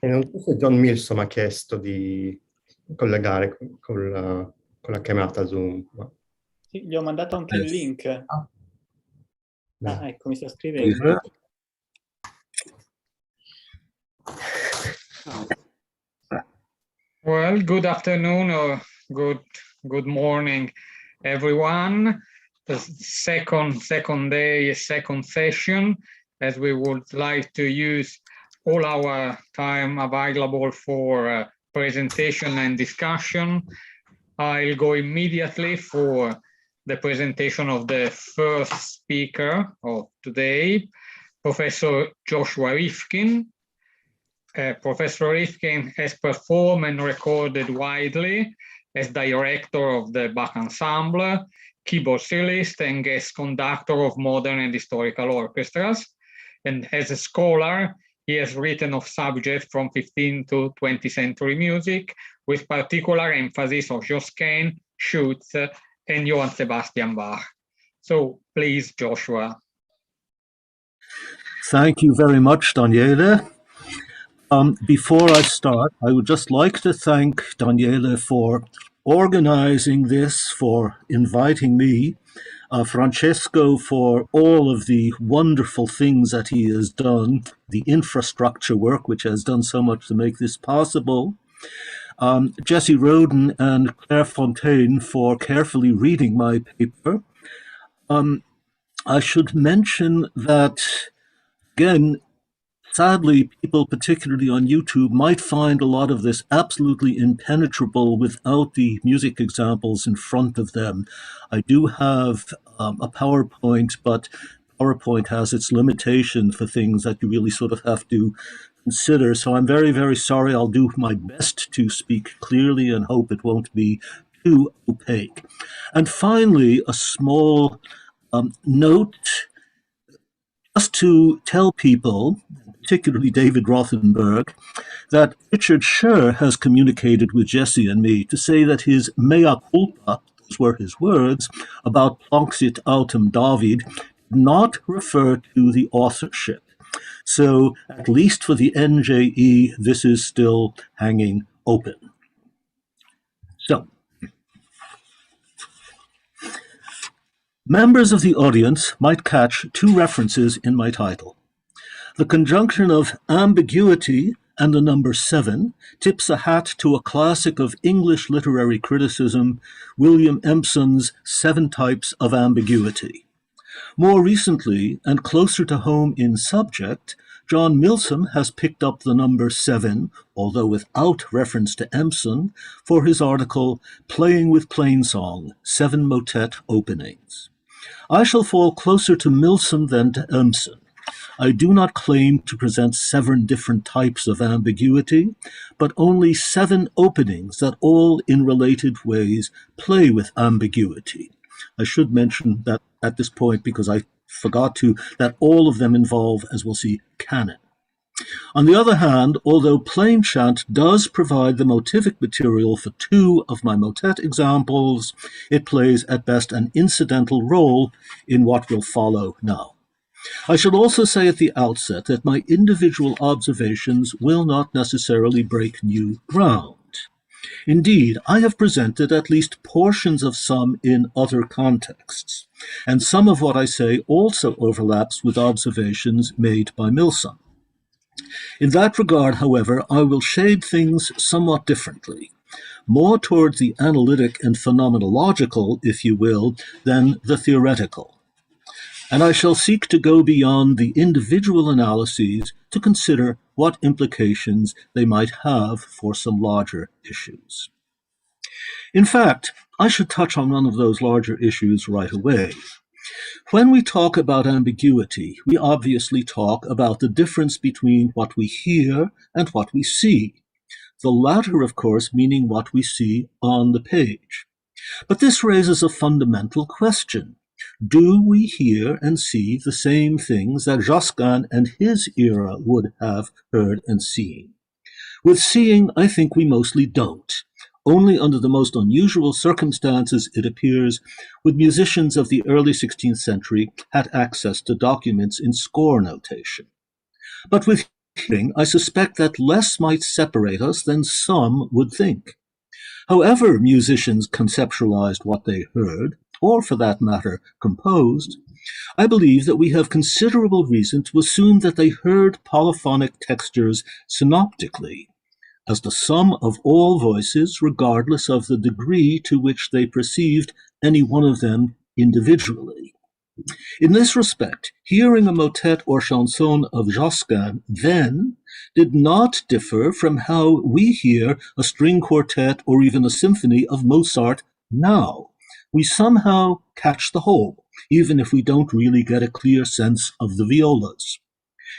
E non so se John Milsom ha chiesto di collegare con la chiamata Zoom. Sì, gli ho mandato anche il link. Ecco, mi sta scrivendo. Well, good afternoon or good morning, everyone. The second day, second session, as we would like to use all our time available for presentation and discussion. I'll go immediately for the presentation of the first speaker of today, Professor Joshua Rifkin. Professor Rifkin has performed and recorded widely as director of the Bach Ensemble, keyboard soloist and guest conductor of modern and historical orchestras. And as a scholar, he has written of subjects from 15th to 20th century music, with particular emphasis on Josquin, Schütz, and Johann Sebastian Bach. So please, Joshua. Thank you very much, Daniele. Before I start, I would just like to thank Daniele for organizing this, for inviting me, Francesco for all of the wonderful things that he has done, the infrastructure work which has done so much to make this possible, Jesse Roden and Claire Fontaine for carefully reading my paper. I should mention that, again, sadly, people, particularly on YouTube, might find a lot of this absolutely impenetrable without the music examples in front of them. I do have a PowerPoint, but PowerPoint has its limitation for things that you really sort of have to consider. So I'm very, very sorry. I'll do my best to speak clearly and hope it won't be too opaque. And finally, a small note just to tell people, particularly David Rothenberg, that Richard Scher has communicated with Jesse and me to say that his mea culpa, those were his words, about Planxit autem David, did not refer to the authorship. So at least for the NJE, this is still hanging open. So, members of the audience might catch two references in my title. The conjunction of ambiguity and the number 7 tips a hat to a classic of English literary criticism, William Empson's 7 Types of Ambiguity. More recently, and closer to home in subject, John Milsom has picked up the number 7, although without reference to Empson, for his article, Playing with Plainsong, 7 Motet Openings. I shall fall closer to Milsom than to Empson. I do not claim to present 7 different types of ambiguity, but only 7 openings that all in related ways play with ambiguity. I should mention that at this point, because I forgot to, that all of them involve, as we'll see, canon. On the other hand, although plain chant does provide the motivic material for 2 of my motet examples, it plays at best an incidental role in what will follow now. I should also say at the outset that my individual observations will not necessarily break new ground. Indeed, I have presented at least portions of some in other contexts, and some of what I say also overlaps with observations made by Milsom. In that regard, however, I will shade things somewhat differently, more toward the analytic and phenomenological, if you will, than the theoretical. And I shall seek to go beyond the individual analyses to consider what implications they might have for some larger issues. In fact, I should touch on one of those larger issues right away. When we talk about ambiguity, we obviously talk about the difference between what we hear and what we see. The latter, of course, meaning what we see on the page. But this raises a fundamental question. Do we hear and see the same things that Josquin and his era would have heard and seen? With seeing, I think we mostly don't. Only under the most unusual circumstances, it appears, would musicians of the early 16th century had access to documents in score notation. But with I suspect that less might separate us than some would think. However musicians conceptualized what they heard, or for that matter, composed, I believe that we have considerable reason to assume that they heard polyphonic textures synoptically, as the sum of all voices, regardless of the degree to which they perceived any one of them individually. In this respect, hearing a motet or chanson of Josquin then did not differ from how we hear a string quartet or even a symphony of Mozart now. We somehow catch the whole, even if we don't really get a clear sense of the violas.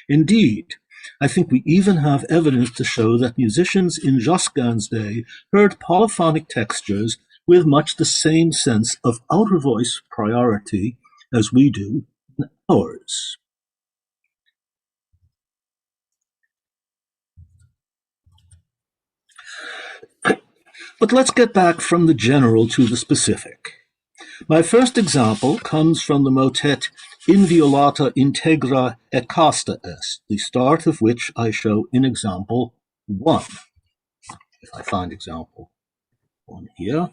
Indeed, I think we even have evidence to show that musicians in Josquin's day heard polyphonic textures with much the same sense of outer voice priority as we do in ours. But let's get back from the general to the specific. My first example comes from the motet Inviolata integra et casta est, the start of which I show in example 1. If I find example 1 here.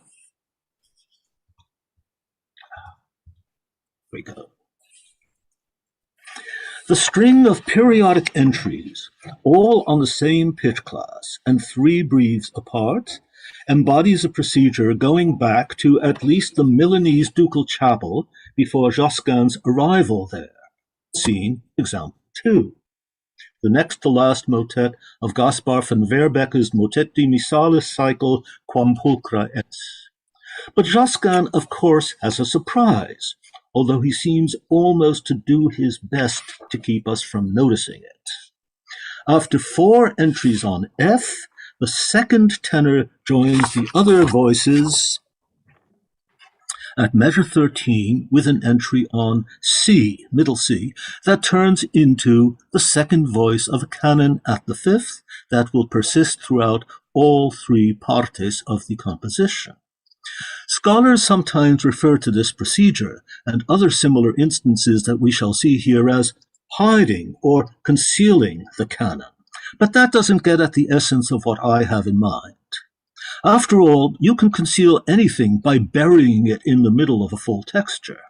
Here we go. The string of periodic entries, all on the same pitch class and 3 breathes apart, embodies a procedure going back to at least the Milanese ducal chapel before Josquin's arrival there, seen example 2. The next to last motet of Gaspar van Verbecke's Motetti Missalis cycle Quam Pulchra est. But Josquin, of course, has a surprise, although he seems almost to do his best to keep us from noticing it. After 4 entries on F, the second tenor joins the other voices at measure 13 with an entry on C, middle C, that turns into the second voice of a canon at the 5th that will persist throughout all 3 partes of the composition. Scholars sometimes refer to this procedure and other similar instances that we shall see here as hiding or concealing the canon, but that doesn't get at the essence of what I have in mind. After all, you can conceal anything by burying it in the middle of a full texture,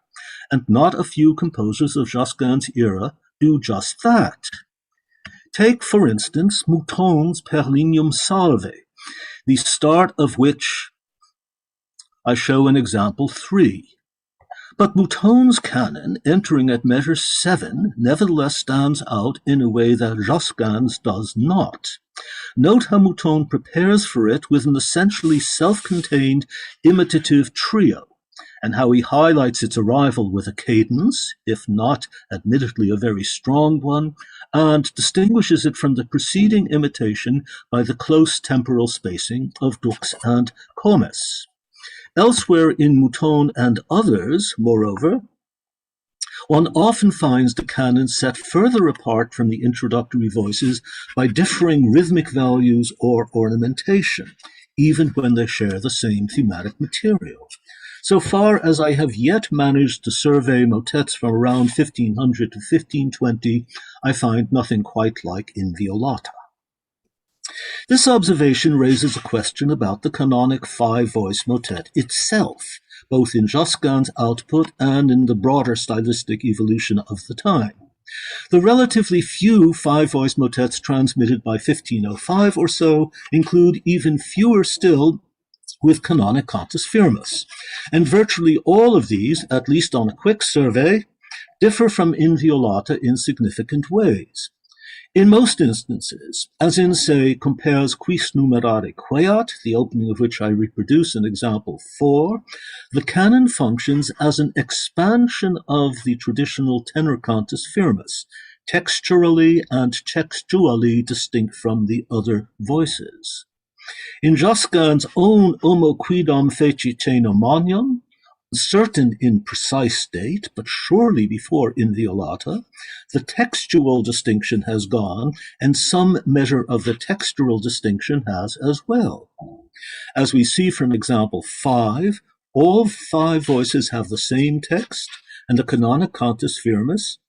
and not a few composers of Josquin's era do just that. Take, for instance, Mouton's Perlinium Salve, the start of which I show in example 3. But Mouton's canon, entering at measure 7, nevertheless stands out in a way that Josquin's does not. Note how Mouton prepares for it with an essentially self-contained imitative trio, and how he highlights its arrival with a cadence, if not admittedly a very strong one, and distinguishes it from the preceding imitation by the close temporal spacing of dux and comes. Elsewhere in Mouton and others, moreover, one often finds the canon set further apart from the introductory voices by differing rhythmic values or ornamentation, even when they share the same thematic material. So far as I have yet managed to survey motets from around 1500 to 1520, I find nothing quite like Inviolata. This observation raises a question about the canonic 5-voice motet itself, both in Josquin's output and in the broader stylistic evolution of the time. The relatively few 5-voice motets transmitted by 1505 or so include even fewer still with canonic cantus firmus, and virtually all of these, at least on a quick survey, differ from Inviolata in significant ways. In most instances, as in, say, Compares Quis Numerare Queat, the opening of which I reproduce in example 4, the canon functions as an expansion of the traditional tenor cantus firmus, texturally and textually distinct from the other voices. In Josquin's own Homo quidam feci te nomanium, certain in precise date, but surely before Inviolata, the textual distinction has gone, and some measure of the textural distinction has as well. As we see from example 5, all 5 voices have the same text, and the canonic cantus firmus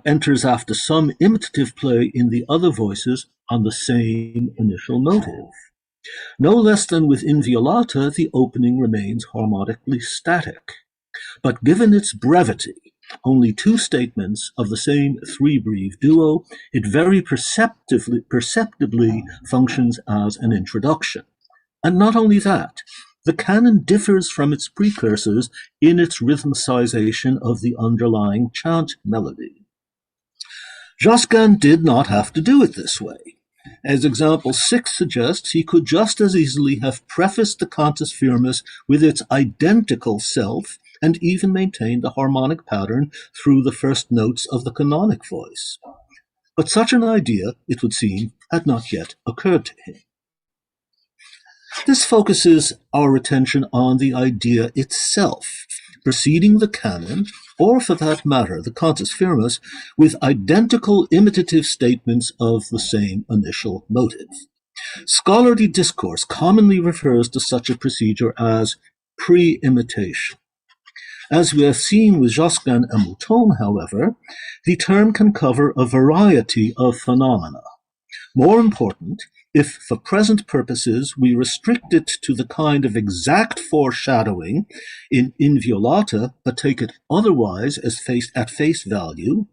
enters after some imitative play in the other voices on the same initial motive. No less than with Inviolata, the opening remains harmonically static. But given its brevity, only two statements of the same three-breathe duo, it very perceptibly functions as an introduction. And not only that, the canon differs from its precursors in its rhythmicization of the underlying chant melody. Josquin did not have to do it this way. As example 6 suggests, he could just as easily have prefaced the cantus firmus with its identical self and even maintained the harmonic pattern through the first notes of the canonic voice. But such an idea, it would seem, had not yet occurred to him. This focuses our attention on the idea itself, preceding the canon, or for that matter, the cantus firmus, with identical imitative statements of the same initial motive. Scholarly discourse commonly refers to such a procedure as pre-imitation. As we have seen with Josquin and Mouton, however, the term can cover a variety of phenomena. More important, if for present purposes we restrict it to the kind of exact foreshadowing in Inviolata, but take it otherwise as at face value,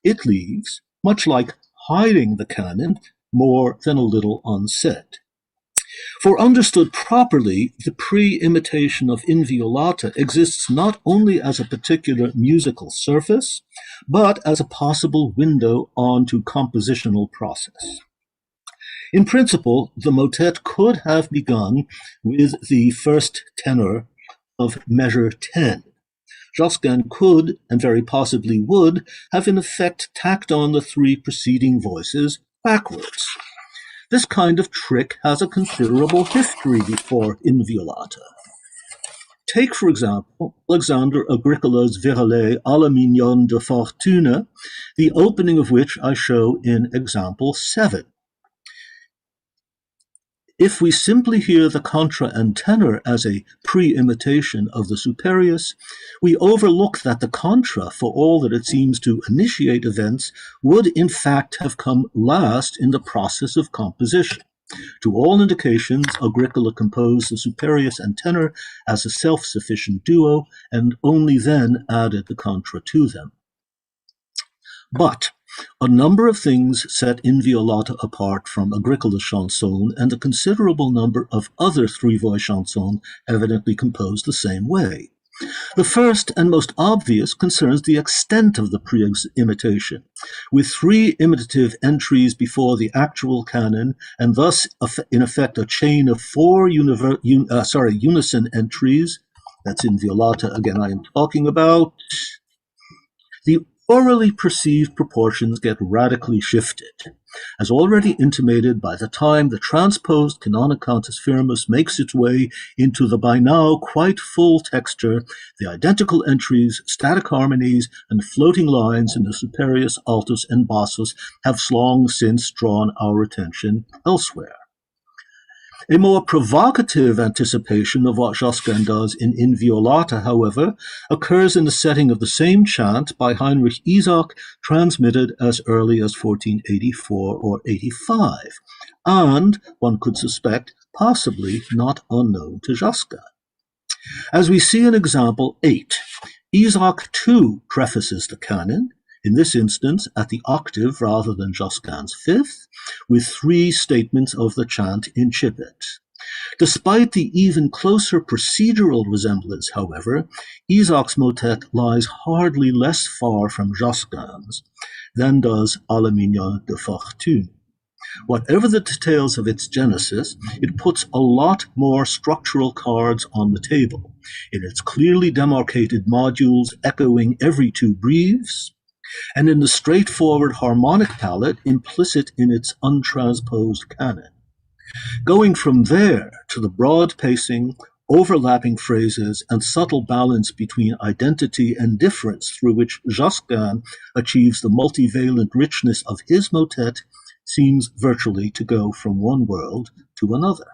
it leaves, much like hiding the canon, more than a little unsaid. For understood properly, the pre-imitation of Inviolata exists not only as a particular musical surface, but as a possible window onto compositional process. In principle, the motet could have begun with the first tenor of measure 10. Josquin could, and very possibly would, have in effect tacked on the three preceding voices backwards. This kind of trick has a considerable history before Inviolata. Take, for example, Alexander Agricola's Virelais à la Mignonne de Fortune, the opening of which I show in example 7. If we simply hear the contra and tenor as a pre-imitation of the superius, we overlook that the contra, for all that it seems to initiate events, would in fact have come last in the process of composition. To all indications, Agricola composed the superius and tenor as a self-sufficient duo, and only then added the contra to them. But a number of things set Inviolata apart from Agricola's chanson, and a considerable number of other three-voice chansons evidently composed the same way. The first and most obvious concerns the extent of the pre-imitation, with three imitative entries before the actual canon, and thus, in effect, a chain of four unison entries. That's Inviolata, again, I am talking about. The orally perceived proportions get radically shifted. As already intimated, by the time the transposed canonic cantus firmus makes its way into the by now quite full texture, the identical entries, static harmonies, and floating lines in the superius, altus, and bassus have long since drawn our attention elsewhere. A more provocative anticipation of what Josquin does in Inviolata, however, occurs in the setting of the same chant by Heinrich Isaac, transmitted as early as 1484 or 85, and, one could suspect, possibly not unknown to Josquin. As we see in example 8, Isaac too prefaces the canon, in this instance at the octave rather than Josquin's fifth, with three statements of the chant incipit. Despite the even closer procedural resemblance, however, Isaac's motet lies hardly less far from Josquin's than does À la Mignonne de Fortune. Whatever the details of its genesis, it puts a lot more structural cards on the table, in its clearly demarcated modules echoing every two breathes, and in the straightforward harmonic palette implicit in its untransposed canon. Going from there to the broad pacing, overlapping phrases, and subtle balance between identity and difference through which Josquin achieves the multivalent richness of his motet seems virtually to go from one world to another.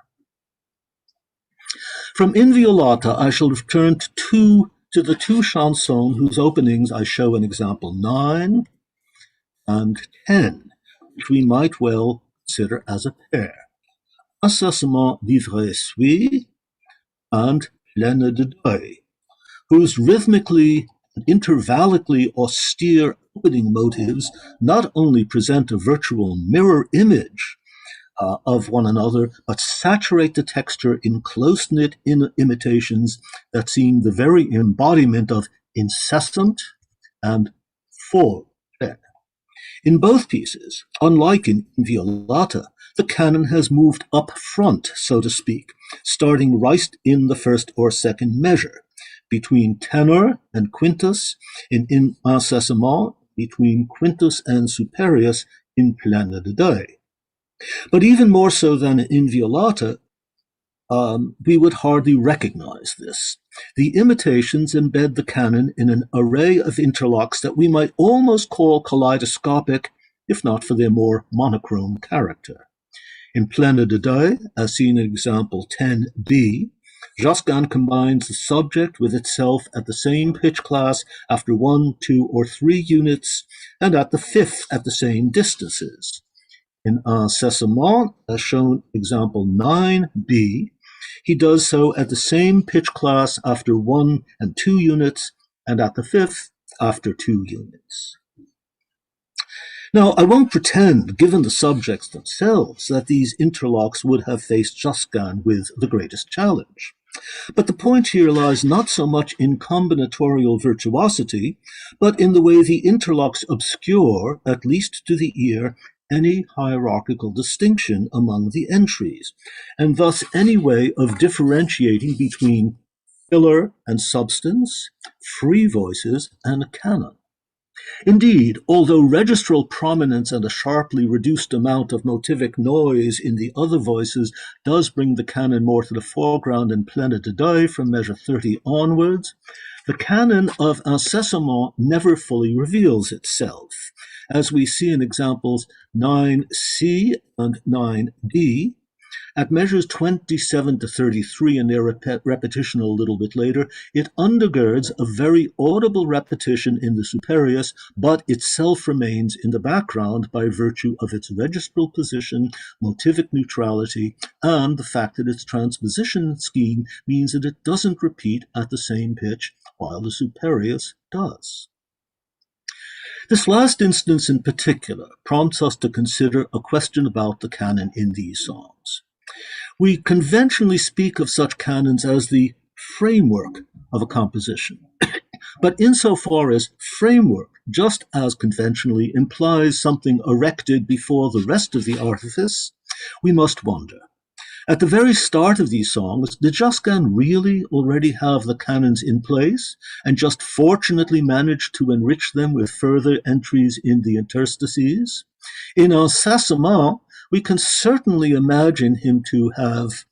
From Inviolata, I shall return to the two chansons whose openings I show in example 9 and 10, which we might well consider as a pair. Incessamment vivre suis and Pleine de Deuil, whose rhythmically and intervallically austere opening motives not only present a virtual mirror image of one another, but saturate the texture in close-knit imitations that seem the very embodiment of incessant and full. In both pieces, unlike in Violata, the canon has moved up front, so to speak, starting right in the first or second measure, between tenor and quintus, in incessamment, between quintus and superius in Pleine de Deuil. But even more so than in Violata, we would hardly recognize this. The imitations embed the canon in an array of interlocks that we might almost call kaleidoscopic, if not for their more monochrome character. In Pleine de Deuil, as seen in example 10b, Josquin combines the subject with itself at the same pitch class after 1, 2, or 3 units, and at the fifth at the same distances. In Incessamment, as shown example 9b, he does so at the same pitch class after 1 and 2 units, and at the fifth after 2 units. Now, I won't pretend, given the subjects themselves, that these interlocks would have faced Josquin with the greatest challenge. But the point here lies not so much in combinatorial virtuosity, but in the way the interlocks obscure, at least to the ear, any hierarchical distinction among the entries, and thus any way of differentiating between filler and substance, free voices and canon. Indeed, although registral prominence and a sharply reduced amount of motivic noise in the other voices does bring the canon more to the foreground in Pleine de Deuil from measure 30 onwards, the canon of Incessamment never fully reveals itself, as we see in examples 9c and 9d. At measures 27 to 33 and their repetition a little bit later, it undergirds a very audible repetition in the superius, but itself remains in the background by virtue of its registral position, motivic neutrality, and the fact that its transposition scheme means that it doesn't repeat at the same pitch, while the superius does. This last instance in particular prompts us to consider a question about the canon in these songs. We conventionally speak of such canons as the framework of a composition. But insofar as framework, just as conventionally, implies something erected before the rest of the artifice, we must wonder. At the very start of these songs, did Josquin really already have the canons in place and just fortunately managed to enrich them with further entries in the interstices? In Incessamment, we can certainly imagine him to have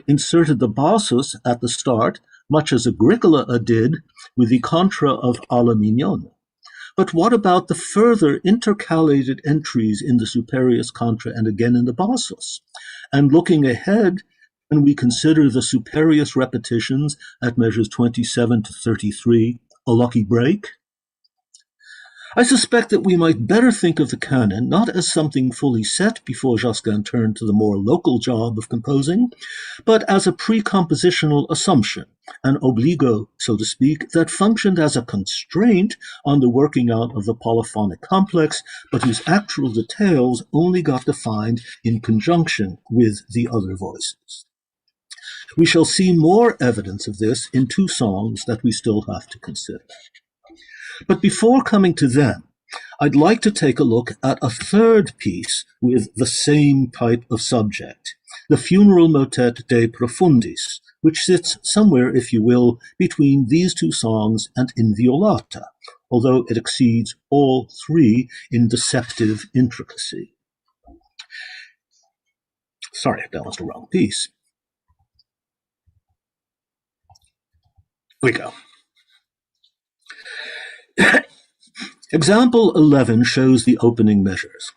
inserted the bassus at the start, much as Agricola did with the contra of Alla Mignone. But what about the further intercalated entries in the superius contra and again in the bassus? And looking ahead, when we consider the superius repetitions at measures 27 to 33, a lucky break? I suspect that we might better think of the canon not as something fully set before Josquin turned to the more local job of composing, but as a pre-compositional assumption, an obligo, so to speak, that functioned as a constraint on the working out of the polyphonic complex, but whose actual details only got defined in conjunction with the other voices. We shall see more evidence of this in 2 songs that we still have to consider. But before coming to them, I'd like to take a look at a third piece with the same type of subject, the funeral motet De Profundis, which sits somewhere, if you will, between these 2 songs and Inviolata, although it exceeds all 3 in deceptive intricacy. Sorry, that was the wrong piece. Here we go. Example 11 shows the opening measures.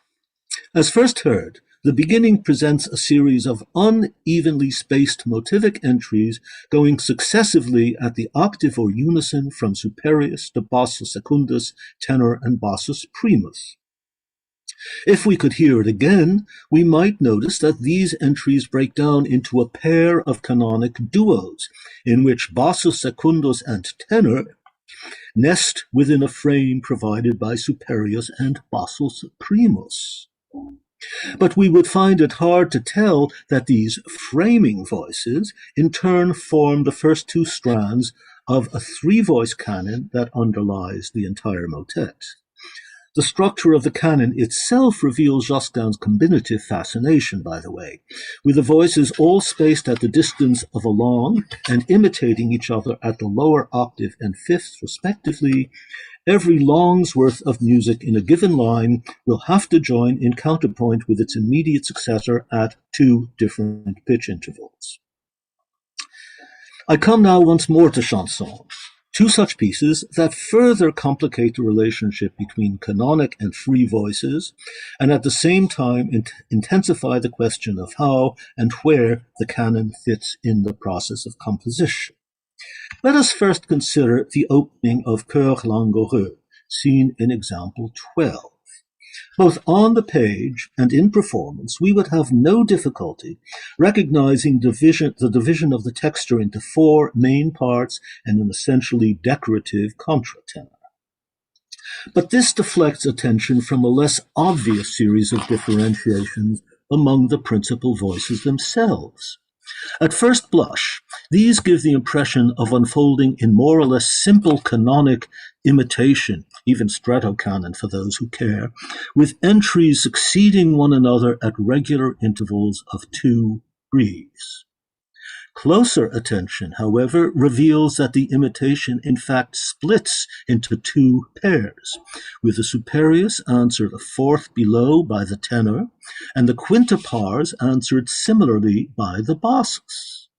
As first heard, the beginning presents a series of unevenly spaced motivic entries going successively at the octave or unison from superius to bassus secundus, tenor, and bassus primus. If we could hear it again, we might notice that these entries break down into a pair of canonic duos, in which bassus secundus and tenor nest within a frame provided by superius and bassus primus. But we would find it hard to tell that these framing voices in turn form the first two strands of a three-voice canon that underlies the entire motet. The structure of the canon itself reveals Josquin's combinative fascination, by the way, with the voices all spaced at the distance of a long and imitating each other at the lower octave and fifth, respectively. Every long's worth of music in a given line will have to join in counterpoint with its immediate successor at two different pitch intervals. I come now once more to chansons, two such pieces that further complicate the relationship between canonic and free voices, and at the same time intensify the question of how and where the canon fits in the process of composition. Let us first consider the opening of Chœur Langoureux, seen in example 12. Both on the page and in performance, we would have no difficulty recognizing the division of the texture into four main parts and an essentially decorative contratenor. But this deflects attention from a less obvious series of differentiations among the principal voices themselves. At first blush, these give the impression of unfolding in more or less simple canonic imitation, even stratocanon for those who care, with entries succeeding one another at regular intervals of two breathes. Closer attention, however, reveals that the imitation in fact splits into two pairs, with the superius answered a fourth below by the tenor, and the quinta pars answered similarly by the bassus.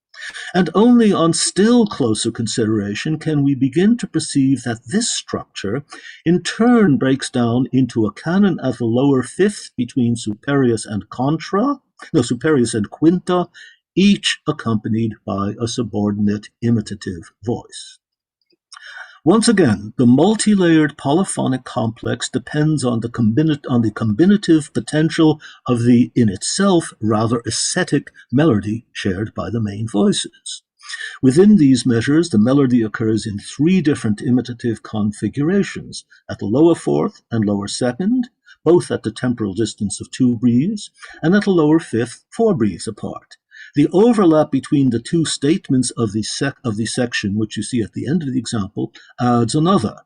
And only on still closer consideration can we begin to perceive that this structure in turn breaks down into a canon at the lower fifth between superius and superius and quinta, each accompanied by a subordinate imitative voice. Once again, the multi-layered polyphonic complex depends on the combinative potential of the, in itself, rather ascetic melody shared by the main voices. Within these measures, the melody occurs in three different imitative configurations, at the lower fourth and lower second, both at the temporal distance of two breathes, and at the lower fifth, 4 breathes apart. The overlap between the two statements of the section, which you see at the end of the example, adds another.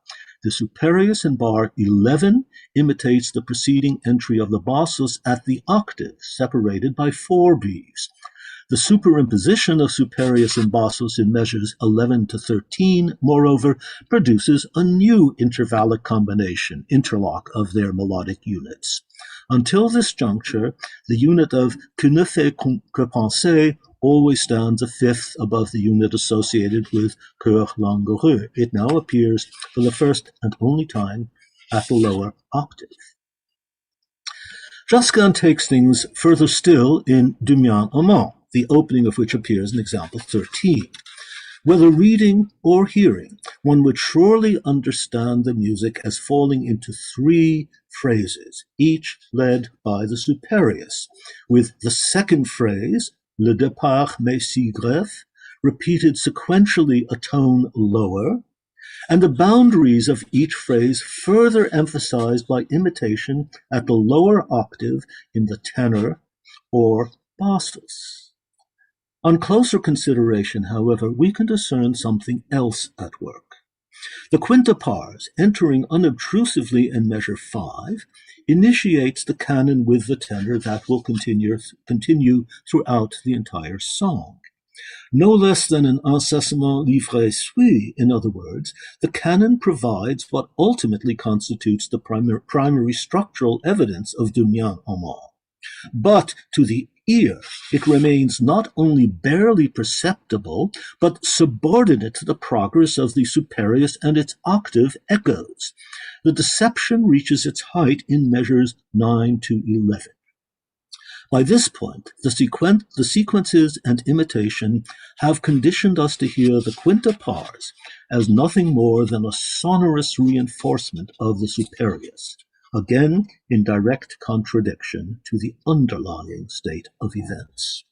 The superius in bar 11 imitates the preceding entry of the bassus at the octave, separated by 4 breathes. The superimposition of superius and bassus in measures 11 to 13, moreover, produces a new intervallic combination, interlock of their melodic units. Until this juncture, the unit of que ne fait que penser always stands a fifth above the unit associated with Chœur Langoureux. It now appears for the first and only time at the lower octave. Josquin takes things further still in Du Mien Amant, the opening of which appears in example 13. Whether reading or hearing, one would surely understand the music as falling into 3 phrases, each led by the superius, with the second phrase, le départ mais si gref, repeated sequentially a tone lower, and the boundaries of each phrase further emphasized by imitation at the lower octave in the tenor or bassus. On closer consideration, however, we can discern something else at work. The quinta pars, entering unobtrusively in measure 5, initiates the canon with the tenor that will continue throughout the entire song. No less than an incessant livre suis, in other words, the canon provides what ultimately constitutes the primary structural evidence of Du Mien Amant. But to the ear, it remains not only barely perceptible, but subordinate to the progress of the superius and its octave echoes. The deception reaches its height in measures 9 to 11. By this point, the sequences and imitation have conditioned us to hear the quinta pars as nothing more than a sonorous reinforcement of the superius. again in direct contradiction to the underlying state of events.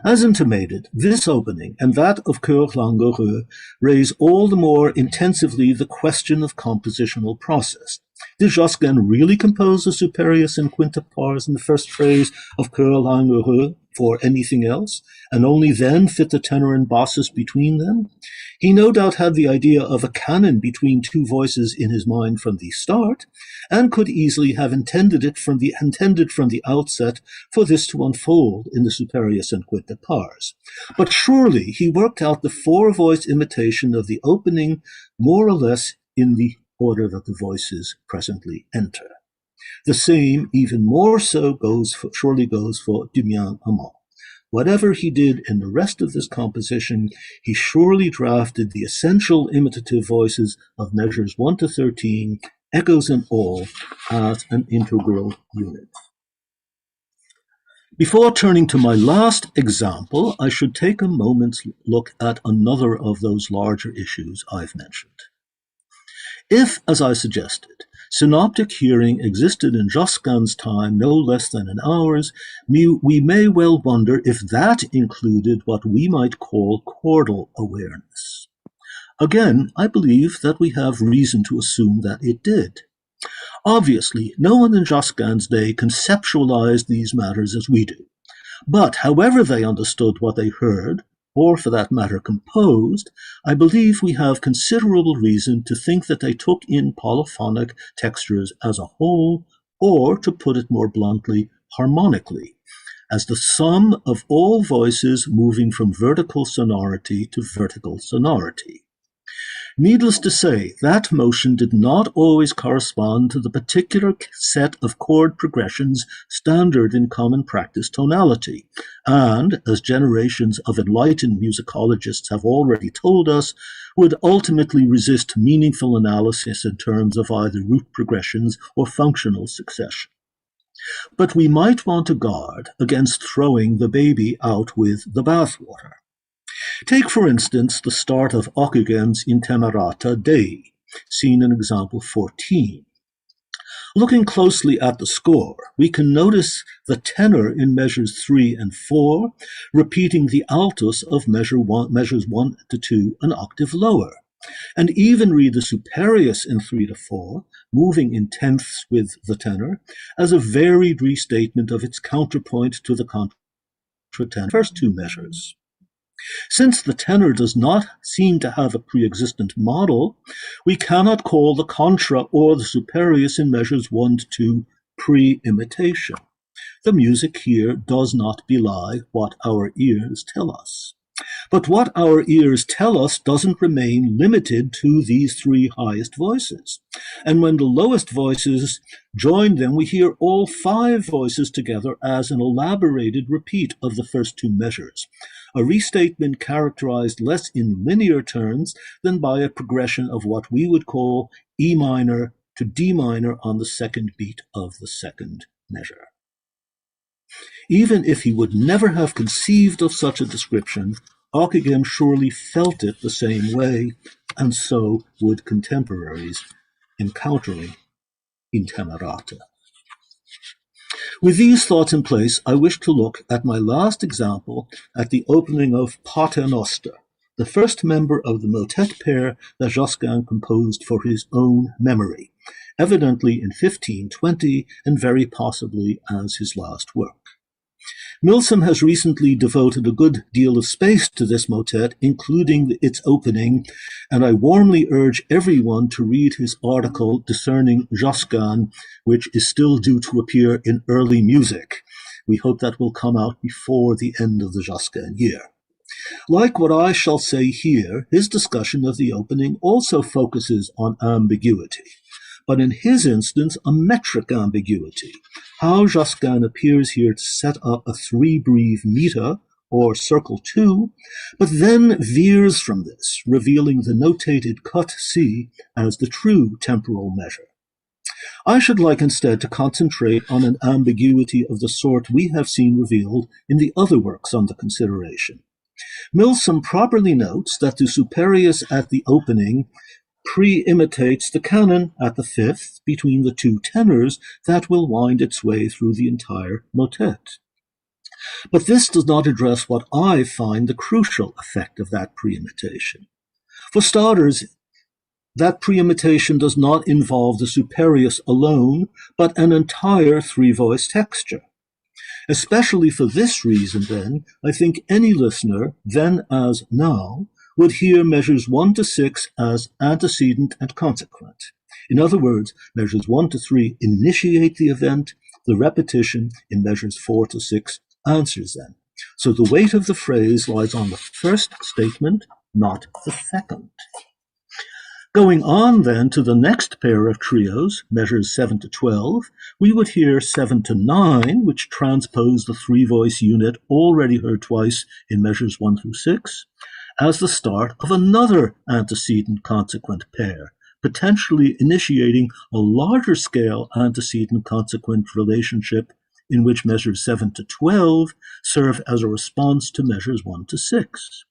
As intimated, this opening and that of Coeur Langoureux raise all the more intensively the question of compositional process. Did Josquin really compose the superius and quinta pars in the first phrase of Coeur Langoureux for anything else, and only then fit the tenor and bassus between them? He no doubt had the idea of a canon between two voices in his mind from the start, and could easily have intended from the outset for this to unfold in the superius and quinta pars. But surely he worked out the four-voice imitation of the opening more or less in the order that the voices presently enter. The same, even more so, surely goes for Du Mien Amant. Whatever he did in the rest of this composition, he surely drafted the essential imitative voices of measures 1 to 13, echoes and all, as an integral unit. Before turning to my last example, I should take a moment's look at another of those larger issues I've mentioned. If, as I suggested, synoptic hearing existed in Josquin's time no less than in ours, we may well wonder if that included what we might call chordal awareness. Again, I believe that we have reason to assume that it did. Obviously, no one in Josquin's day conceptualized these matters as we do. But however they understood what they heard, or for that matter composed, I believe we have considerable reason to think that they took in polyphonic textures as a whole, or, to put it more bluntly, harmonically, as the sum of all voices moving from vertical sonority to vertical sonority. Needless to say, that motion did not always correspond to the particular set of chord progressions standard in common practice tonality, and, as generations of enlightened musicologists have already told us, would ultimately resist meaningful analysis in terms of either root progressions or functional succession. But we might want to guard against throwing the baby out with the bathwater. Take, for instance, the start of Ockeghen's Intemerata Dei, seen in example 14. Looking closely at the score, we can notice the tenor in measures 3 and 4, repeating the altus of measures 1 to 2 an octave lower, and even read the superius in 3 to 4, moving in tenths with the tenor, as a varied restatement of its counterpoint to the contratenor first two measures. Since the tenor does not seem to have a pre-existent model, we cannot call the contra or the superius in measures 1 to 2 pre-imitation. The music here does not belie what our ears tell us. But what our ears tell us doesn't remain limited to these three highest voices. And when the lowest voices join them, we hear all five voices together as an elaborated repeat of the first two measures, a restatement characterized less in linear terms than by a progression of what we would call E minor to D minor on the second beat of the second measure. Even if he would never have conceived of such a description, Ockeghem surely felt it the same way, and so would contemporaries encountering Intemerata. With these thoughts in place, I wish to look at my last example at the opening of Pater Noster, the first member of the motet pair that Josquin composed for his own memory, evidently in 1520 and very possibly as his last work. Milsom has recently devoted a good deal of space to this motet, including its opening, and I warmly urge everyone to read his article Discerning Josquin, which is still due to appear in Early Music. We hope that will come out before the end of the Josquin year. Like what I shall say here, his discussion of the opening also focuses on ambiguity, but in his instance, a metric ambiguity. How Josquin appears here to set up a three-breve meter, or circle 2, but then veers from this, revealing the notated cut C as the true temporal measure. I should like instead to concentrate on an ambiguity of the sort we have seen revealed in the other works under consideration. Milsom properly notes that the superius at the opening pre-imitates the canon at the fifth between the two tenors that will wind its way through the entire motet. But this does not address what I find the crucial effect of that pre-imitation. For starters, that pre-imitation does not involve the superius alone, but an entire three-voice texture. Especially for this reason, then, I think any listener, then as now, would hear measures 1 to 6 as antecedent and consequent. In other words, measures 1 to 3 initiate the event, the repetition in measures 4 to 6 answers them. So the weight of the phrase lies on the first statement, not the second. Going on then to the next pair of trios, measures 7 to 12, we would hear 7 to 9, which transpose the three-voice unit already heard twice in measures 1 through 6, as the start of another antecedent-consequent pair, potentially initiating a larger-scale antecedent-consequent relationship in which measures 7 to 12 serve as a response to measures 1 to 6.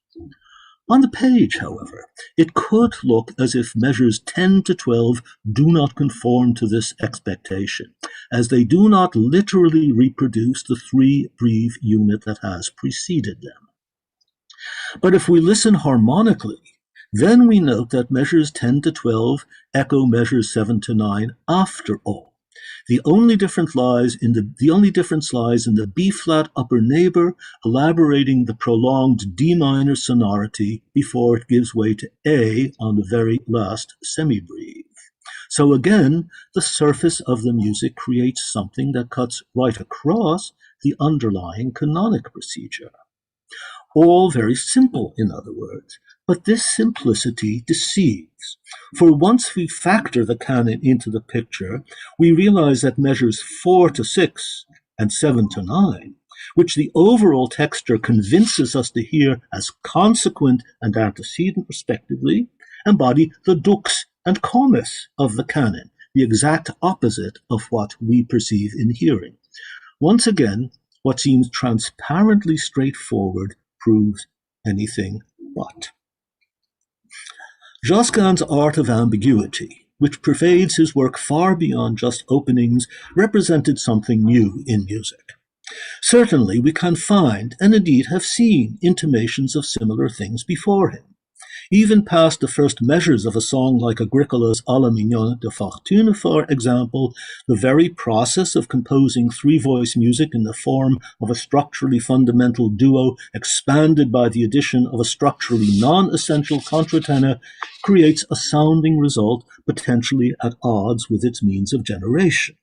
On the page, however, it could look as if measures 10 to 12 do not conform to this expectation, as they do not literally reproduce the three-breve unit that has preceded them. But if we listen harmonically, then we note that measures 10 to 12 echo measures 7 to 9 after all. The only difference lies in the B-flat upper neighbor, elaborating the prolonged D minor sonority before it gives way to A on the very last semibreve. So again, the surface of the music creates something that cuts right across the underlying canonic procedure. All very simple, in other words, but this simplicity deceives. For once we factor the canon into the picture, we realize that measures 4 to 6 and 7 to 9, which the overall texture convinces us to hear as consequent and antecedent respectively, embody the dux and comis of the canon, the exact opposite of what we perceive in hearing. Once again, what seems transparently straightforward proves anything but. Josquin's art of ambiguity, which pervades his work far beyond just openings, represented something new in music. Certainly we can find, and indeed have seen, intimations of similar things before him. Even past the first measures of a song like Agricola's A la Mignonne de Fortune, for example, the very process of composing three-voice music in the form of a structurally fundamental duo expanded by the addition of a structurally non-essential contratenor creates a sounding result potentially at odds with its means of generation.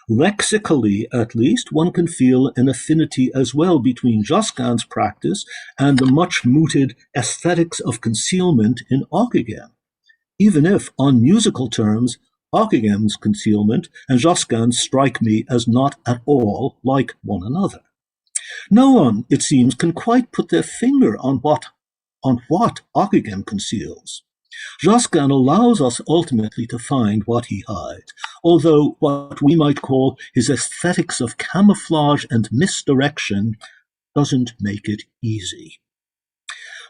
Lexically, at least, one can feel an affinity as well between Josquin's practice and the much-mooted aesthetics of concealment in Ockeghem, even if, on musical terms, Ockeghem's concealment and Josquin's strike me as not at all like one another. No one, it seems, can quite put their finger on what Ockeghem conceals. Josquin allows us ultimately to find what he hides, although what we might call his aesthetics of camouflage and misdirection doesn't make it easy.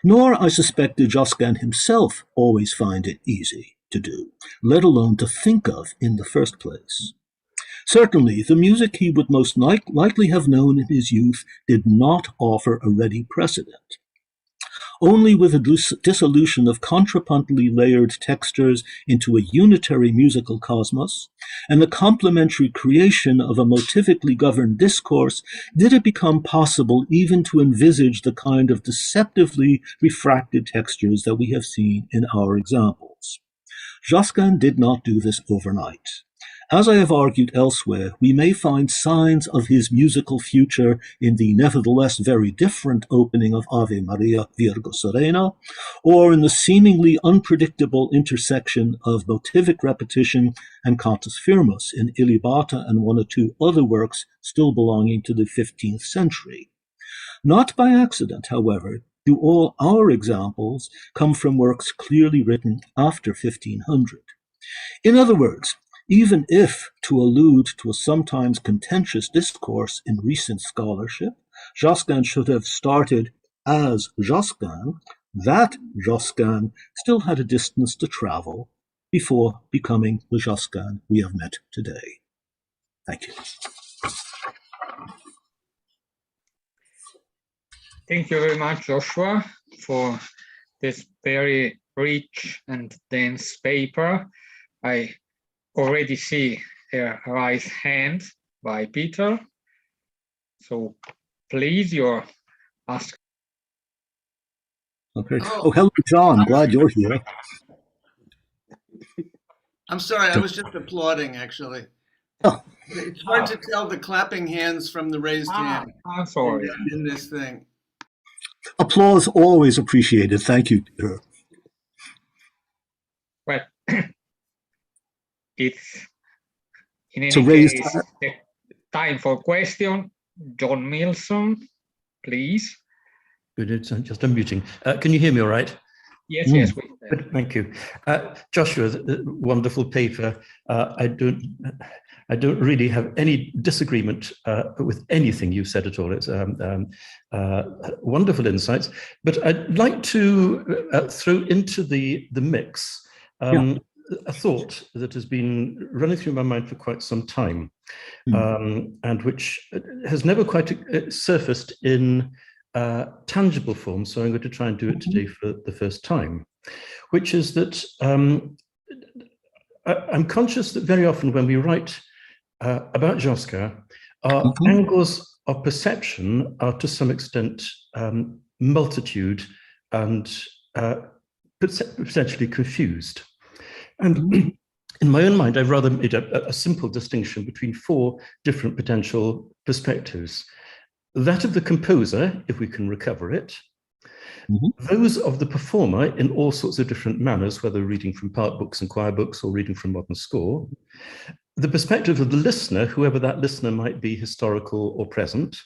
Nor, I suspect, did Josquin himself always find it easy to do, let alone to think of in the first place. Certainly, the music he would most likely have known in his youth did not offer a ready precedent. Only with a dissolution of contrapuntally layered textures into a unitary musical cosmos, and the complementary creation of a motivically governed discourse, did it become possible even to envisage the kind of deceptively refracted textures that we have seen in our examples. Josquin did not do this overnight. As I have argued elsewhere, we may find signs of his musical future in the nevertheless very different opening of Ave Maria Virgo Serena, or in the seemingly unpredictable intersection of motivic repetition and cantus firmus in Ilibata and one or two other works still belonging to the 15th century. Not by accident, however, do all our examples come from works clearly written after 1500. In other words, even if, to allude to a sometimes contentious discourse in recent scholarship, Josquin should have started as Josquin, That Josquin still had a distance to travel before becoming the Josquin we have met today. Thank you. Thank you very much, Joshua, for this very rich and dense paper. I already see a raised hand by Peter. So please, you're asked. Okay. Oh, hello, John. Glad you're here. I'm sorry, I was just applauding, actually. Oh. It's hard to tell the clapping hands from the raised hand I'm sorry. in this thing. Applause always appreciated. Thank you, Peter. Well, it's in any So raised case time for question. John Milson, please. Good, it's just unmuting. Can you hear me all right? Yes, yes. We Good, thank you. Joshua, wonderful paper. I don't really have any disagreement with anything you've said at all. It's wonderful insights. But I'd like to throw into the mix a thought that has been running through my mind for quite some time, and which has never quite surfaced in tangible form. So I'm going to try and do it today for the first time, which is that I'm conscious that very often when we write about Josquin, our angles of perception are to some extent multitude and potentially confused. And in my own mind, I've rather made a simple distinction between four different potential perspectives. That of the composer, if we can recover it, those of the performer in all sorts of different manners, whether reading from part books and choir books or reading from modern score, the perspective of the listener, whoever that listener might be, historical or present,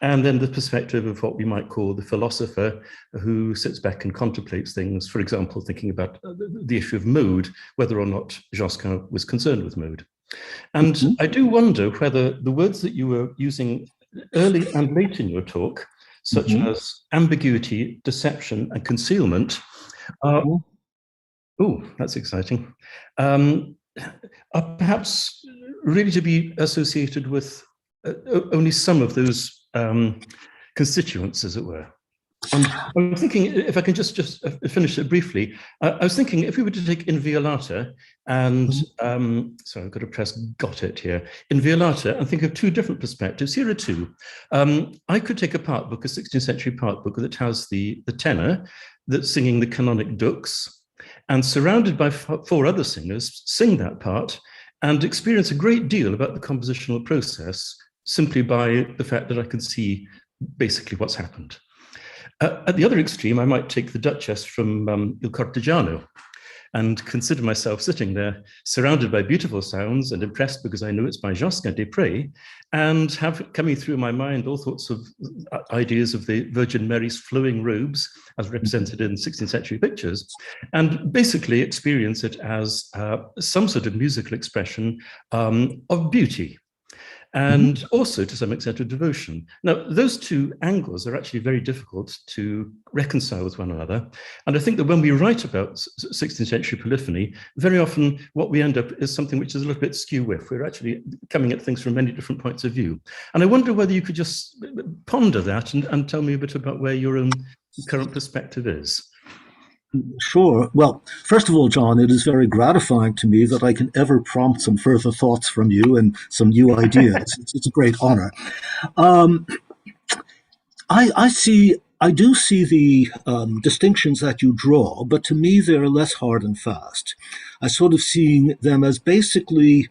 and then the perspective of what we might call the philosopher who sits back and contemplates things, for example, thinking about the issue of mode, whether or not Josquin was concerned with mode. And I do wonder whether the words that you were using early and late in your talk, such as ambiguity, deception, and concealment, are, oh, that's exciting, are perhaps really to be associated with only some of those constituents, as it were. And I'm thinking, if I can just finish it briefly, I was thinking if we were to take Inviolata and, sorry, I've got to press got it here, Inviolata, and think of two different perspectives. Here are two. I could take a part book, a 16th century part book that has the tenor that's singing the canonic dux, and surrounded by four other singers, sing that part and experience a great deal about the compositional process simply by the fact that I can see basically what's happened. At the other extreme, I might take the Duchess from Il Cortegiano and consider myself sitting there surrounded by beautiful sounds and impressed because I know it's by Josquin des Prés, and have coming through my mind all sorts of ideas of the Virgin Mary's flowing robes as represented in 16th century pictures, and basically experience it as some sort of musical expression of beauty. And also, to some extent, of devotion. Now, those two angles are actually very difficult to reconcile with one another. And I think that when we write about 16th century polyphony, very often what we end up is something which is a little bit skew-whiff. We're actually coming at things from many different points of view. And I wonder whether you could just ponder that and tell me a bit about where your own current perspective is. Sure. Well, first of all, John, it is very gratifying to me that I can ever prompt some further thoughts from you and some new ideas. It's a great honor. I do see the distinctions that you draw, but to me they're less hard and fast. I sort of see them as basically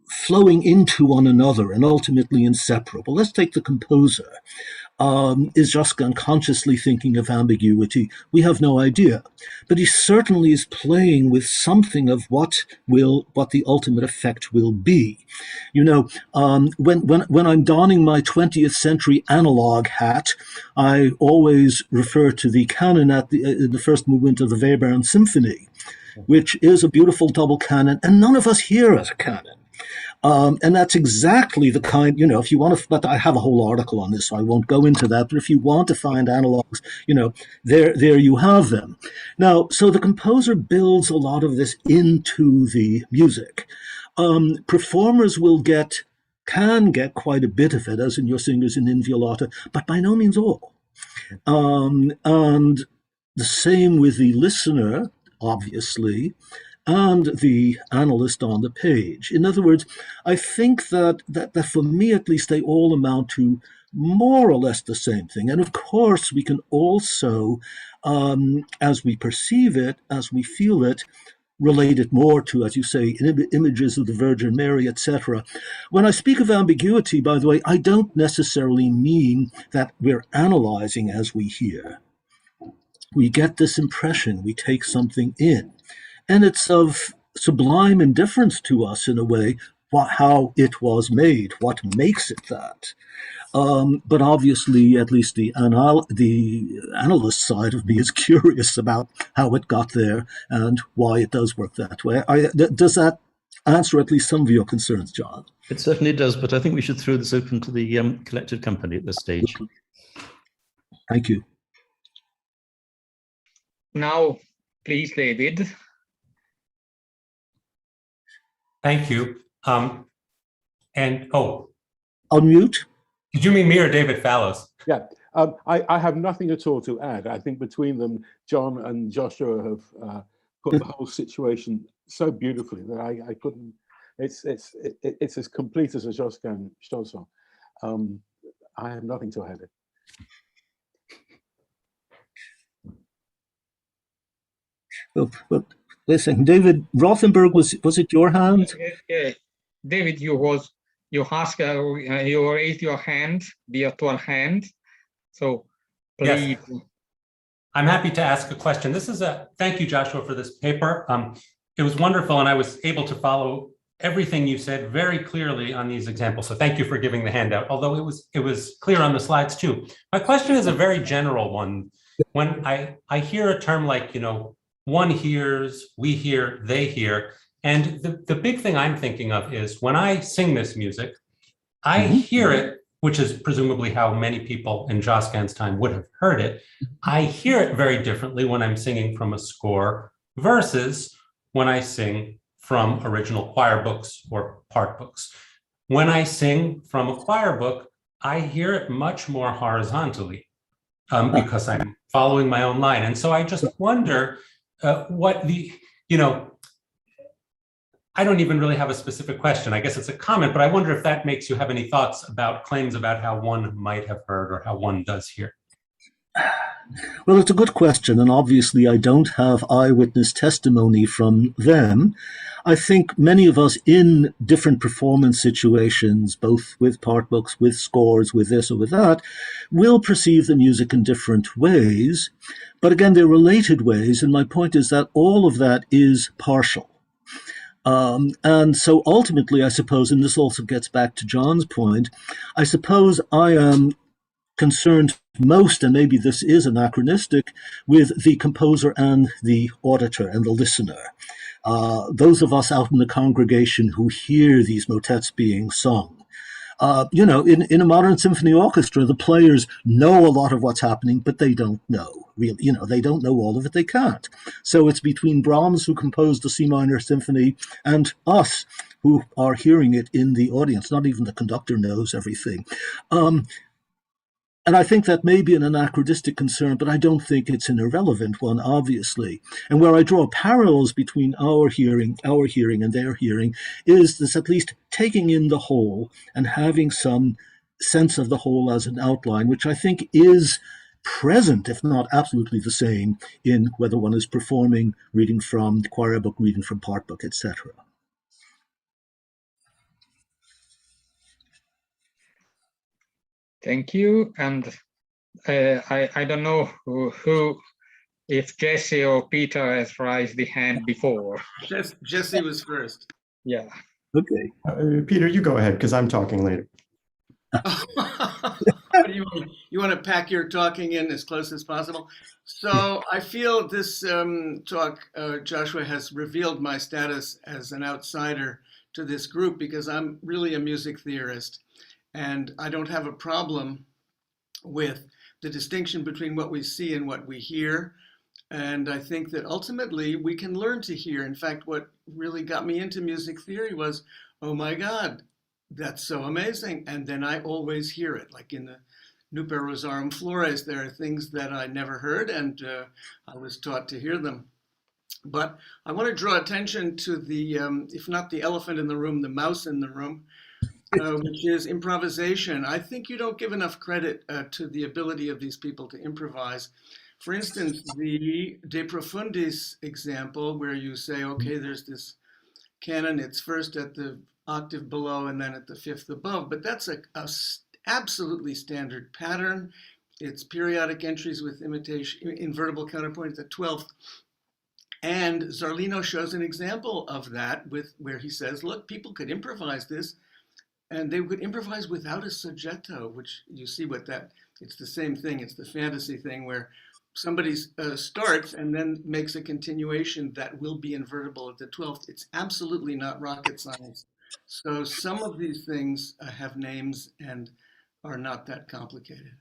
flowing into one another and ultimately inseparable. Let's take the composer. Is Josquin consciously thinking of ambiguity? We have no idea. But he certainly is playing with something of what the ultimate effect will be. You know, when I'm donning my 20th century analog hat, I always refer to the canon at the first movement of the Webern Symphony, which is a beautiful double canon, and none of us hear as a canon. And that's exactly the kind, if you want to, but I have a whole article on this, so I won't go into that. But if you want to find analogs, there you have them. Now, so the composer builds a lot of this into the music. Performers can get quite a bit of it, as in your singers in Inviolata, but by no means all. And the same with the listener, obviously, and the analyst on the page. In other words, I think that for me at least, they all amount to more or less the same thing. And of course, we can also, as we perceive it, as we feel it, relate it more to, as you say, images of the Virgin Mary, etc. When I speak of ambiguity, by the way, I don't necessarily mean that we're analyzing as we hear. We get this impression, we take something in, and it's of sublime indifference to us in a way, how it was made, what makes it that. But obviously, at least the analyst side of me is curious about how it got there and why it does work that way. Does that answer at least some of your concerns, John? It certainly does, but I think we should throw this open to the collected company at this stage. Thank you. Now, please, David. Thank you. Unmute. Did you mean me or David Fallows? Yeah, I have nothing at all to add. I think between them, John and Joshua have put the whole situation so beautifully that I couldn't. It's as complete as a Josquin chanson. I have nothing to add. Well, listen, David Rothenberg, was it your hand? David, you raised your hand, virtual hand. So please. Yes. I'm happy to ask a question. Thank you, Joshua, for this paper. It was wonderful, and I was able to follow everything you said very clearly on these examples. So thank you for giving the handout, although it was clear on the slides too. My question is a very general one. When I hear a term like, one hears, we hear, they hear, and the big thing I'm thinking of is when I sing this music, I hear it, which is presumably how many people in Josquin's time would have heard it. I hear it very differently when I'm singing from a score versus when I sing from original choir books or part books. When I sing from a choir book, I hear it much more horizontally because I'm following my own line. And so I just wonder I don't even really have a specific question. I guess it's a comment, but I wonder if that makes you have any thoughts about claims about how one might have heard or how one does hear. Well, it's a good question, and obviously I don't have eyewitness testimony from them. I think many of us in different performance situations, both with part books, with scores, with this or with that, will perceive the music in different ways. But again, they're related ways, and my point is that all of that is partial. And so ultimately, I suppose, and this also gets back to John's point, I suppose I am concerned most, and maybe this is anachronistic, with the composer and the auditor and the listener. Those of us out in the congregation who hear these motets being sung. In a modern symphony orchestra, the players know a lot of what's happening, but they don't know. Really, they don't know all of it. They can't. So it's between Brahms, who composed the C minor symphony, and us, who are hearing it in the audience. Not even the conductor knows everything. And I think that may be an anachronistic concern, but I don't think it's an irrelevant one, obviously. And where I draw parallels between our hearing and their hearing is this at least taking in the whole and having some sense of the whole as an outline, which I think is present, if not absolutely the same, in whether one is performing, reading from the choir book, reading from part book, etc. Thank you. And I don't know who, if Jesse or Peter has raised the hand before. Jesse was first. Yeah. Okay. Peter, you go ahead, because I'm talking later. You want to pack your talking in as close as possible? So I feel this talk, Joshua, has revealed my status as an outsider to this group because I'm really a music theorist, and I don't have a problem with the distinction between what we see and what we hear. And I think that ultimately we can learn to hear. In fact, what really got me into music theory was, oh my God, that's so amazing. And then I always hear it, like in the Nuper Rosarum Flores, there are things that I never heard, and I was taught to hear them. But I want to draw attention to the, if not the elephant in the room, the mouse in the room, which is improvisation. I think you don't give enough credit to the ability of these people to improvise. For instance, the De Profundis example, where you say, okay, there's this canon, it's first at the octave below and then at the fifth above, but that's a absolutely standard pattern. It's periodic entries with imitation, invertible counterpoint at the 12th. And Zarlino shows an example of that where he says, look, people could improvise this, and they could improvise without a soggetto, which you see what that, it's the same thing. It's the fantasy thing where somebody starts and then makes a continuation that will be invertible at the 12th. It's absolutely not rocket science. So some of these things have names and are not that complicated.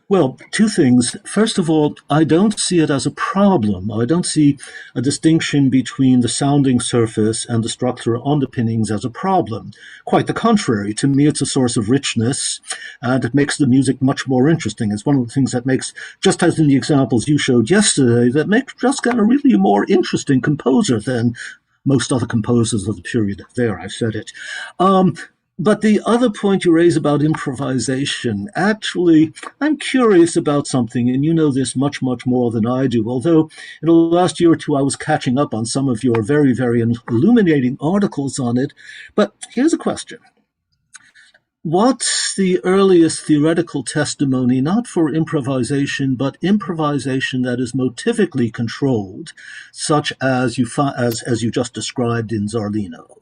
Well, two things. First of all, I don't see it as a problem. I don't see a distinction between the sounding surface and the structural underpinnings as a problem. Quite the contrary. To me, it's a source of richness, and it makes the music much more interesting. It's one of the things that makes, just as in the examples you showed yesterday, that makes Josquin a really more interesting composer than most other composers of the period. There, I've said it. But the other point you raise about improvisation, actually, I'm curious about something, and you know this much, much more than I do, although in the last year or two I was catching up on some of your very, very illuminating articles on it. But here's a question. What's the earliest theoretical testimony, not for improvisation, but improvisation that is motivically controlled, such as you just described in Zarlino?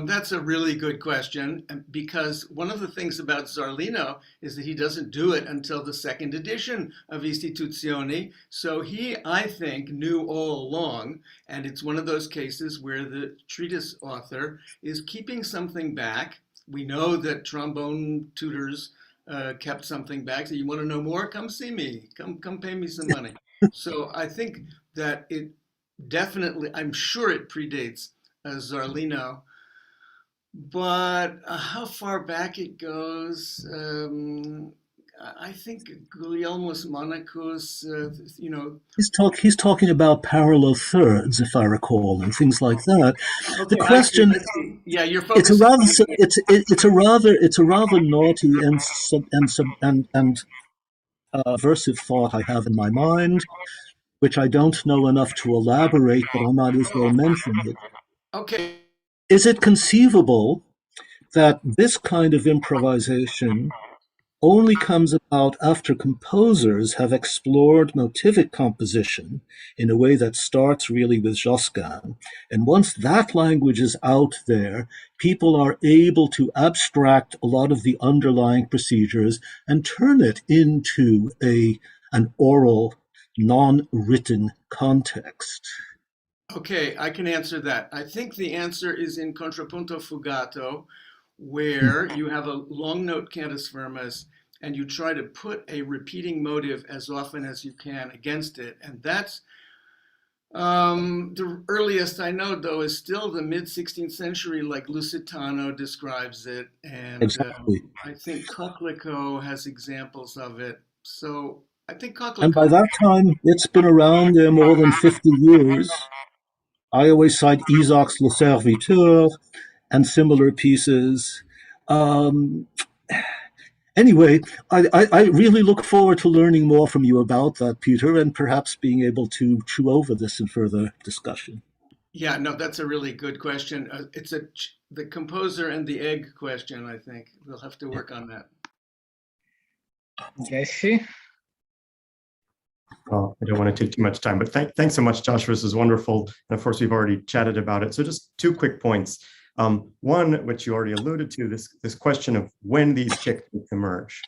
That's a really good question, because one of the things about Zarlino is that he doesn't do it until the second edition of Istituzioni. So he, I think, knew all along, and it's one of those cases where the treatise author is keeping something back. We know that trombone tutors kept something back. So you want to know more? Come see me. Come pay me some money. So I think that it definitely, I'm sure it predates Zarlino. But how far back it goes, I think Guglielmus Monachus, He's talking about parallel thirds, if I recall, and things like that. Okay, the question, yeah, you're it's a focusing. rather naughty and aversive thought I have in my mind, which I don't know enough to elaborate, but I might as well mention it. Okay. Is it conceivable that this kind of improvisation only comes about after composers have explored motivic composition in a way that starts really with Josquin? And once that language is out there, people are able to abstract a lot of the underlying procedures and turn it into an oral, non-written context. Okay, I can answer that. I think the answer is in Contrapunto Fugato, where you have a long note cantus firmus and you try to put a repeating motive as often as you can against it. And that's the earliest I know, though, is still the mid-16th century, like Lusitano describes it. And exactly. I think Coquelicot has examples of it. So I think Coquelicot. And by that time, it's been around there more than 50 years. I always cite Isaacs Le Serviteur and similar pieces. Anyway, I really look forward to learning more from you about that, Peter, and perhaps being able to chew over this in further discussion. Yeah, no, that's a really good question. It's the composer and the egg question, I think. We'll have to work on that. Jesse? Well, I don't want to take too much time, but thanks so much, Joshua. This is wonderful. And of course, we've already chatted about it. So just two quick points. One, which you already alluded to, this question of when these kick emerge.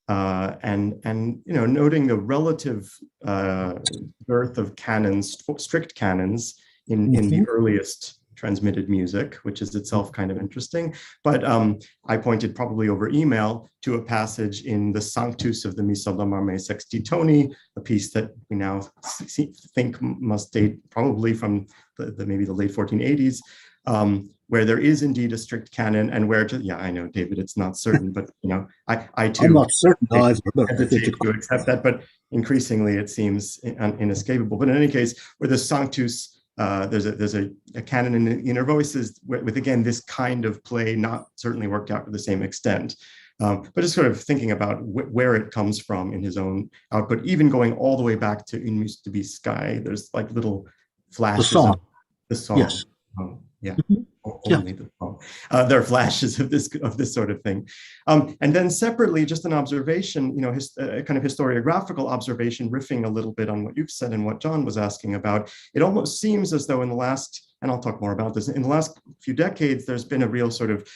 and noting the relative dearth of canons, strict canons in the earliest transmitted music, which is itself kind of interesting. But I pointed probably over email to a passage in the Sanctus of the Missa Domine Sexti Toni, a piece that we now think must date probably from maybe the late 1480s, where there is indeed a strict canon, and where, I know, David, it's not certain, but I too, I'm not certain either, but hesitate to accept that, but increasingly it seems inescapable. But in any case, where the Sanctus, there's a canon in the inner voices with again this kind of play, not certainly worked out to the same extent, but just sort of thinking about where it comes from in his own output, even going all the way back to In Mus to Be Sky. There's like little flashes of the song. Yes. Only the song. There are flashes of this sort of thing, and then separately, just an observation, a kind of historiographical observation, riffing a little bit on what you've said and what John was asking about. It almost seems as though in the last, and I'll talk more about this, in the last few decades, there's been a real sort of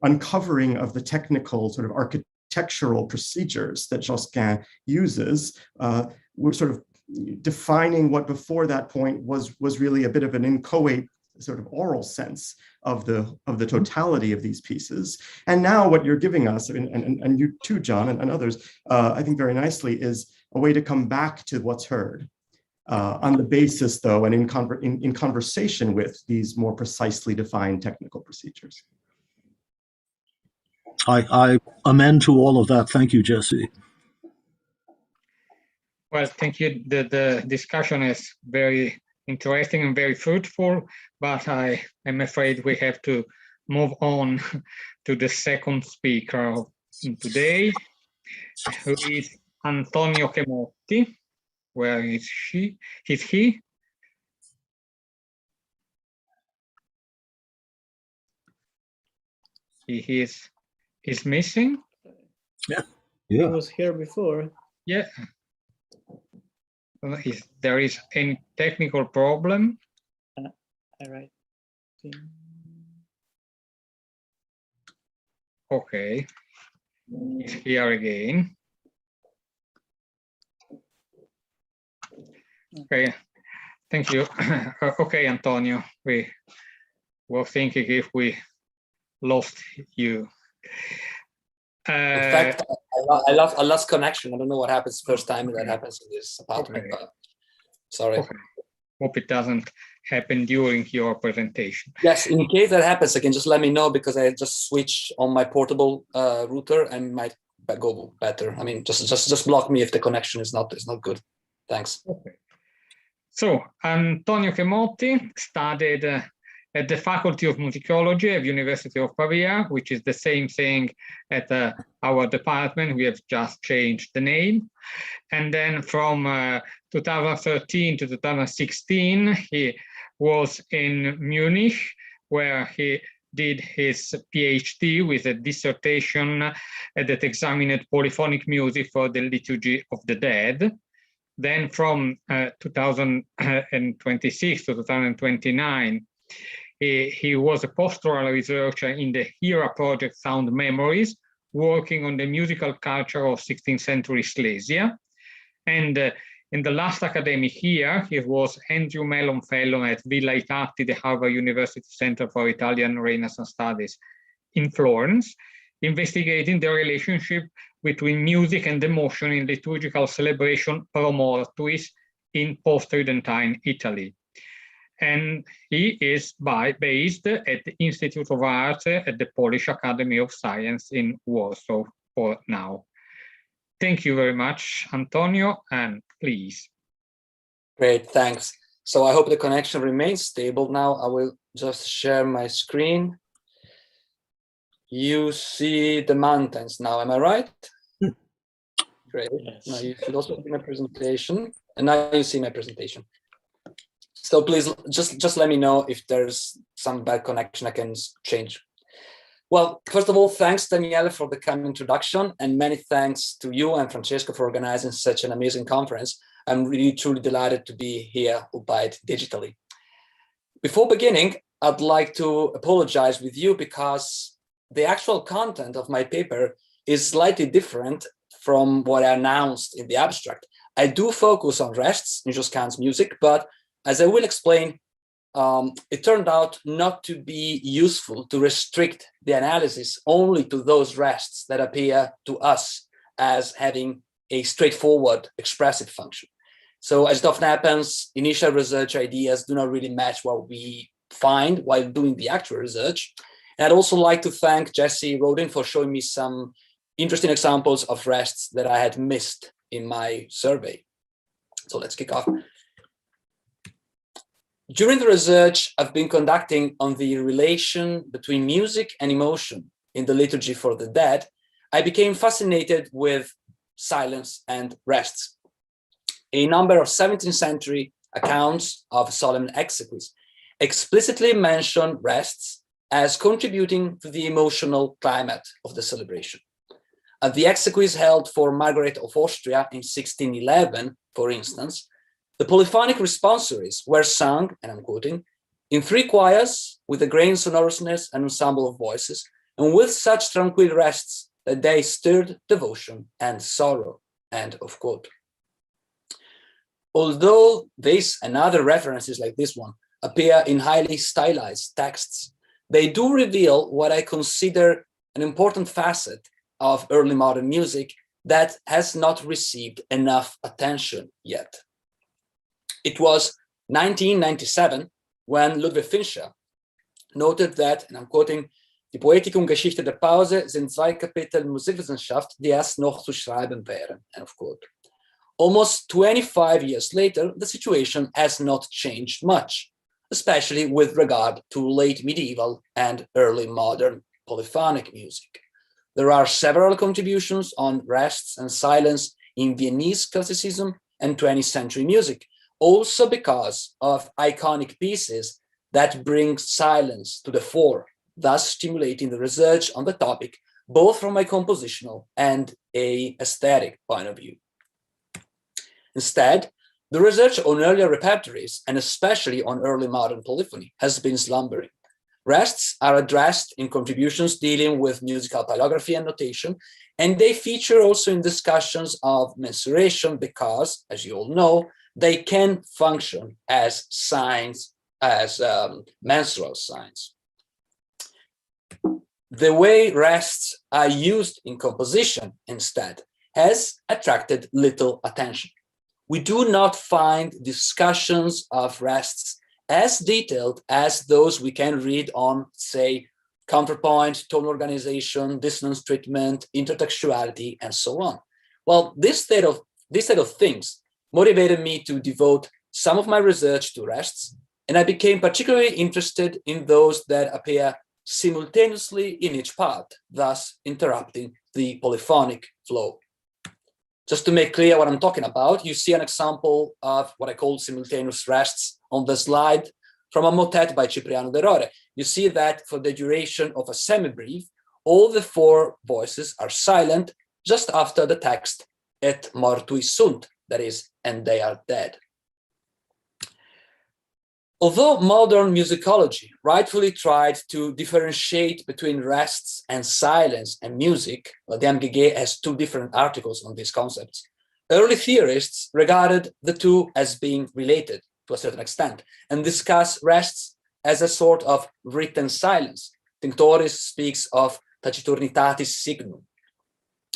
uncovering of the technical sort of architectural procedures that Josquin uses. We're sort of defining what before that point was really a bit of an inchoate sort of oral sense of the totality of these pieces. And now what you're giving us, and you too, John, and others, I think very nicely, is a way to come back to what's heard on the basis, though, and in conversation with these more precisely defined technical procedures. I amend to all of that. Thank you, Jesse. Well, thank you. The discussion is very interesting and very fruitful, but I am afraid we have to move on to the second speaker of today, who is Antonio Chemotti. Where is she? Is he? He's missing. Yeah. He was here before. Yeah. If there is any technical problem. All right. Okay. He's here again. Okay. Thank you. Okay, Antonio. We were thinking if we lost you. In fact, I lost connection. I don't know what happens first time that happens in this apartment. Okay. But sorry. Okay. Hope it doesn't happen during your presentation. Yes, in case that happens again, just let me know, because I just switched on my portable router and might go better. I mean, just block me if the connection is not good. Thanks. Okay. So Antonio Chemotti studied at the Faculty of Musicology at University of Pavia, which is the same thing at our department. We have just changed the name. And then from 2013 to 2016, he was in Munich, where he did his PhD with a dissertation that examined polyphonic music for the liturgy of the dead. Then from 2026 to 2029, he was a postural researcher in the HERA project Sound Memories, working on the musical culture of 16th century Silesia. And in the last academic year, he was Andrew Mellon Fellow at Villa I Tatti, the Harvard University Center for Italian Renaissance Studies in Florence, investigating the relationship between music and emotion in liturgical celebration pro mortuis in post-Tridentine Italy. And he is based at the Institute of Arts at the Polish Academy of Science in Warsaw for now. Thank you very much, Antonio, and please. Great, thanks. So I hope the connection remains stable now. I will just share my screen. You see the mountains now, am I right? Great. Yes. Now you should also see my presentation, and now you see my presentation. So please just let me know if there's some bad connection I can change. Well, first of all, thanks, Daniele, for the kind introduction, and many thanks to you and Francesco for organizing such an amazing conference. I'm really truly delighted to be here, albeit digitally. Before beginning, I'd like to apologize with you because the actual content of my paper is slightly different from what I announced in the abstract. I do focus on rests in Josquin's music, but as I will explain, it turned out not to be useful to restrict the analysis only to those rests that appear to us as having a straightforward expressive function. So as it often happens, initial research ideas do not really match what we find while doing the actual research. And I'd also like to thank Jesse Rodin for showing me some interesting examples of rests that I had missed in my survey. So let's kick off. During the research I've been conducting on the relation between music and emotion in the Liturgy for the Dead, I became fascinated with silence and rests. A number of 17th century accounts of solemn exequies explicitly mention rests as contributing to the emotional climate of the celebration. At the exequies held for Margaret of Austria in 1611, for instance, the polyphonic responsories were sung, and I'm quoting, in 3 choirs with a grand sonorousness and ensemble of voices, and with such tranquil rests that they stirred devotion and sorrow, end of quote. Although this and other references like this one appear in highly stylized texts, they do reveal what I consider an important facet of early modern music that has not received enough attention yet. It was 1997 when Ludwig Fincher noted that, and I'm quoting, die Poetik und Geschichte der Pause sind 2 Kapitel Musikwissenschaft, die erst noch zu schreiben wären, end of quote. Almost 25 years later, the situation has not changed much, especially with regard to late medieval and early modern polyphonic music. There are several contributions on rests and silence in Viennese classicism and 20th century music, also because of iconic pieces that bring silence to the fore, thus stimulating the research on the topic, both from a compositional and a aesthetic point of view. Instead, the research on earlier repertories, and especially on early modern polyphony, has been slumbering. Rests are addressed in contributions dealing with musical pyrography and notation, and they feature also in discussions of mensuration because, as you all know, they can function as signs, as mensural signs. The way rests are used in composition, instead, has attracted little attention. We do not find discussions of rests as detailed as those we can read on, say, counterpoint, tone organization, dissonance treatment, intertextuality, and so on. Well, this state of things motivated me to devote some of my research to rests, and I became particularly interested in those that appear simultaneously in each part, thus interrupting the polyphonic flow. Just to make clear what I'm talking about, you see an example of what I call simultaneous rests on the slide from a motet by Cipriano de Rore. You see that for the duration of a semibrief, all the 4 voices are silent just after the text et mortui sunt, that is, and they are dead. Although modern musicology rightfully tried to differentiate between rests and silence and music, well, the MGG has 2 different articles on these concepts, early theorists regarded the 2 as being related to a certain extent and discuss rests as a sort of written silence. Tinctoris speaks of taciturnitatis signum.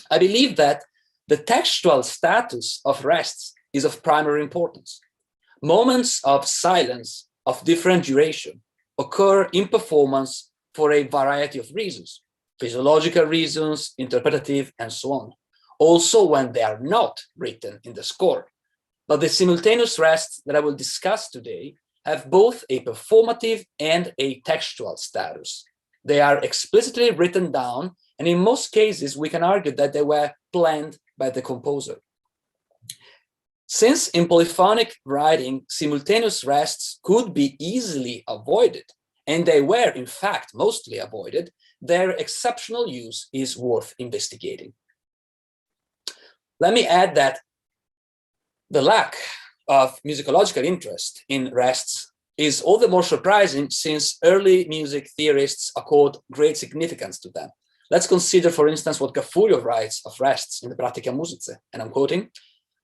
I believe that the textual status of rests is of primary importance. Moments of silence of different duration occur in performance for a variety of reasons, physiological reasons, interpretative, and so on, also when they are not written in the score. But the simultaneous rests that I will discuss today have both a performative and a textual status. They are explicitly written down, and in most cases, we can argue that they were planned by the composer. Since in polyphonic writing, simultaneous rests could be easily avoided, and they were in fact mostly avoided, their exceptional use is worth investigating. Let me add that the lack of musicological interest in rests is all the more surprising since early music theorists accord great significance to them. Let's consider, for instance, what Gaffurio writes of rests in the Pratica Musicae, and I'm quoting,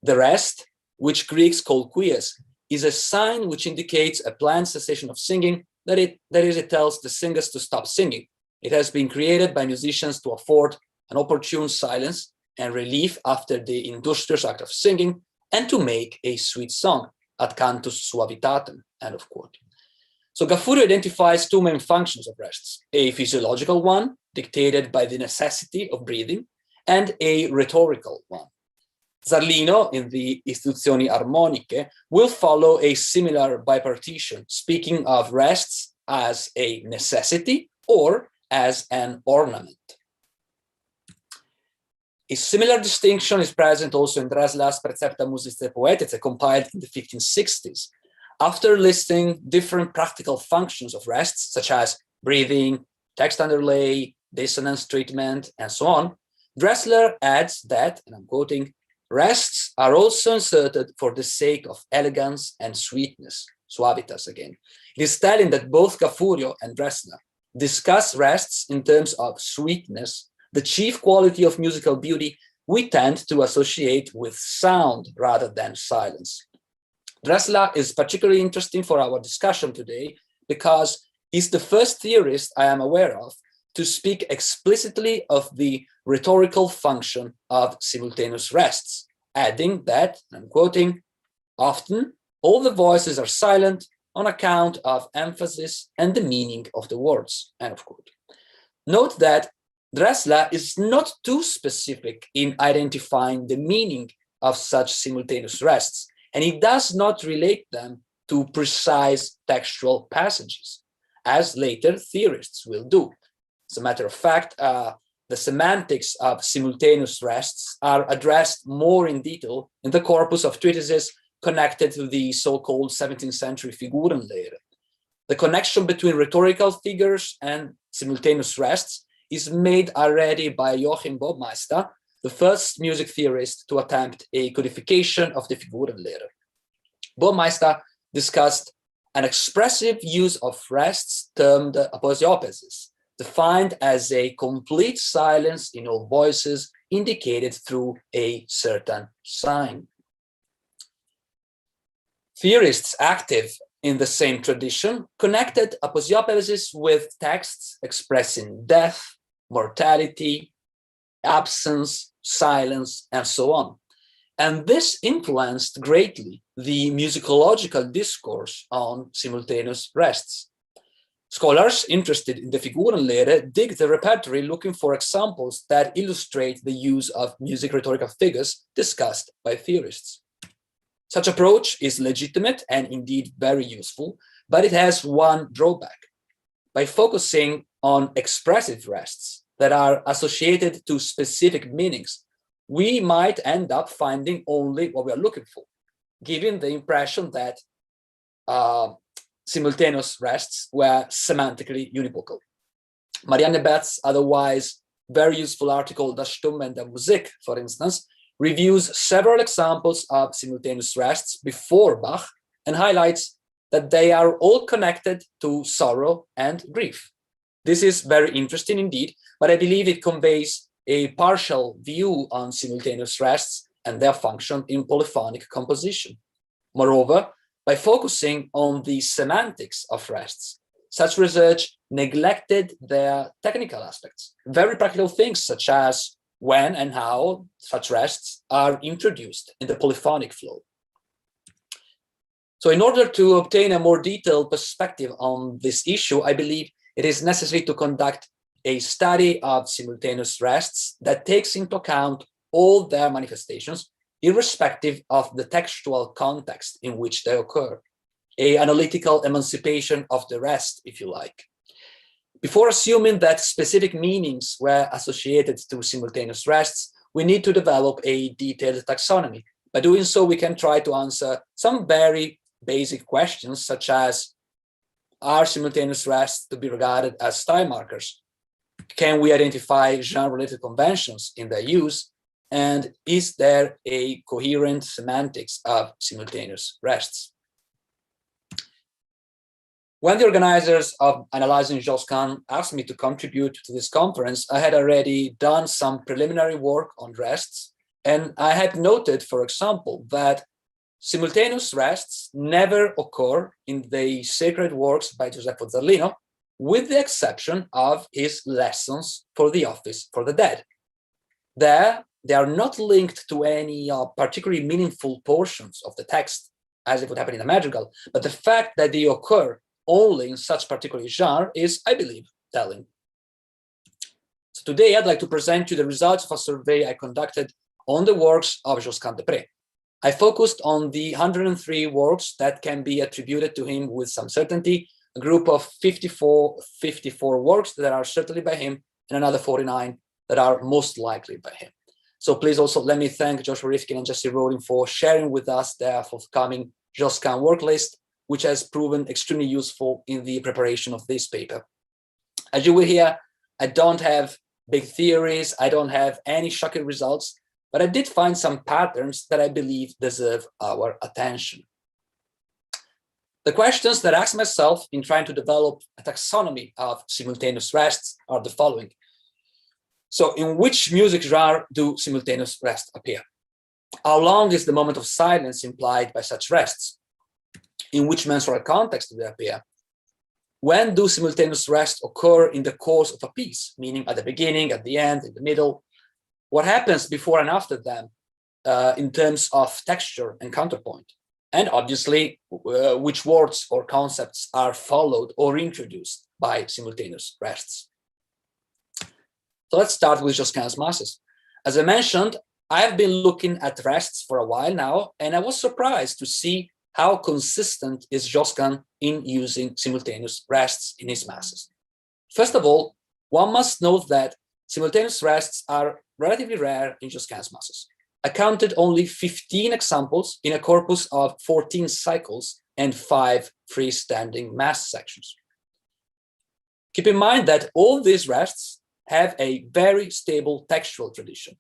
"The rest, which Greeks call quies, is a sign which indicates a planned cessation of singing, that is, it tells the singers to stop singing. It has been created by musicians to afford an opportune silence and relief after the industrious act of singing, and to make a sweet song, ad cantus suavitatem," end of quote. So Gaffurio identifies two main functions of rests, a physiological one, dictated by the necessity of breathing, and a rhetorical one. Zarlino, in the Istruzioni Armoniche, will follow a similar bipartition, speaking of rests as a necessity or as an ornament. A similar distinction is present also in Dresla's Praecepta Musicae Poeticae, compiled in the 1560s. After listing different practical functions of rests, such as breathing, text underlay, dissonance treatment, and so on, Dressler adds that, and I'm quoting, "rests are also inserted for the sake of elegance and sweetness," suavitas again. It is telling that both Gaffurio and Dressler discuss rests in terms of sweetness, the chief quality of musical beauty we tend to associate with sound rather than silence. Dressler is particularly interesting for our discussion today because he's the first theorist I am aware of to speak explicitly of the rhetorical function of simultaneous rests, adding that, and I'm quoting, "often all the voices are silent on account of emphasis and the meaning of the words," end of quote. Note that Dressler is not too specific in identifying the meaning of such simultaneous rests, and he does not relate them to precise textual passages, as later theorists will do. As a matter of fact, the semantics of simultaneous rests are addressed more in detail in the corpus of treatises connected to the so-called 17th century Figurenlehre. The connection between rhetorical figures and simultaneous rests is made already by Joachim Baumeister, the first music theorist to attempt a codification of the Figurenlehre. Baumeister discussed an expressive use of rests termed aposiopesis, defined as a complete silence in all voices indicated through a certain sign. Theorists active in the same tradition connected aposiopesis with texts expressing death, mortality, absence, silence, and so on. And this influenced greatly the musicological discourse on simultaneous rests. Scholars interested in the Figurenlehre dig the repertory looking for examples that illustrate the use of music rhetorical figures discussed by theorists. Such approach is legitimate and indeed very useful, but it has one drawback. By focusing on expressive rests that are associated to specific meanings, we might end up finding only what we are looking for, giving the impression that simultaneous rests were semantically univocal. Marianne Betts' otherwise very useful article, Das Stumme in der Musik, for instance, reviews several examples of simultaneous rests before Bach and highlights that they are all connected to sorrow and grief. This is very interesting indeed, but I believe it conveys a partial view on simultaneous rests and their function in polyphonic composition. Moreover, by focusing on the semantics of rests, such research neglected their technical aspects, very practical things such as when and how such rests are introduced in the polyphonic flow. So in order to obtain a more detailed perspective on this issue, I believe it is necessary to conduct a study of simultaneous rests that takes into account all their manifestations, irrespective of the textual context in which they occur, an analytical emancipation of the rest, if you like. Before assuming that specific meanings were associated to simultaneous rests, we need to develop a detailed taxonomy. By doing so, we can try to answer some very basic questions, such as, are simultaneous rests to be regarded as style markers? Can we identify genre-related conventions in their use? And is there a coherent semantics of simultaneous rests? When the organizers of Analysing Josquin asked me to contribute to this conference, I had already done some preliminary work on rests, and I had noted, for example, that simultaneous rests never occur in the sacred works by Giuseppe Zarlino, with the exception of his lessons for the office for the dead. There, they are not linked to any particularly meaningful portions of the text, as it would happen in a madrigal, but the fact that they occur only in such particular genre is, I believe, telling. So today, I'd like to present you the results of a survey I conducted on the works of Josquin des Prez. I focused on the 103 works that can be attributed to him with some certainty, a group of 54 works that are certainly by him, and another 49 that are most likely by him. So please also let me thank Joshua Rifkin and Jesse Rodin for sharing with us their forthcoming Josquin work list, which has proven extremely useful in the preparation of this paper. As you will hear, I don't have big theories, I don't have any shocking results, but I did find some patterns that I believe deserve our attention. The questions that I asked myself in trying to develop a taxonomy of simultaneous rests are the following. So in which music genre do simultaneous rests appear? How long is the moment of silence implied by such rests? In which mensural context do they appear? When do simultaneous rests occur in the course of a piece, meaning at the beginning, at the end, in the middle? What happens before and after them in terms of texture and counterpoint? And obviously, which words or concepts are followed or introduced by simultaneous rests? So let's start with Josquin's masses. As I mentioned, I have been looking at rests for a while now, and I was surprised to see how consistent is Josquin in using simultaneous rests in his masses. First of all, one must note that simultaneous rests are relatively rare in Josquin's masses. I counted only 15 examples in a corpus of 14 cycles and 5 freestanding mass sections. Keep in mind that all these rests have a very stable textual tradition.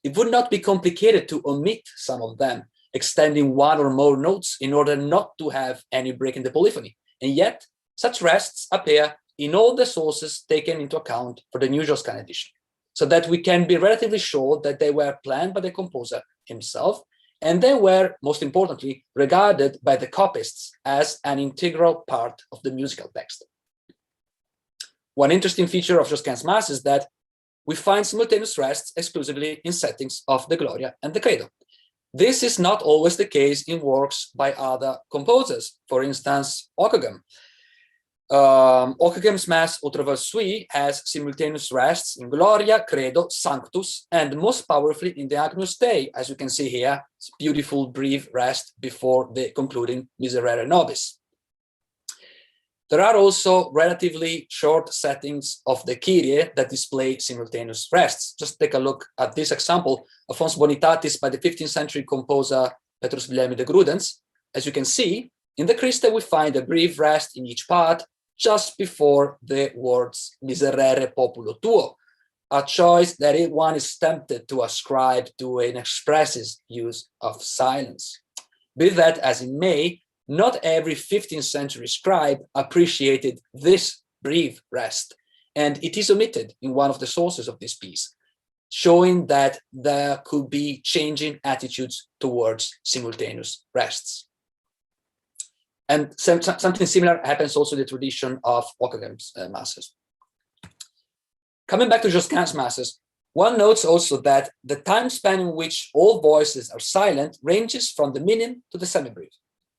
It would not be complicated to omit some of them, extending one or more notes in order not to have any break in the polyphony. And yet, such rests appear in all the sources taken into account for the new Josquin edition, so that we can be relatively sure that they were planned by the composer himself, and they were, most importantly, regarded by the copyists as an integral part of the musical text. One interesting feature of Josquin's mass is that we find simultaneous rests exclusively in settings of the Gloria and the Credo. This is not always the case in works by other composers. For instance, Ockeghem. Ockeghem's Mass Au Travers Sui has simultaneous rests in Gloria, Credo, Sanctus, and most powerfully in the Agnus Dei, as you can see here, it's a beautiful brief rest before the concluding Miserere Nobis. There are also relatively short settings of the Kyrie that display simultaneous rests. Just take a look at this example, Alphonse Bonitatis by the 15th century composer Petrus Wilhelmi de Grudens. As you can see, in the Christe we find a brief rest in each part just before the words Miserere populo tuo, a choice that one is tempted to ascribe to an expressive use of silence. Be that as it may, not every 15th century scribe appreciated this brief rest, and it is omitted in one of the sources of this piece, showing that there could be changing attitudes towards simultaneous rests. And something similar happens also in the tradition of Ockeghem's masses. Coming back to Josquin's masses, one notes also that the time span in which all voices are silent ranges from the minim to the semibrief.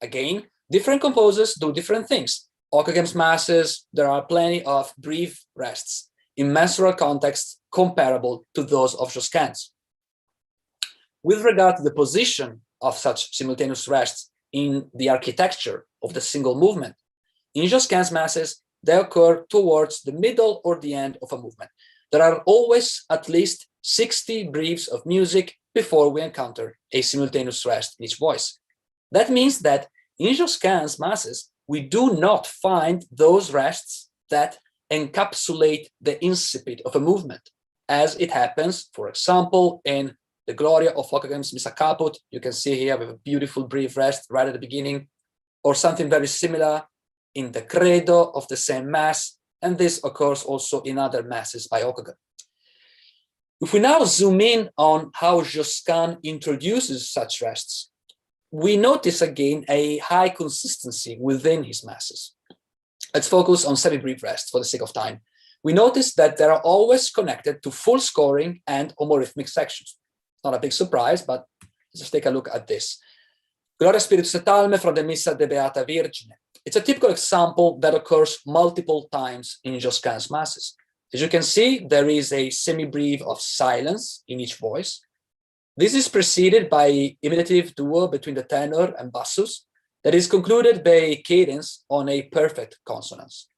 Again, different composers do different things. Ockeghem's masses, there are plenty of brief rests in mensural contexts comparable to those of Josquin's. With regard to the position of such simultaneous rests in the architecture of the single movement, in Josquin's masses, they occur towards the middle or the end of a movement. There are always at least 60 briefs of music before we encounter a simultaneous rest in each voice. That means that in Josquin's masses, we do not find those rests that encapsulate the incipit of a movement, as it happens, for example, in the Gloria of Ockeghem's Missa Caput. You can see here with a beautiful brief rest right at the beginning, or something very similar in the credo of the same mass, and this occurs also in other masses by Okagam. If we now zoom in on how Josquin introduces such rests, we notice again a high consistency within his masses. Let's focus on semi-brief rests for the sake of time. We notice that they are always connected to full scoring and homorhythmic sections. Not a big surprise, but let's take a look at this. Gloria Spiritus et Alme from the Missa de Beata Virgine. It's a typical example that occurs multiple times in Josquin's masses. As you can see, there is a semi-brief of silence in each voice. This is preceded by imitative duo between the tenor and bassus that is concluded by a cadence on a perfect consonance.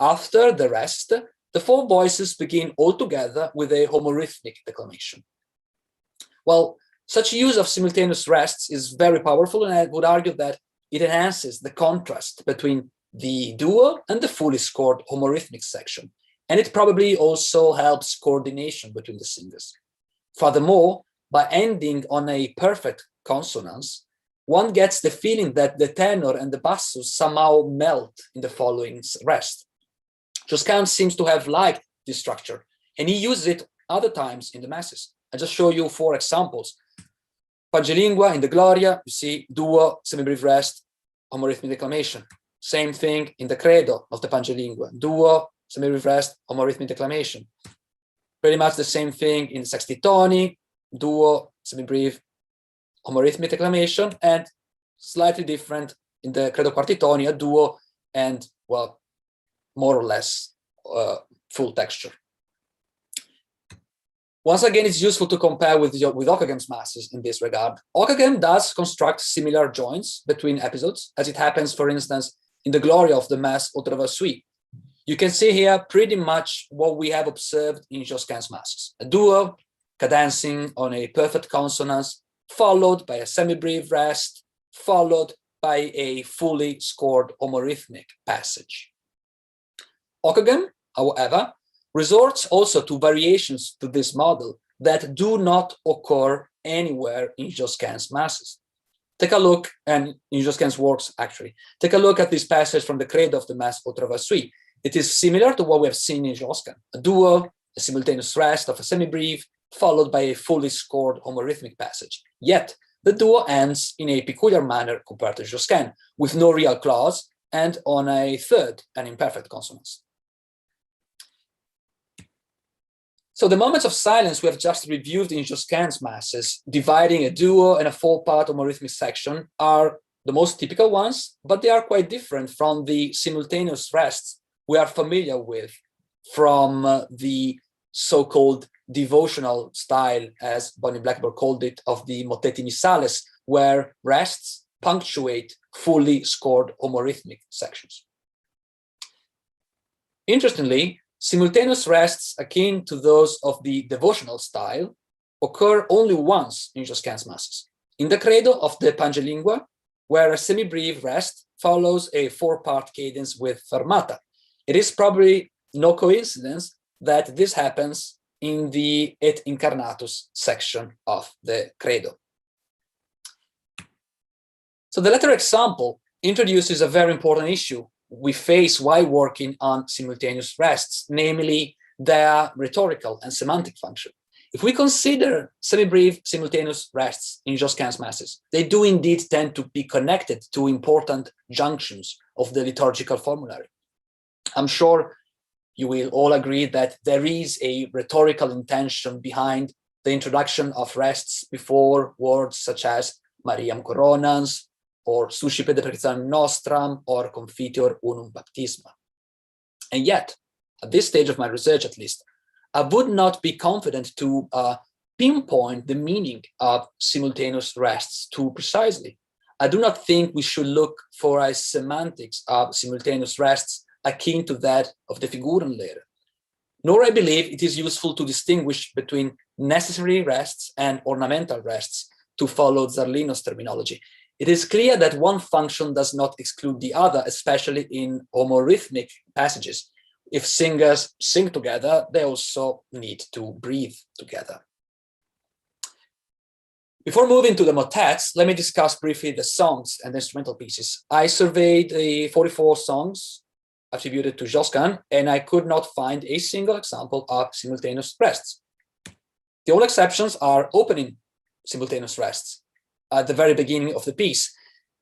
After the rest, the four voices begin all together with a homorhythmic declamation. Well, such use of simultaneous rests is very powerful, and I would argue that it enhances the contrast between the duo and the fully scored homorhythmic section, and it probably also helps coordination between the singers. Furthermore, by ending on a perfect consonance, one gets the feeling that the tenor and the bassus somehow melt in the following rest. Josquin seems to have liked this structure, and he uses it other times in the masses. I'll just show you 4 examples. Pangelingua in the Gloria, you see duo, semi-brief rest, homorhythmic declamation. Same thing in the Credo of the Pangelingua, duo, semi-brief rest, homorhythmic declamation. Pretty much the same thing in the Sextitoni, duo, semi-brief, homorhythmic declamation, and slightly different in the Credo Quartitoni, a duo, and, well, more or less full texture. Once again, it's useful to compare with Okagam's masses in this regard. Okagam does construct similar joints between episodes, as it happens, for instance, in the Gloria of the Mass Au Revoir Sui. You can see here pretty much what we have observed in Josquin's masses. A duo, cadencing on a perfect consonance, followed by a semi-brief rest, followed by a fully scored homorhythmic passage. Okagam, however, resorts also to variations to this model that do not occur anywhere in Josquin's masses. Take a look, and in Josquin's works, actually. Take a look at this passage from the Credo of the Mass Au Revoir Sui. It is similar to what we have seen in Josquin, a duo, a simultaneous rest of a semi-brief, followed by a fully scored homorhythmic passage. Yet, the duo ends in a peculiar manner compared to Josquin, with no real clause, and on a third, an imperfect consonance. So the moments of silence we have just reviewed in Josquin's masses, dividing a duo and a 4-part homorhythmic section, are the most typical ones, but they are quite different from the simultaneous rests we are familiar with from the so-called devotional style, as Bonnie Blackburn called it, of the motetti missales, where rests punctuate fully scored homorhythmic sections. Interestingly, simultaneous rests akin to those of the devotional style occur only once in Josquin's masses, in the Credo of the Pangelingua, where a semi-brief rest follows a 4-part cadence with fermata. It is probably no coincidence that this happens in the Et Incarnatus section of the Credo. So the latter example introduces a very important issue we face while working on simultaneous rests, namely their rhetorical and semantic function. If we consider semi-brief simultaneous rests in Josquin's masses, they do indeed tend to be connected to important junctions of the liturgical formulary. I'm sure you will all agree that there is a rhetorical intention behind the introduction of rests before words such as Mariam Coronans, or Suscipe de Perfectionem Nostram, or Confiteor Unum Baptisma. And yet, at this stage of my research at least, I would not be confident to pinpoint the meaning of simultaneous rests too precisely. I do not think we should look for a semantics of simultaneous rests akin to that of the Figurenlehre. Nor I believe it is useful to distinguish between necessary rests and ornamental rests, to follow Zarlino's terminology. It is clear that one function does not exclude the other, especially in homorhythmic passages. If singers sing together, they also need to breathe together. Before moving to the motets, let me discuss briefly the songs and the instrumental pieces. I surveyed the 44 songs attributed to Josquin, and I could not find a single example of simultaneous rests. The only exceptions are opening simultaneous rests at the very beginning of the piece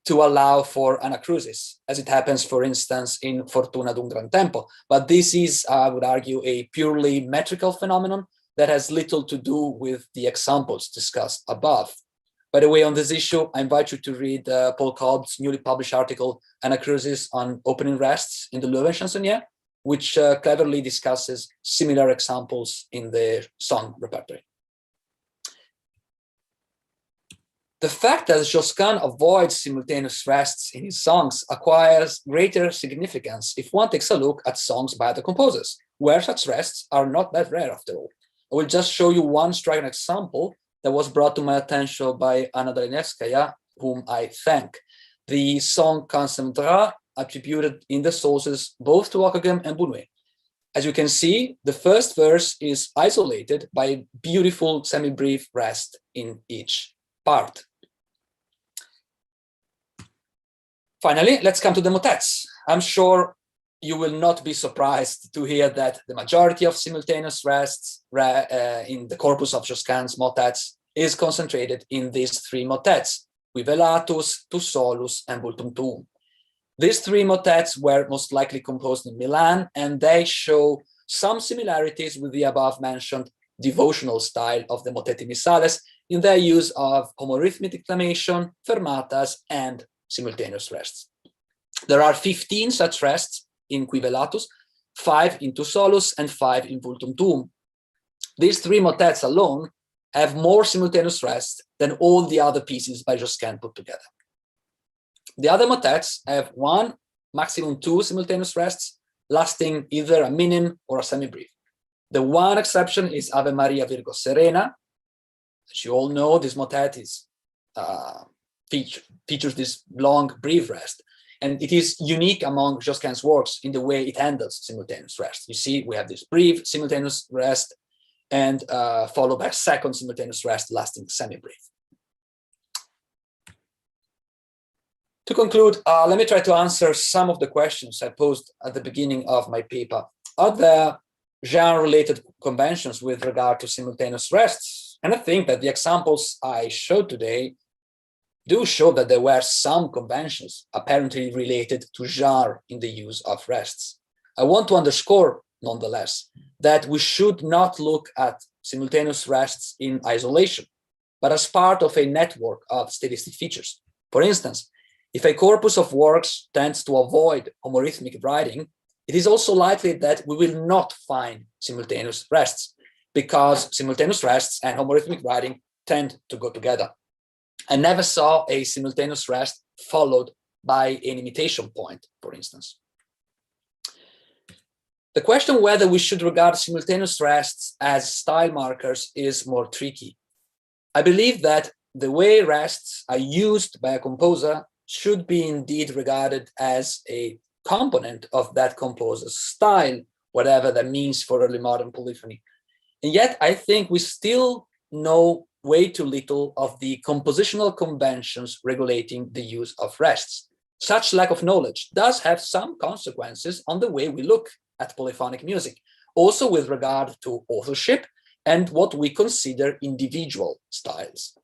to allow for anacrusis, as it happens, for instance, in Fortuna d'un gran tempo. But this is, I would argue, a purely metrical phenomenon that has little to do with the examples discussed above. By the way, on this issue, I invite you to read Paul Kolb's newly published article, Anacrusis on Opening Rests in the Löwen Chansonnier, which cleverly discusses similar examples in the song repertory. The fact that Josquin avoids simultaneous rests in his songs acquires greater significance if one takes a look at songs by the composers, where such rests are not that rare after all. I will just show you one striking example that was brought to my attention by Anna Dalinevskaya, whom I thank. The song Quand s'aimera, attributed in the sources both to Ockeghem and Bounet. As you can see, the first verse is isolated by a beautiful semi-brief rest in each part. Finally, let's come to the motets. I'm sure you will not be surprised to hear that the majority of simultaneous rests in the corpus of Josquin's motets is concentrated in these three motets, Qui velatus, Tu solus, and Vultum tuum. These three motets were most likely composed in Milan, and they show some similarities with the above-mentioned devotional style of the motetti missales in their use of homorhythmic declamation, fermatas, and simultaneous rests. There are 15 such rests in Qui velatus, 5 in Tu solus, and 5 in Vultum tuum. These three motets alone have more simultaneous rests than all the other pieces by Josquin put together. The other motets have 1, maximum 2 simultaneous rests, lasting either a minim or a semi-brief. The one exception is Ave Maria Virgo Serena. As you all know, this motet is, features this long, brief rest. And it is unique among Josquin's works in the way it handles simultaneous rest. You see, we have this brief simultaneous rest and followed by a second simultaneous rest lasting semi-brief. To conclude, let me try to answer some of the questions I posed at the beginning of my paper. Are there genre-related conventions with regard to simultaneous rests? And I think that the examples I showed today do show that there were some conventions apparently related to genre in the use of rests. I want to underscore, nonetheless, that we should not look at simultaneous rests in isolation, but as part of a network of stylistic features. For instance, if a corpus of works tends to avoid homorhythmic writing, it is also likely that we will not find simultaneous rests, because simultaneous rests and homorhythmic writing tend to go together. I never saw a simultaneous rest followed by an imitation point, for instance. The question whether we should regard simultaneous rests as style markers is more tricky. I believe that the way rests are used by a composer should be indeed regarded as a component of that composer's style, whatever that means for early modern polyphony. And yet, I think we still know way too little of the compositional conventions regulating the use of rests. Such lack of knowledge does have some consequences on the way we look at polyphonic music, also with regard to authorship and what we consider individual styles.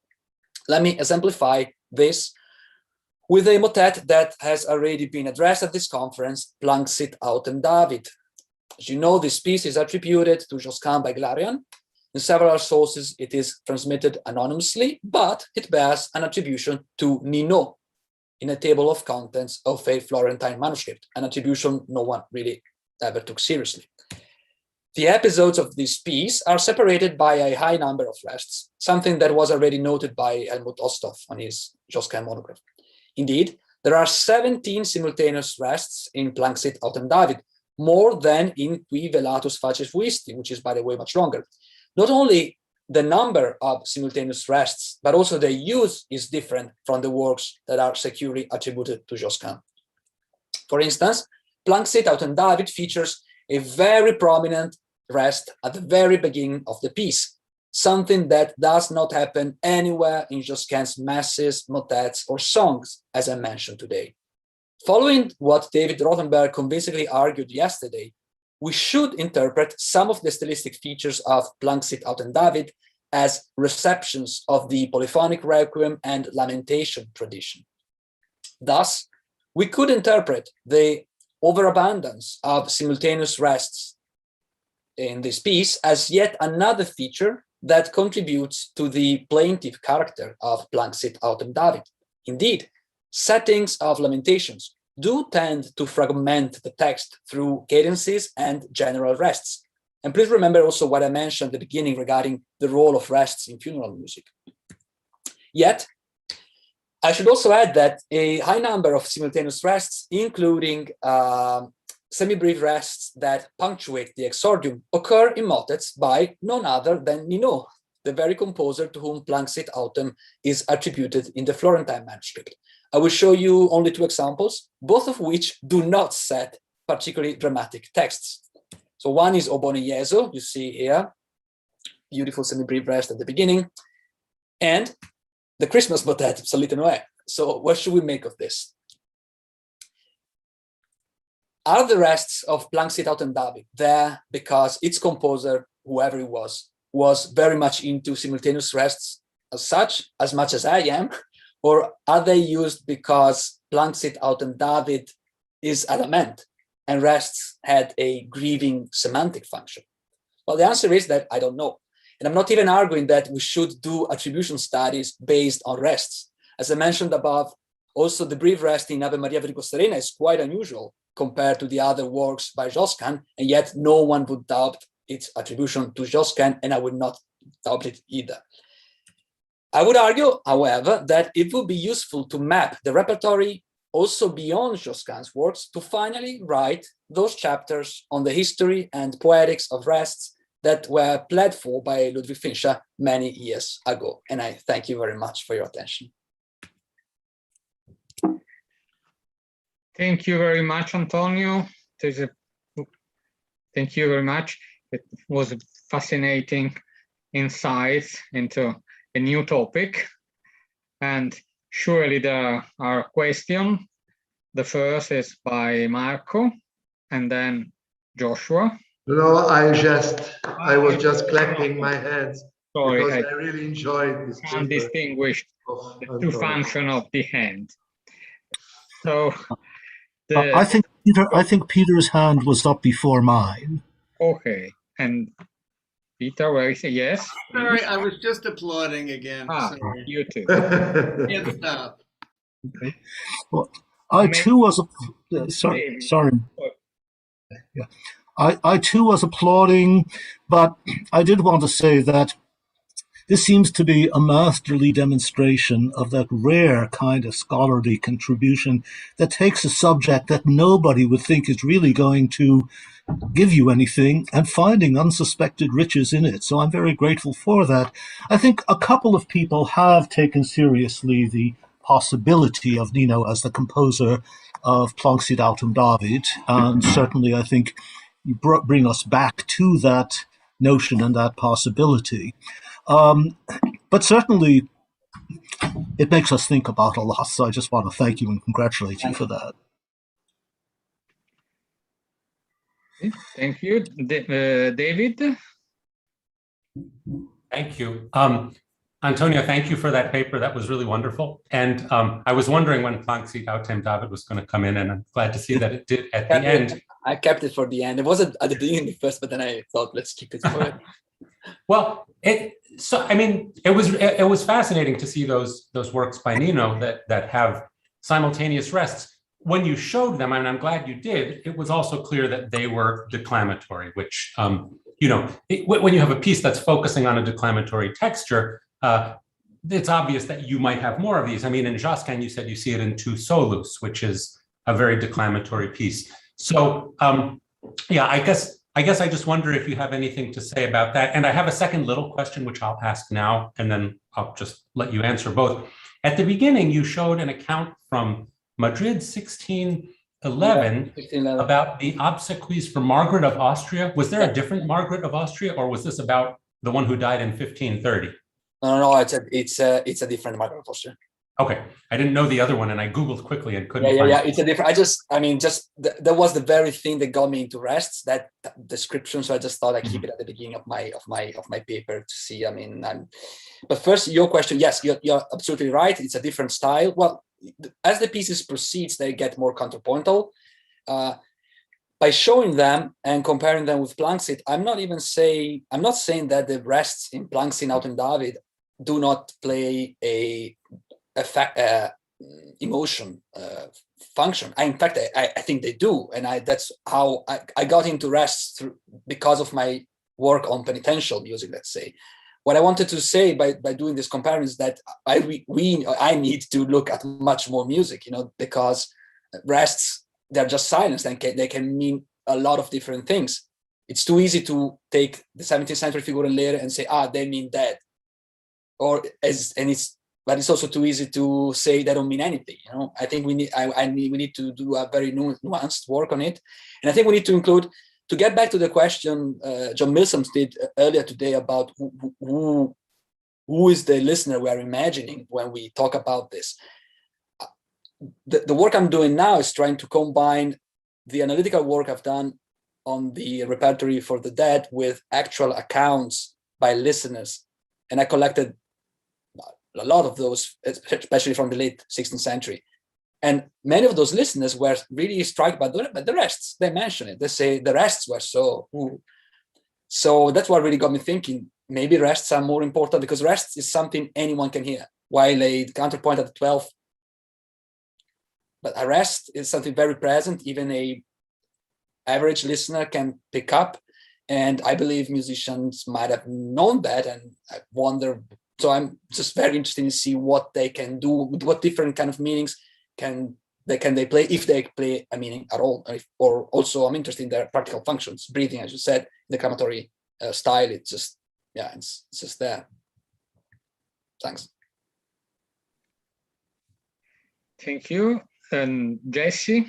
Let me exemplify this with a motet that has already been addressed at this conference, Planxit autem David. As you know, this piece is attributed to Josquin by Glarian. In several sources, it is transmitted anonymously, but it bears an attribution to Ninot in a table of contents of a Florentine manuscript, an attribution no one really ever took seriously. The episodes of this piece are separated by a high number of rests, something that was already noted by Helmut Osthoff on his Josquin monograph. Indeed, there are 17 simultaneous rests in Planxit autem David, more than in Qui velatus facies fuisti, which is, by the way, much longer. Not only the number of simultaneous rests, but also their use is different from the works that are securely attributed to Josquin. For instance, Planxit autem David features a very prominent rest at the very beginning of the piece, something that does not happen anywhere in Josquin's masses, motets, or songs, as I mentioned today. Following what David Rothenberg convincingly argued yesterday, we should interpret some of the stylistic features of Planck Autem David as receptions of the polyphonic requiem and lamentation tradition. Thus, we could interpret the overabundance of simultaneous rests in this piece as yet another feature that contributes to the plaintive character of Planck Autem David. Indeed, settings of lamentations do tend to fragment the text through cadences and general rests. And please remember also what I mentioned at the beginning regarding the role of rests in funeral music. Yet, I should also add that a high number of simultaneous rests, including semi-brief rests that punctuate the exordium, occur in motets by none other than Ninot, the very composer to whom Planck Autem is attributed in the Florentine manuscript. I will show you only two examples, both of which do not set particularly dramatic texts. So one is O Boni Jesu, you see here, beautiful semi-brief rest at the beginning, and the Christmas motet, Salite Noè. So what should we make of this? Are the rests of Planck Autem David there because its composer, whoever it was very much into simultaneous rests as such, as much as I am? Or are they used because Planck Autem David is a lament and rests had a grieving semantic function? Well, the answer is that I don't know. And I'm not even arguing that we should do attribution studies based on rests. As I mentioned above, also the brief rest in Ave Maria Virgo Serena is quite unusual compared to the other works by Josquin, and yet no one would doubt its attribution to Josquin, and I would not doubt it either. I would argue, however, that it would be useful to map the repertory also beyond Josquin's works to finally write those chapters on the history and poetics of rests that were pled for by Ludwig Fincher many years ago. And I thank you very much for your attention. Thank you very much, Antonio. Thank you very much. It was a fascinating insights into a new topic. And surely there are questions. The first is by Marco, and then Joshua. No, I was just clapping my hands. Sorry, because I really enjoyed this. Can't distinguish the two functions of the hand. So I think Peter's hand was up before mine. Okay, and Peter, where is it? Yes. Sorry, I was just applauding again. Sorry. You too. Can't stop. Okay. Well, I too was sorry. Yeah. I too was applauding, but I did want to say that this seems to be a masterly demonstration of that rare kind of scholarly contribution that takes a subject that nobody would think is really going to give you anything and finding unsuspected riches in it. So I'm very grateful for that. I think a couple of people have taken seriously the possibility of Ninot as the composer of Planck Autem David, and certainly I think you bring us back to that notion and that possibility. But certainly it makes us think about a lot, so I just want to thank you and congratulate you for that. Thank you. David? Thank you. Antonio, thank you for that paper. That was really wonderful. And I was wondering when Planck Autem David was going to come in, and I'm glad to see that it did at the end. I kept it for the end. It wasn't at the beginning first, but then I thought, let's keep it for it. Well, it was fascinating to see those works by Ninot that have simultaneous rests. When you showed them, and I'm glad you did, it was also clear that they were declamatory, which, when you have a piece that's focusing on a declamatory texture, it's obvious that you might have more of these. I mean, in Josquin, you said you see it in Tu Solus, which is a very declamatory piece. So, yeah, I guess I just wonder if you have anything to say about that. And I have a second little question, which I'll ask now, and then I'll just let you answer both. At the beginning, you showed an account from Madrid 1611 about the obsequies for Margaret of Austria. Was there a different Margaret of Austria, or was this about the one who died in 1530? No, it's a different micro posture. Okay, I didn't know the other one, and I Googled quickly and couldn't find Yeah. it. It's a different. That was the very thing that got me into rests, that description. So I just thought I'd keep it at the beginning of my paper to see. But first, your question. Yes, you're absolutely right. It's a different style. Well, as the pieces proceeds, they get more contrapuntal. By showing them and comparing them with Planksit, I'm not saying that the rests in Planksit, Out and David do not play a emotion function. In fact, I think they do, and that's how I got into rests because of my work on penitential music. Let's say, what I wanted to say by doing this comparison is that I need to look at much more music, because rests, they're just silence, and they can mean a lot of different things. It's too easy to take the 17th century figure and layer and say, they mean dead, but it's also too easy to say they don't mean anything. I think we need to do a very nuanced work on it, and I think we need to include, to get back to the question John Milsom did earlier today about who is the listener we are imagining when we talk about this. The work I'm doing now is trying to combine the analytical work I've done on the repertory for the dead with actual accounts by listeners. And I collected a lot of those, especially from the late 16th century. And many of those listeners were really struck by the rests. They mention it. They say the rests were so. So that's what really got me thinking. Maybe rests are more important, because rests is something anyone can hear, while a counterpoint at the 12th. But a rest is something very present, even a average listener can pick up. And I believe musicians might have known that, and I wonder. So I'm just very interested in see what they can do, what different kind of meanings can they play, if they play a meaning at all, or also I'm interested in their practical functions, breathing, as you said, the declamatory style. It's just there. Thanks. Thank you. And Jesse?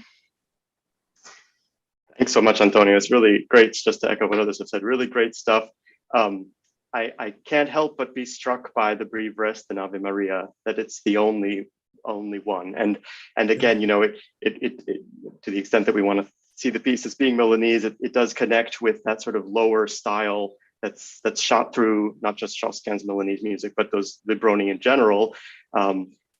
Thanks so much, Antonio. It's really great, just to echo what others have said, really great stuff. I can't help but be struck by the Breve Rest and Ave Maria, that it's the only one. And again, it to the extent that we want to see the piece as being Milanese, it does connect with that sort of lower style that's shot through not just Josquin's Milanese music, but those Libroni in general.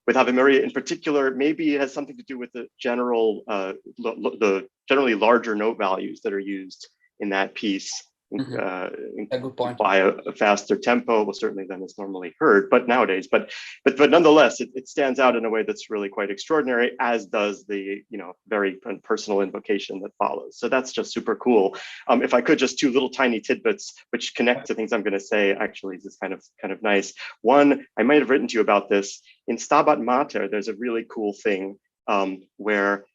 With Ave Maria in particular, maybe it has something to do with the the generally larger note values that are used in that piece. A good point. By a faster tempo, well, certainly than is normally heard, but nowadays, but nonetheless, it stands out in a way that's really quite extraordinary, as does the very personal invocation that follows. So that's just super cool. If I could, just two little tiny tidbits which connect to things I'm going to say. Actually, is kind of nice. One, I might have written to you about this in Stabat Mater. There's a really cool thing where,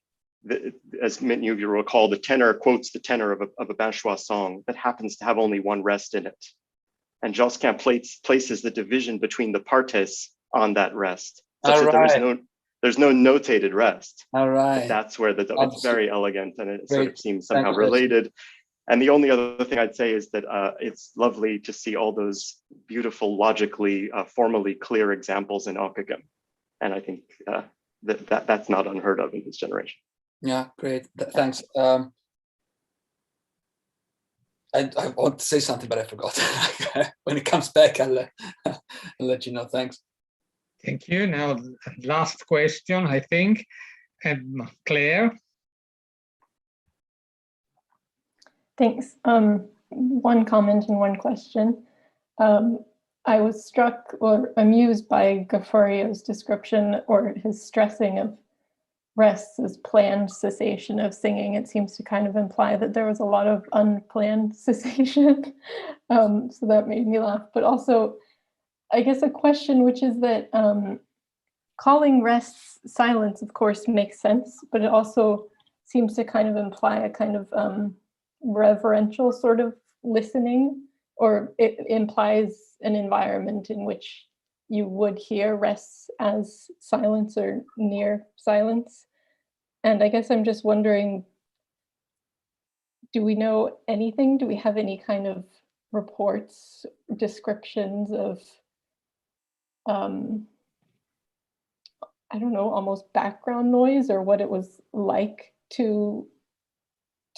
as many of you recall, the tenor quotes the tenor of a Binchois song that happens to have only one rest in it. And Josquin places the division between the partes on that rest, such that there's no notated rest. All right. But that's where it's very elegant, and it sort of seems somehow related. And the only other thing I'd say is that it's lovely to see all those beautiful, logically, formally clear examples in Ockeghem. And I think that's not unheard of in this generation. Yeah, great. Thanks. I want to say something, but I forgot. When it comes back, I'll let you know. Thanks. Thank you. Now, last question, I think. Claire. Thanks. One comment and one question. I was struck or amused by Gaffario's description, or his stressing of rests as planned cessation of singing. It seems to kind of imply that there was a lot of unplanned cessation. So that made me laugh. But also, I guess a question, which is that calling rests silence, of course, makes sense, but it also seems to kind of imply a kind of reverential sort of listening, or it implies an environment in which you would hear rests as silence or near silence. And I guess I'm just wondering, do we know anything? Do we have any kind of reports, descriptions of, I don't know, almost background noise, or what it was like to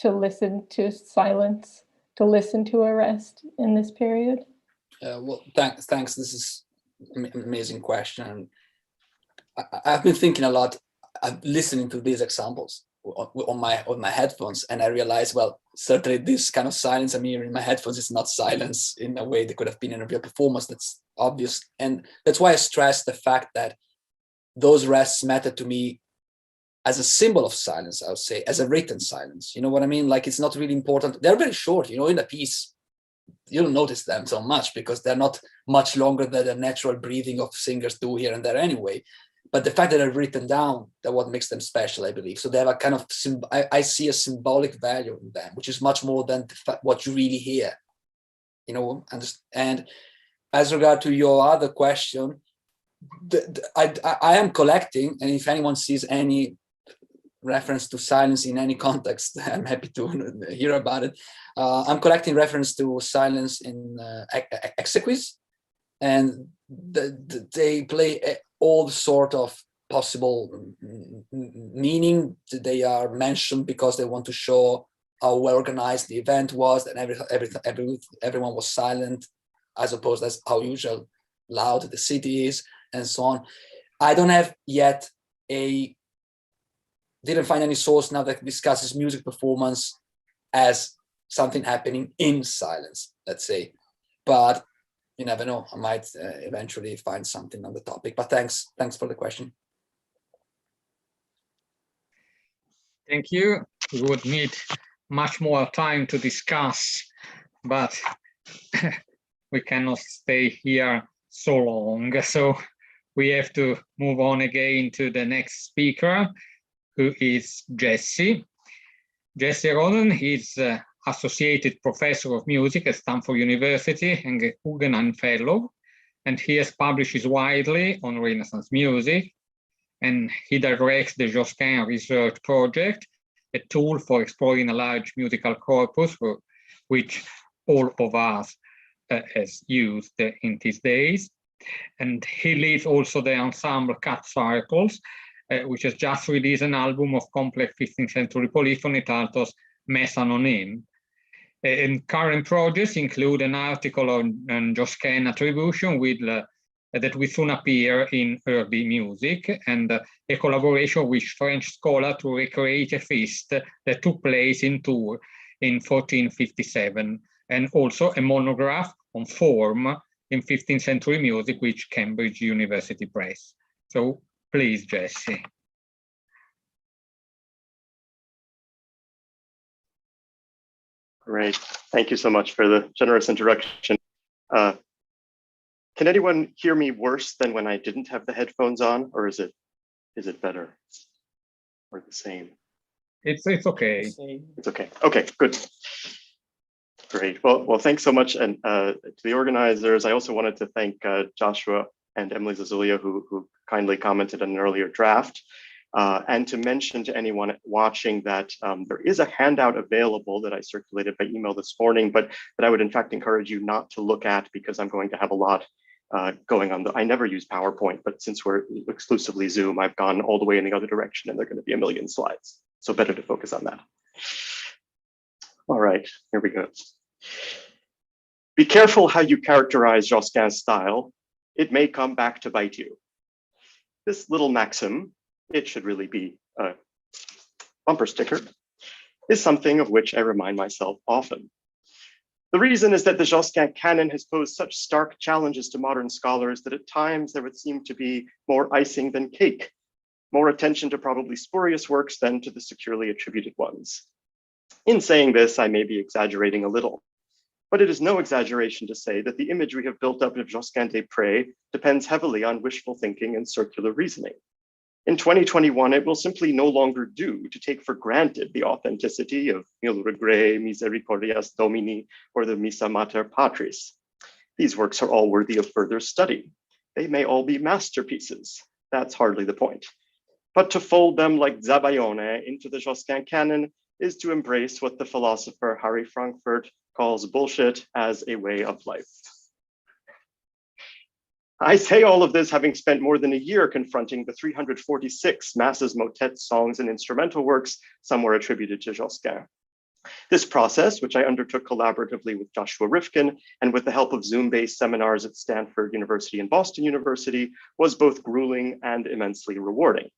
listen to silence, to listen to arrest in this period? Well, thanks. This is an amazing question. I've been thinking a lot, listening to these examples on my headphones, and I realized, well, certainly this kind of silence I'm hearing in my headphones is not silence in a way that could have been in a real performance. That's obvious, and that's why I stress the fact that those rests matter to me as a symbol of silence, I would say, as a written silence. You know what I mean? Like, it's not really important. They're very short, you know, in a piece. You don't notice them so much because they're not much longer than the natural breathing of singers do here and there anyway. But the fact that they're written down, that's what makes them special, I believe. So they have a kind of, I see a symbolic value in them, which is much more than what you really hear, you know. And as regard to your other question, I am collecting, and if anyone sees any reference to silence in any context, I'm happy to hear about it. I'm collecting reference to silence in exequies, and they play all sort of possible meaning. They are mentioned because they want to show how well organized the event was, and everyone was silent, as opposed to how usual loud the city is, and so on. I don't have yet didn't find any source now that discusses music performance as something happening in silence, let's say. But you never know, I might eventually find something on the topic. But thanks for the question. Thank you. We would need much more time to discuss, but we cannot stay here so long. So we have to move on again to the next speaker, who is Jesse. Jesse Roden is Associated Professor of Music at Stanford University and a Guggenheim Fellow, and he has published widely on Renaissance music, and he directs the Josquin Research Project, a tool for exploring a large musical corpus, which all of us has used in these days. And he leads also the ensemble Cat Circles, which has just released an album of complex 15th century polyphony titled Messe Anonyme. And current projects include an article on Josquin attribution that will soon appear in Early Music, and a collaboration with French scholar to recreate a feast that took place in Tours in 1457, and also a monograph on form in 15th century music with Cambridge University Press. So please, Jesse. Great. Thank you so much for the generous introduction. Can anyone hear me worse than when I didn't have the headphones on, or is it better or the same? It's okay. It's okay. Okay, good. Great. Well, thanks so much, and to the organizers. I also wanted to thank Joshua and Emily Zazulya, who kindly commented on an earlier draft. And to mention to anyone watching that there is a handout available that I circulated by email this morning, but that I would in fact encourage you not to look at, because I'm going to have a lot going on. I never use PowerPoint, but since we're exclusively Zoom, I've gone all the way in the other direction, and there are going to be a million slides. So better to focus on that. All right, here we go. Be careful how you characterize Josquin's style. It may come back to bite you. This little maxim, it should really be a bumper sticker, is something of which I remind myself often. The reason is that the Josquin canon has posed such stark challenges to modern scholars that at times there would seem to be more icing than cake, more attention to probably spurious works than to the securely attributed ones. In saying this, I may be exaggerating a little, but it is no exaggeration to say that the image we have built up of Josquin des Prés depends heavily on wishful thinking and circular reasoning. In 2021, it will simply no longer do to take for granted the authenticity of Mille Regrets, Misericordias Domini, or the Missa Mater Patris. These works are all worthy of further study. They may all be masterpieces. That's hardly the point. But to fold them like Zabayone into the Josquin canon is to embrace what the philosopher Harry Frankfurt calls bullshit as a way of life. I say all of this having spent more than a year confronting the 346 masses, motets, songs, and instrumental works, some were attributed to Josquin. This process, which I undertook collaboratively with Joshua Rifkin and with the help of Zoom-based seminars at Stanford University and Boston University, was both grueling and immensely rewarding.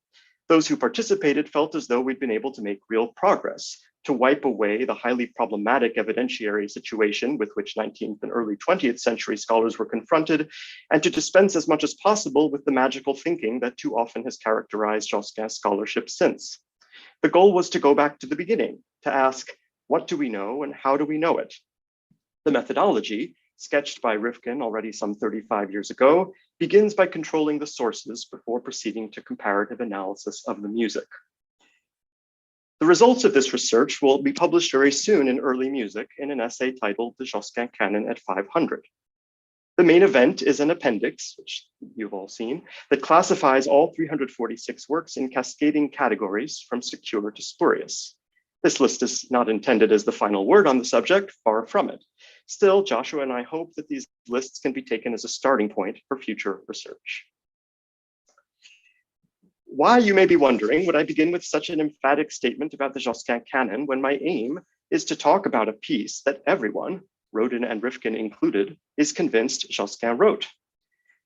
Those who participated felt as though we'd been able to make real progress, to wipe away the highly problematic evidentiary situation with which 19th and early 20th century scholars were confronted, and to dispense as much as possible with the magical thinking that too often has characterized Josquin's scholarship since. The goal was to go back to the beginning, to ask, what do we know and how do we know it? The methodology, sketched by Rifkin already some 35 years ago, begins by controlling the sources before proceeding to comparative analysis of the music. The results of this research will be published very soon in Early Music in an essay titled The Josquin Canon at 500. The main event is an appendix, which you've all seen, that classifies all 346 works in cascading categories from secure to spurious. This list is not intended as the final word on the subject, far from it. Still, Joshua and I hope that these lists can be taken as a starting point for future research. Why, you may be wondering, would I begin with such an emphatic statement about the Josquin canon when my aim is to talk about a piece that everyone, Rodin and Rifkin included, is convinced Josquin wrote?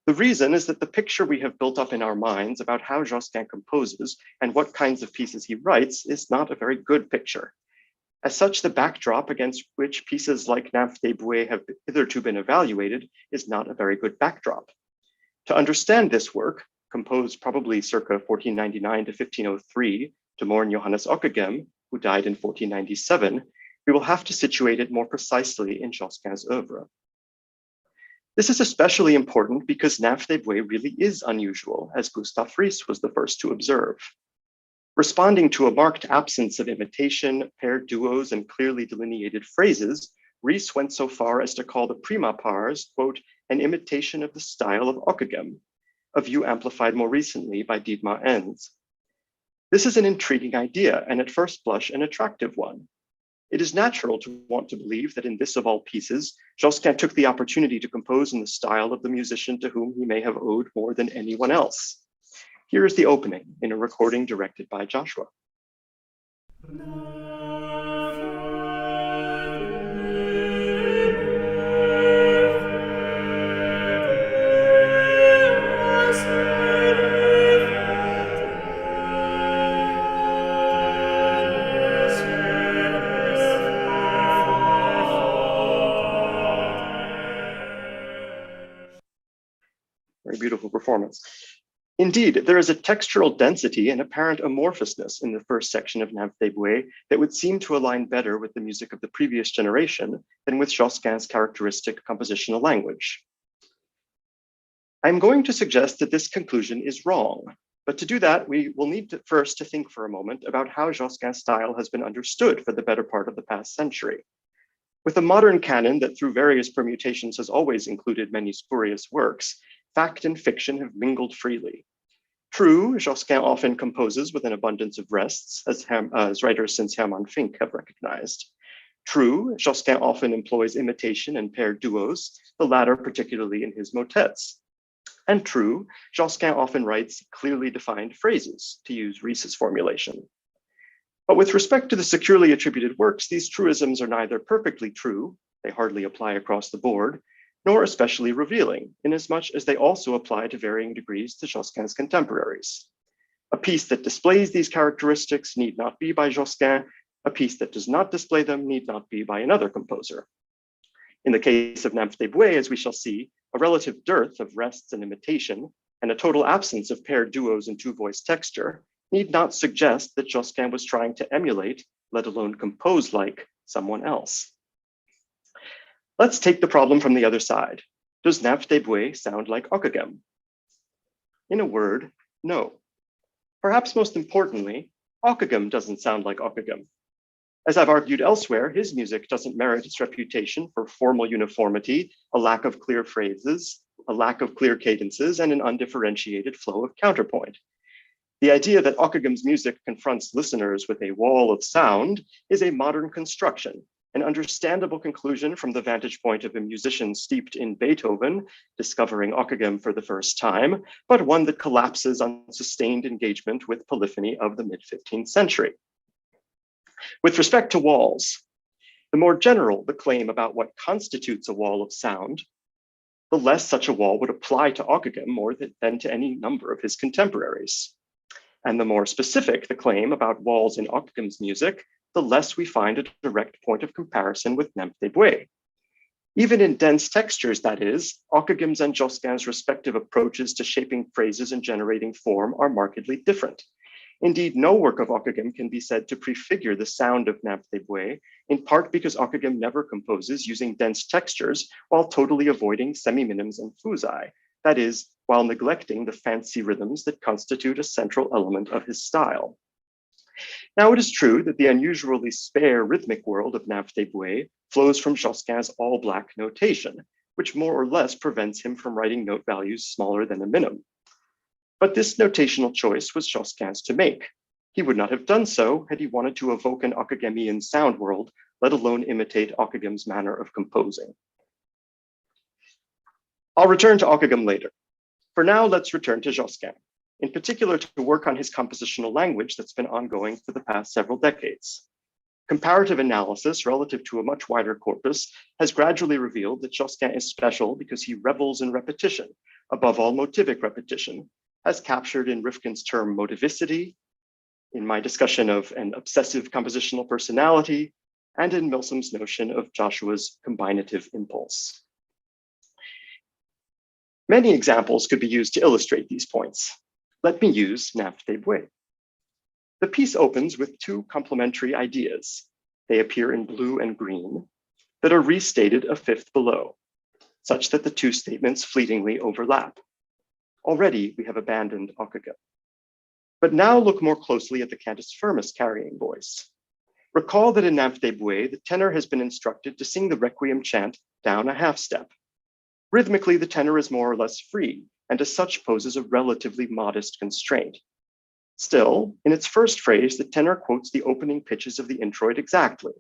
The reason is that the picture we have built up in our minds about how Josquin composes and what kinds of pieces he writes is not a very good picture. As such, the backdrop against which pieces like Nymphes des Bouées have hitherto been evaluated is not a very good backdrop. To understand this work, composed probably circa 1499 to 1503 to mourn Johannes Ockeghem, who died in 1497, we will have to situate it more precisely in Josquin's oeuvre. This is especially important because Nymphes des Bouées really is unusual, as Gustav Ries was the first to observe. Responding to a marked absence of imitation, paired duos, and clearly delineated phrases, Ries went so far as to call the prima pars, quote, an imitation of the style of Ockeghem, a view amplified more recently by Dietmar Enns. This is an intriguing idea, and at first blush, an attractive one. It is natural to want to believe that in this of all pieces, Josquin took the opportunity to compose in the style of the musician to whom he may have owed more than anyone else. Here is the opening in a recording directed by Joshua. Very beautiful performance. Indeed, there is a textural density and apparent amorphousness in the first section of Nymphes des Bouées that would seem to align better with the music of the previous generation than with Josquin's characteristic compositional language. I'm going to suggest that this conclusion is wrong, but to do that, we will need first to think for a moment about how Josquin's style has been understood for the better part of the past century. With a modern canon that through various permutations has always included many spurious works, fact and fiction have mingled freely. True, Josquin often composes with an abundance of rests, as writers since Hermann Fink have recognized. True, Josquin often employs imitation and paired duos, the latter particularly in his motets. And true, Josquin often writes clearly defined phrases, to use Ries's formulation. But with respect to the securely attributed works, these truisms are neither perfectly true, they hardly apply across the board, nor especially revealing, inasmuch as they also apply to varying degrees to Josquin's contemporaries. A piece that displays these characteristics need not be by Josquin, a piece that does not display them need not be by another composer. In the case of Nymphes des Bouées, as we shall see, a relative dearth of rests and imitation, and a total absence of paired duos and two-voice texture, need not suggest that Josquin was trying to emulate, let alone compose like, someone else. Let's take the problem from the other side. Does Nymphes des Bouées sound like Ockeghem? In a word, no. Perhaps most importantly, Ockeghem doesn't sound like Ockeghem. As I've argued elsewhere, his music doesn't merit its reputation for formal uniformity, a lack of clear phrases, a lack of clear cadences, and an undifferentiated flow of counterpoint. The idea that Ockegam's music confronts listeners with a wall of sound is a modern construction, an understandable conclusion from the vantage point of a musician steeped in Beethoven, discovering Ockegam for the first time, but one that collapses on sustained engagement with polyphony of the mid-15th century. With respect to walls, the more general the claim about what constitutes a wall of sound, the less such a wall would apply to Ockegam more than to any number of his contemporaries. And the more specific the claim about walls in Ockegam's music, the less we find a direct point of comparison with Nymphe des Bois. Even in dense textures, that is, Ockegam's and Josquin's respective approaches to shaping phrases and generating form are markedly different. Indeed, no work of Ockegam can be said to prefigure the sound of Nymphe des Bois, in part because Ockegam never composes using dense textures while totally avoiding semiminims and fusi, that is, while neglecting the fancy rhythms that constitute a central element of his style. Now, it is true that the unusually spare rhythmic world of Nymphe des Bois flows from Josquin's all-black notation, which more or less prevents him from writing note values smaller than a minim. But this notational choice was Josquin's to make. He would not have done so had he wanted to evoke an Ockegamian sound world, let alone imitate Ockegam's manner of composing. I'll return to Ockegam later. For now, let's return to Josquin, in particular to work on his compositional language that's been ongoing for the past several decades. Comparative analysis relative to a much wider corpus has gradually revealed that Josquin is special because he revels in repetition, above all motivic repetition, as captured in Rifkin's term motivicity, in my discussion of an obsessive compositional personality, and in Milsom's notion of Joshua's combinative impulse. Many examples could be used to illustrate these points. Let me use Nymphe des Bois. The piece opens with two complementary ideas. They appear in blue and green that are restated a fifth below, such that the two statements fleetingly overlap. Already, we have abandoned Ockegam. But now look more closely at the cantus firmus carrying voice. Recall that in Nymphe des Bois, the tenor has been instructed to sing the requiem chant down a half step. Rhythmically, the tenor is more or less free, and as such poses a relatively modest constraint. Still, in its first phrase, the tenor quotes the opening pitches of the introit exactly.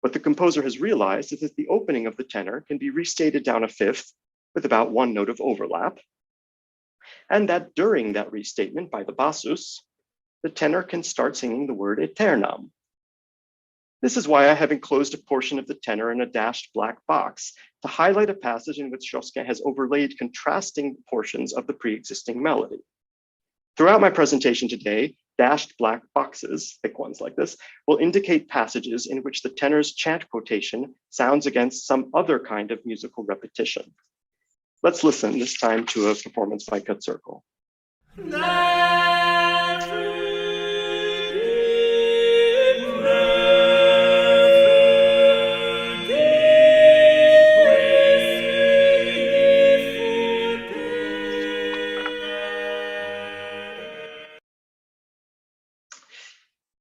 What the composer has realized is that the opening of the tenor can be restated down a fifth with about one note of overlap, and that during that restatement by the bassus, the tenor can start singing the word aeternam. This is why I have enclosed a portion of the tenor in a dashed black box to highlight a passage in which Josquin has overlaid contrasting portions of the pre-existing melody. Throughout my presentation today, dashed black boxes, thick ones like this, will indicate passages in which the tenor's chant quotation sounds against some other kind of musical repetition. Let's listen this time to a performance by Cut Circle.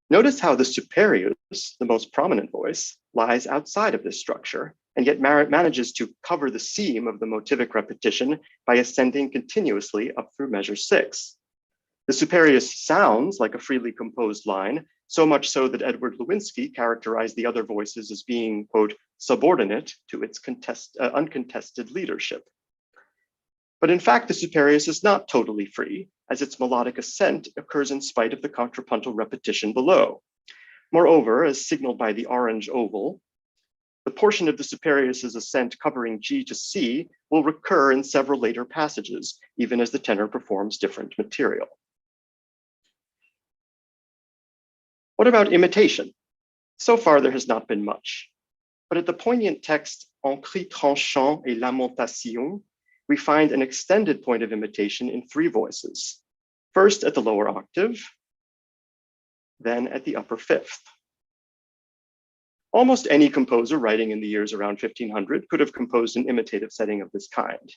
Notice how the superius, the most prominent voice, lies outside of this structure, and yet manages to cover the seam of the motivic repetition by ascending continuously up through measure 6. The superius sounds like a freely composed line, so much so that Edward Lewinsky characterized the other voices as being, quote, subordinate to its uncontested leadership. But in fact, the superius is not totally free, as its melodic ascent occurs in spite of the contrapuntal repetition below. Moreover, as signaled by the orange oval, the portion of the superius's ascent covering G to C will recur in several later passages, even as the tenor performs different material. What about imitation? So far, there has not been much. But at the poignant text, En cris tranchant et lamentation, we find an extended point of imitation in 3 voices. First at the lower octave, then at the upper fifth. Almost any composer writing in the years around 1500 could have composed an imitative setting of this kind.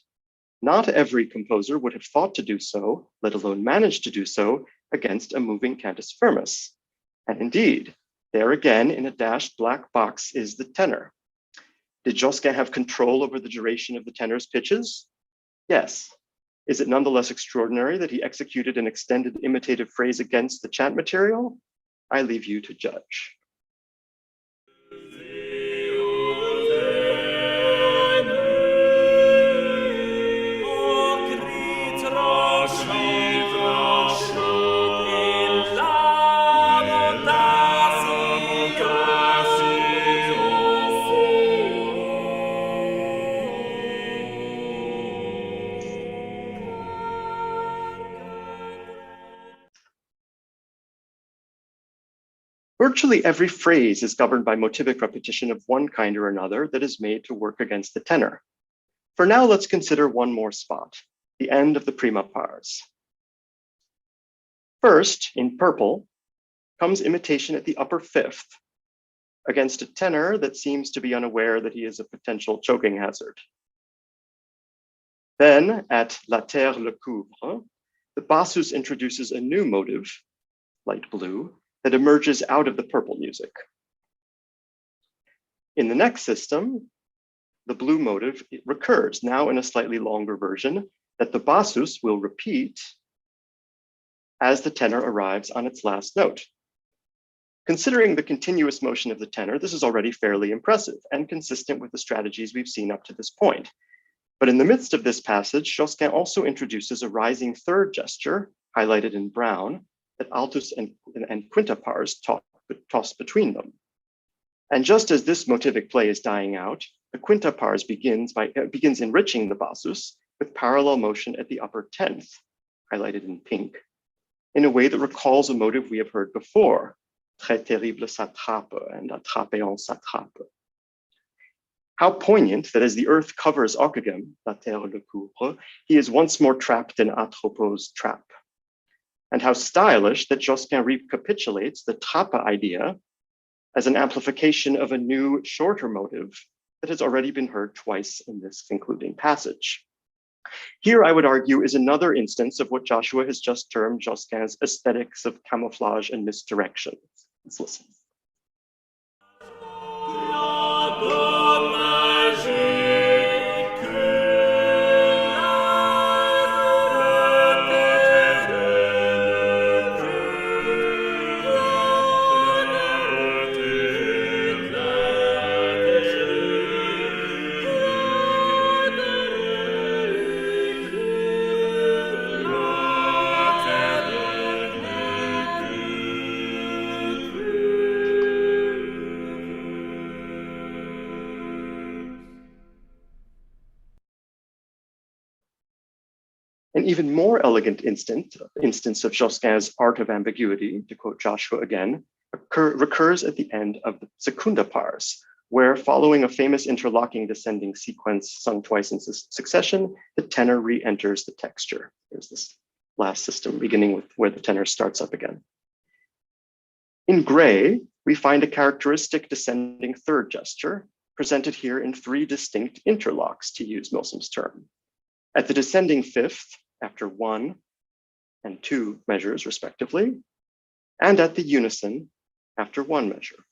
Not every composer would have thought to do so, let alone managed to do so, against a moving cantus firmus. And indeed, there again in a dashed black box is the tenor. Did Josquin have control over the duration of the tenor's pitches? Yes, Is it nonetheless extraordinary that he executed an extended imitative phrase against the chant material? I leave you to judge. Virtually every phrase is governed by motivic repetition of one kind or another that is made to work against the tenor. For now, let's consider one more spot, the end of the prima pars. First, in purple, comes imitation at the upper fifth against a tenor that seems to be unaware that he is a potential choking hazard. Then, at La Terre le couvre, the bassus introduces a new motive, light blue, that emerges out of the purple music. In the next system, the blue motive recurs, now in a slightly longer version, that the bassus will repeat as the tenor arrives on its last note. Considering the continuous motion of the tenor, this is already fairly impressive and consistent with the strategies we've seen up to this point. But in the midst of this passage, Josquin also introduces a rising third gesture, highlighted in brown, that altus and quinta pars toss between them. And just as this motivic play is dying out, the quinta pars begins enriching the bassus with parallel motion at the upper 10th, highlighted in pink, in a way that recalls a motive we have heard before, très terrible s'attrape and attraper on s'attrape. How poignant that as the earth covers Ockeghem, la terre le couvre, he is once more trapped in Atropos' trap. And how stylish that Josquin recapitulates the trappe idea as an amplification of a new, shorter motive that has already been heard twice in this concluding passage. Here, I would argue, is another instance of what Joshua has just termed Josquin's aesthetics of camouflage and misdirection. Let's listen. An even more elegant instance of Josquin's art of ambiguity, to quote Joshua again, recurs at the end of the secunda pars, where following a famous interlocking descending sequence sung twice in succession, the tenor re-enters the texture. There's this last system beginning with where the tenor starts up again. In gray, we find a characteristic descending third gesture, presented here in three distinct interlocks, to use Milsom's term. At the descending fifth, after 1 and 2 measures respectively, and at the unison after 1 measure.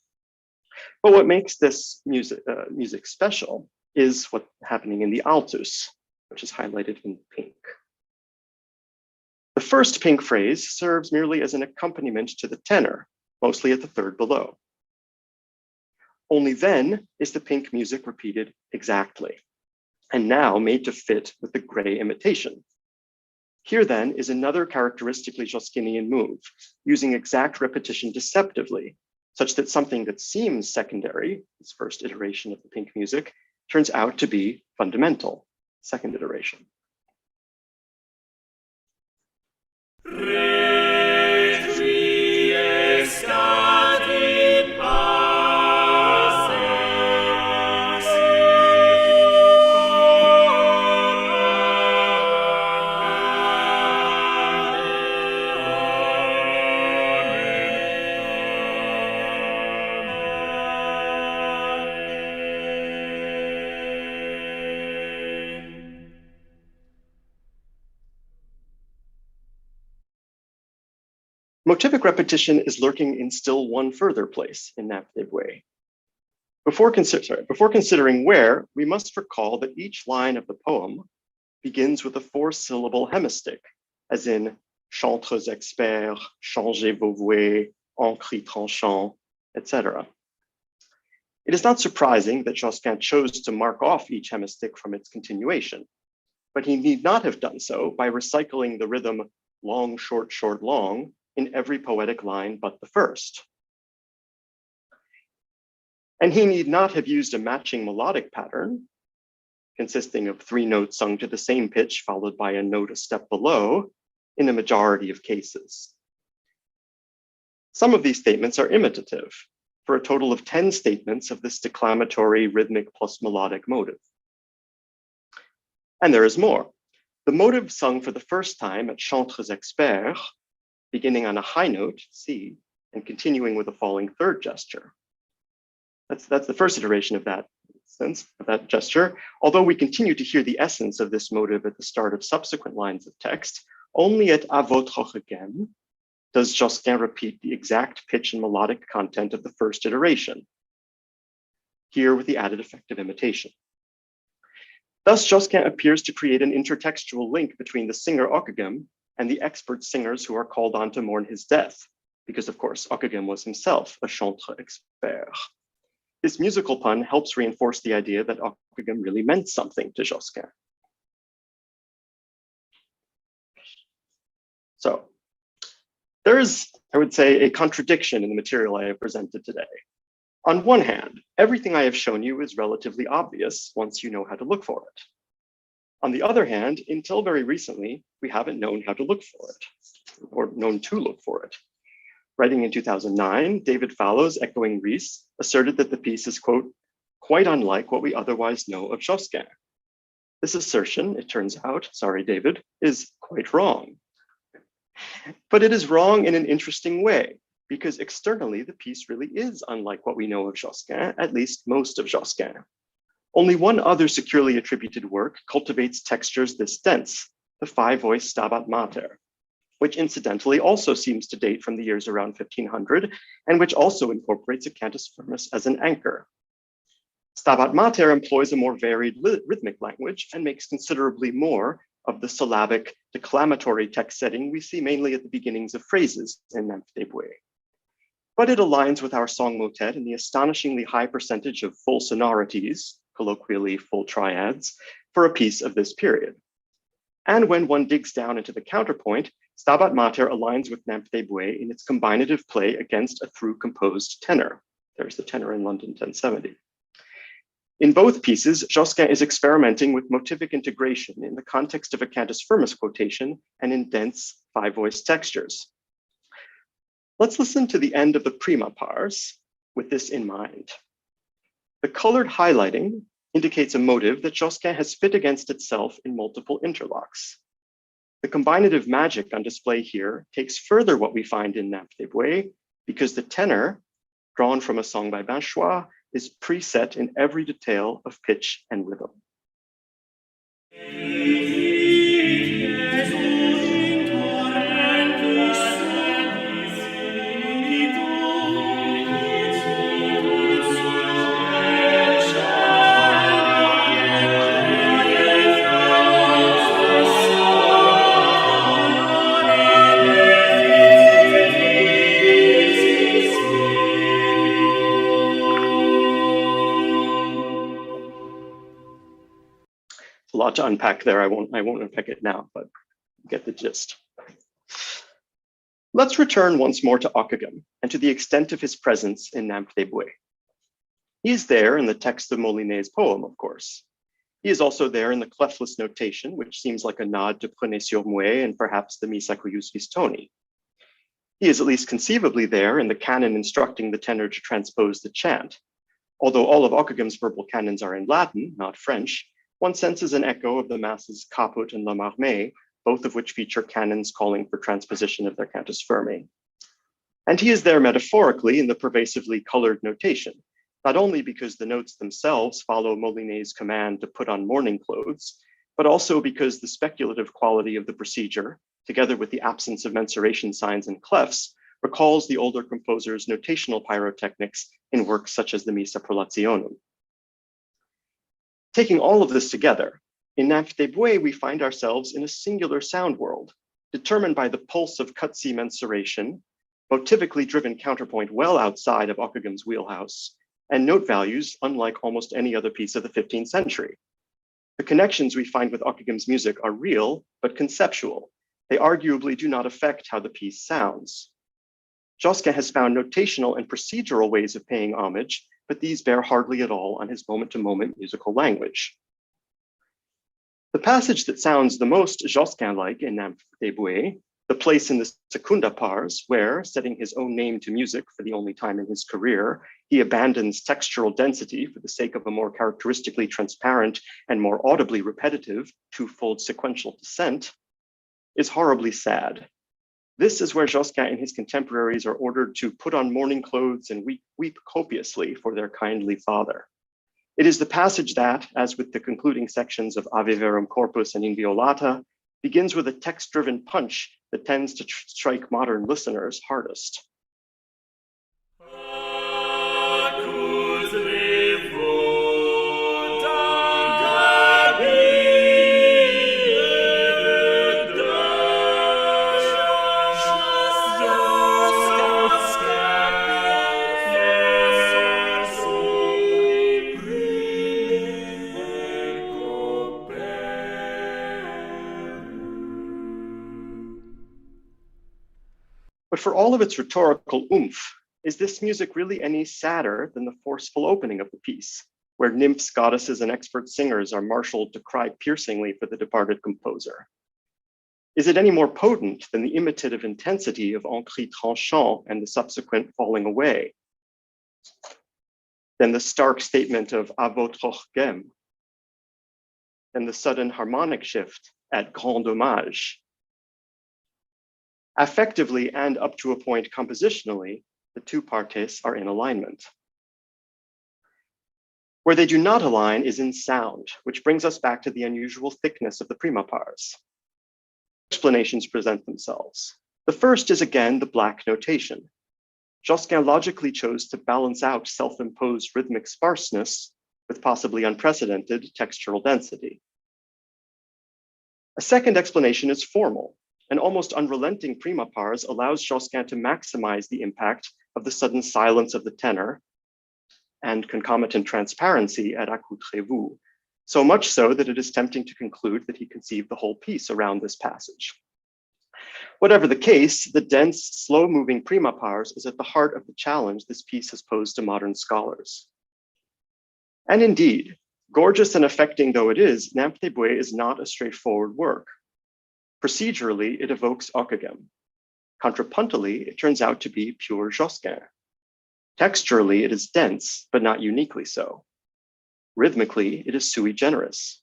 But what makes this music special is what's happening in the altus, which is highlighted in pink. The first pink phrase serves merely as an accompaniment to the tenor, mostly at the third below. Only then is the pink music repeated exactly, and now made to fit with the gray imitation. Here then is another characteristically Josquinian move, using exact repetition deceptively, such that something that seems secondary, this first iteration of the pink music, turns out to be fundamental, second iteration. Motivic repetition is lurking in still one further place in Naphtib way. Before considering where, we must recall that each line of the poem begins with a 4-syllable hemistich, as in chantres experts, changez vos voix, en cri tranchant, etc. It is not surprising that Josquin chose to mark off each hemistich from its continuation, but he need not have done so by recycling the rhythm long, short, short, long in every poetic line but the first. And he need not have used a matching melodic pattern, consisting of 3 notes sung to the same pitch followed by a note a step below, in a majority of cases. Some of these statements are imitative, for a total of 10 statements of this declamatory rhythmic plus melodic motive. And there is more. The motive sung for the first time at chantres experts, beginning on a high note, C, and continuing with a falling third gesture. That's the first iteration of that sense, of that gesture. Although we continue to hear the essence of this motive at the start of subsequent lines of text, only at à votre again does Josquin repeat the exact pitch and melodic content of the first iteration, here with the added effect of imitation. Thus, Josquin appears to create an intertextual link between the singer Ockeghem and the expert singers who are called on to mourn his death, because of course, Ockeghem was himself a chantre expert. This musical pun helps reinforce the idea that Ockeghem really meant something to Josquin. So there is, I would say, a contradiction in the material I have presented today. On one hand, everything I have shown you is relatively obvious once you know how to look for it. On the other hand, until very recently, we haven't known how to look for it, or known to look for it. Writing in 2009, David Fallows, echoing Ries, asserted that the piece is, quote, quite unlike what we otherwise know of Josquin. This assertion, it turns out, sorry, David, is quite wrong. But it is wrong in an interesting way, because externally, the piece really is unlike what we know of Josquin, at least most of Josquin. Only one other securely attributed work cultivates textures this dense, the 5-voice Stabat Mater, which incidentally also seems to date from the years around 1500, and which also incorporates a cantus firmus as an anchor. Stabat Mater employs a more varied rhythmic language and makes considerably more of the syllabic declamatory text setting we see mainly at the beginnings of phrases in Nymphe des Bois. But it aligns with our song motet in the astonishingly high percentage of full sonorities, colloquially full triads, for a piece of this period. And when one digs down into the counterpoint, Stabat Mater aligns with Nymphe des Bois in its combinative play against a through composed tenor. There's the tenor in London 1070. In both pieces, Josquin is experimenting with motivic integration in the context of a cantus firmus quotation and in dense 5-voice textures. Let's listen to the end of the prima pars with this in mind. The colored highlighting indicates a motive that Josquin has fit against itself in multiple interlocks. The combinative magic on display here takes further what we find in Nymphe des Bois, because the tenor, drawn from a song by Binchois, is preset in every detail of pitch and rhythm. A lot to unpack there. I won't unpack it now, but get the gist. Let's return once more to Ockeghem and to the extent of his presence in Nymphe des Bois. He is there in the text of Molinet's poem, of course. He is also there in the clefless notation, which seems like a nod to Prenez sur moi and perhaps the Missa cuius vis toni. He is at least conceivably there in the canon instructing the tenor to transpose the chant. Although all of Ockeghem's verbal canons are in Latin, not French, one senses an echo of the masses Caput and La Marmée, both of which feature canons calling for transposition of their cantus firmi. And he is there metaphorically in the pervasively colored notation, not only because the notes themselves follow Molinet's command to put on mourning clothes, but also because the speculative quality of the procedure, together with the absence of mensuration signs and clefs, recalls the older composer's notational pyrotechnics in works such as the Missa Prolationum. Taking all of this together, In Nymphes des Bois, we find ourselves in a singular sound world, determined by the pulse of cut-C mensuration, motivically driven counterpoint well outside of Ockegham's wheelhouse, and note values unlike almost any other piece of the 15th century. The connections we find with Ockegham's music are real, but conceptual. They arguably do not affect how the piece sounds. Josquin has found notational and procedural ways of paying homage, but these bear hardly at all on his moment-to-moment musical language. The passage that sounds the most Josquin-like in Nymphes des Bois, the place in the secunda pars where, setting his own name to music for the only time in his career, he abandons textural density for the sake of a more characteristically transparent and more audibly repetitive twofold sequential descent, is horribly sad. This is where Josquin and his contemporaries are ordered to put on mourning clothes and weep copiously for their kindly father. It is the passage that, as with the concluding sections of Ave Verum Corpus and Inviolata, begins with a text-driven punch that tends to strike modern listeners hardest. But for all of its rhetorical oomph, is this music really any sadder than the forceful opening of the piece, where nymphs, goddesses, and expert singers are marshaled to cry piercingly for the departed composer? Is it any more potent than the imitative intensity of En cri tranchant and the subsequent falling away, than the stark statement of À votre orgueil, than the sudden harmonic shift at grand dommage? Affectively and up to a point compositionally, the two partes are in alignment. Where they do not align is in sound, which brings us back to the unusual thickness of the prima pars. Explanations present themselves. The first is again the black notation. Josquin logically chose to balance out self-imposed rhythmic sparseness with possibly unprecedented textural density. A second explanation is formal. An almost unrelenting prima pars allows Josquin to maximize the impact of the sudden silence of the tenor and concomitant transparency at Accoutrez-vous, so much so that it is tempting to conclude that he conceived the whole piece around this passage. Whatever the case, the dense, slow-moving prima pars is at the heart of the challenge this piece has posed to modern scholars. And indeed, gorgeous and affecting though it is, Nymphes des Bois is not a straightforward work. Procedurally, it evokes Ockeghem. Contrapuntally, it turns out to be pure Josquin. Texturally, it is dense, but not uniquely so. Rhythmically, it is sui generis.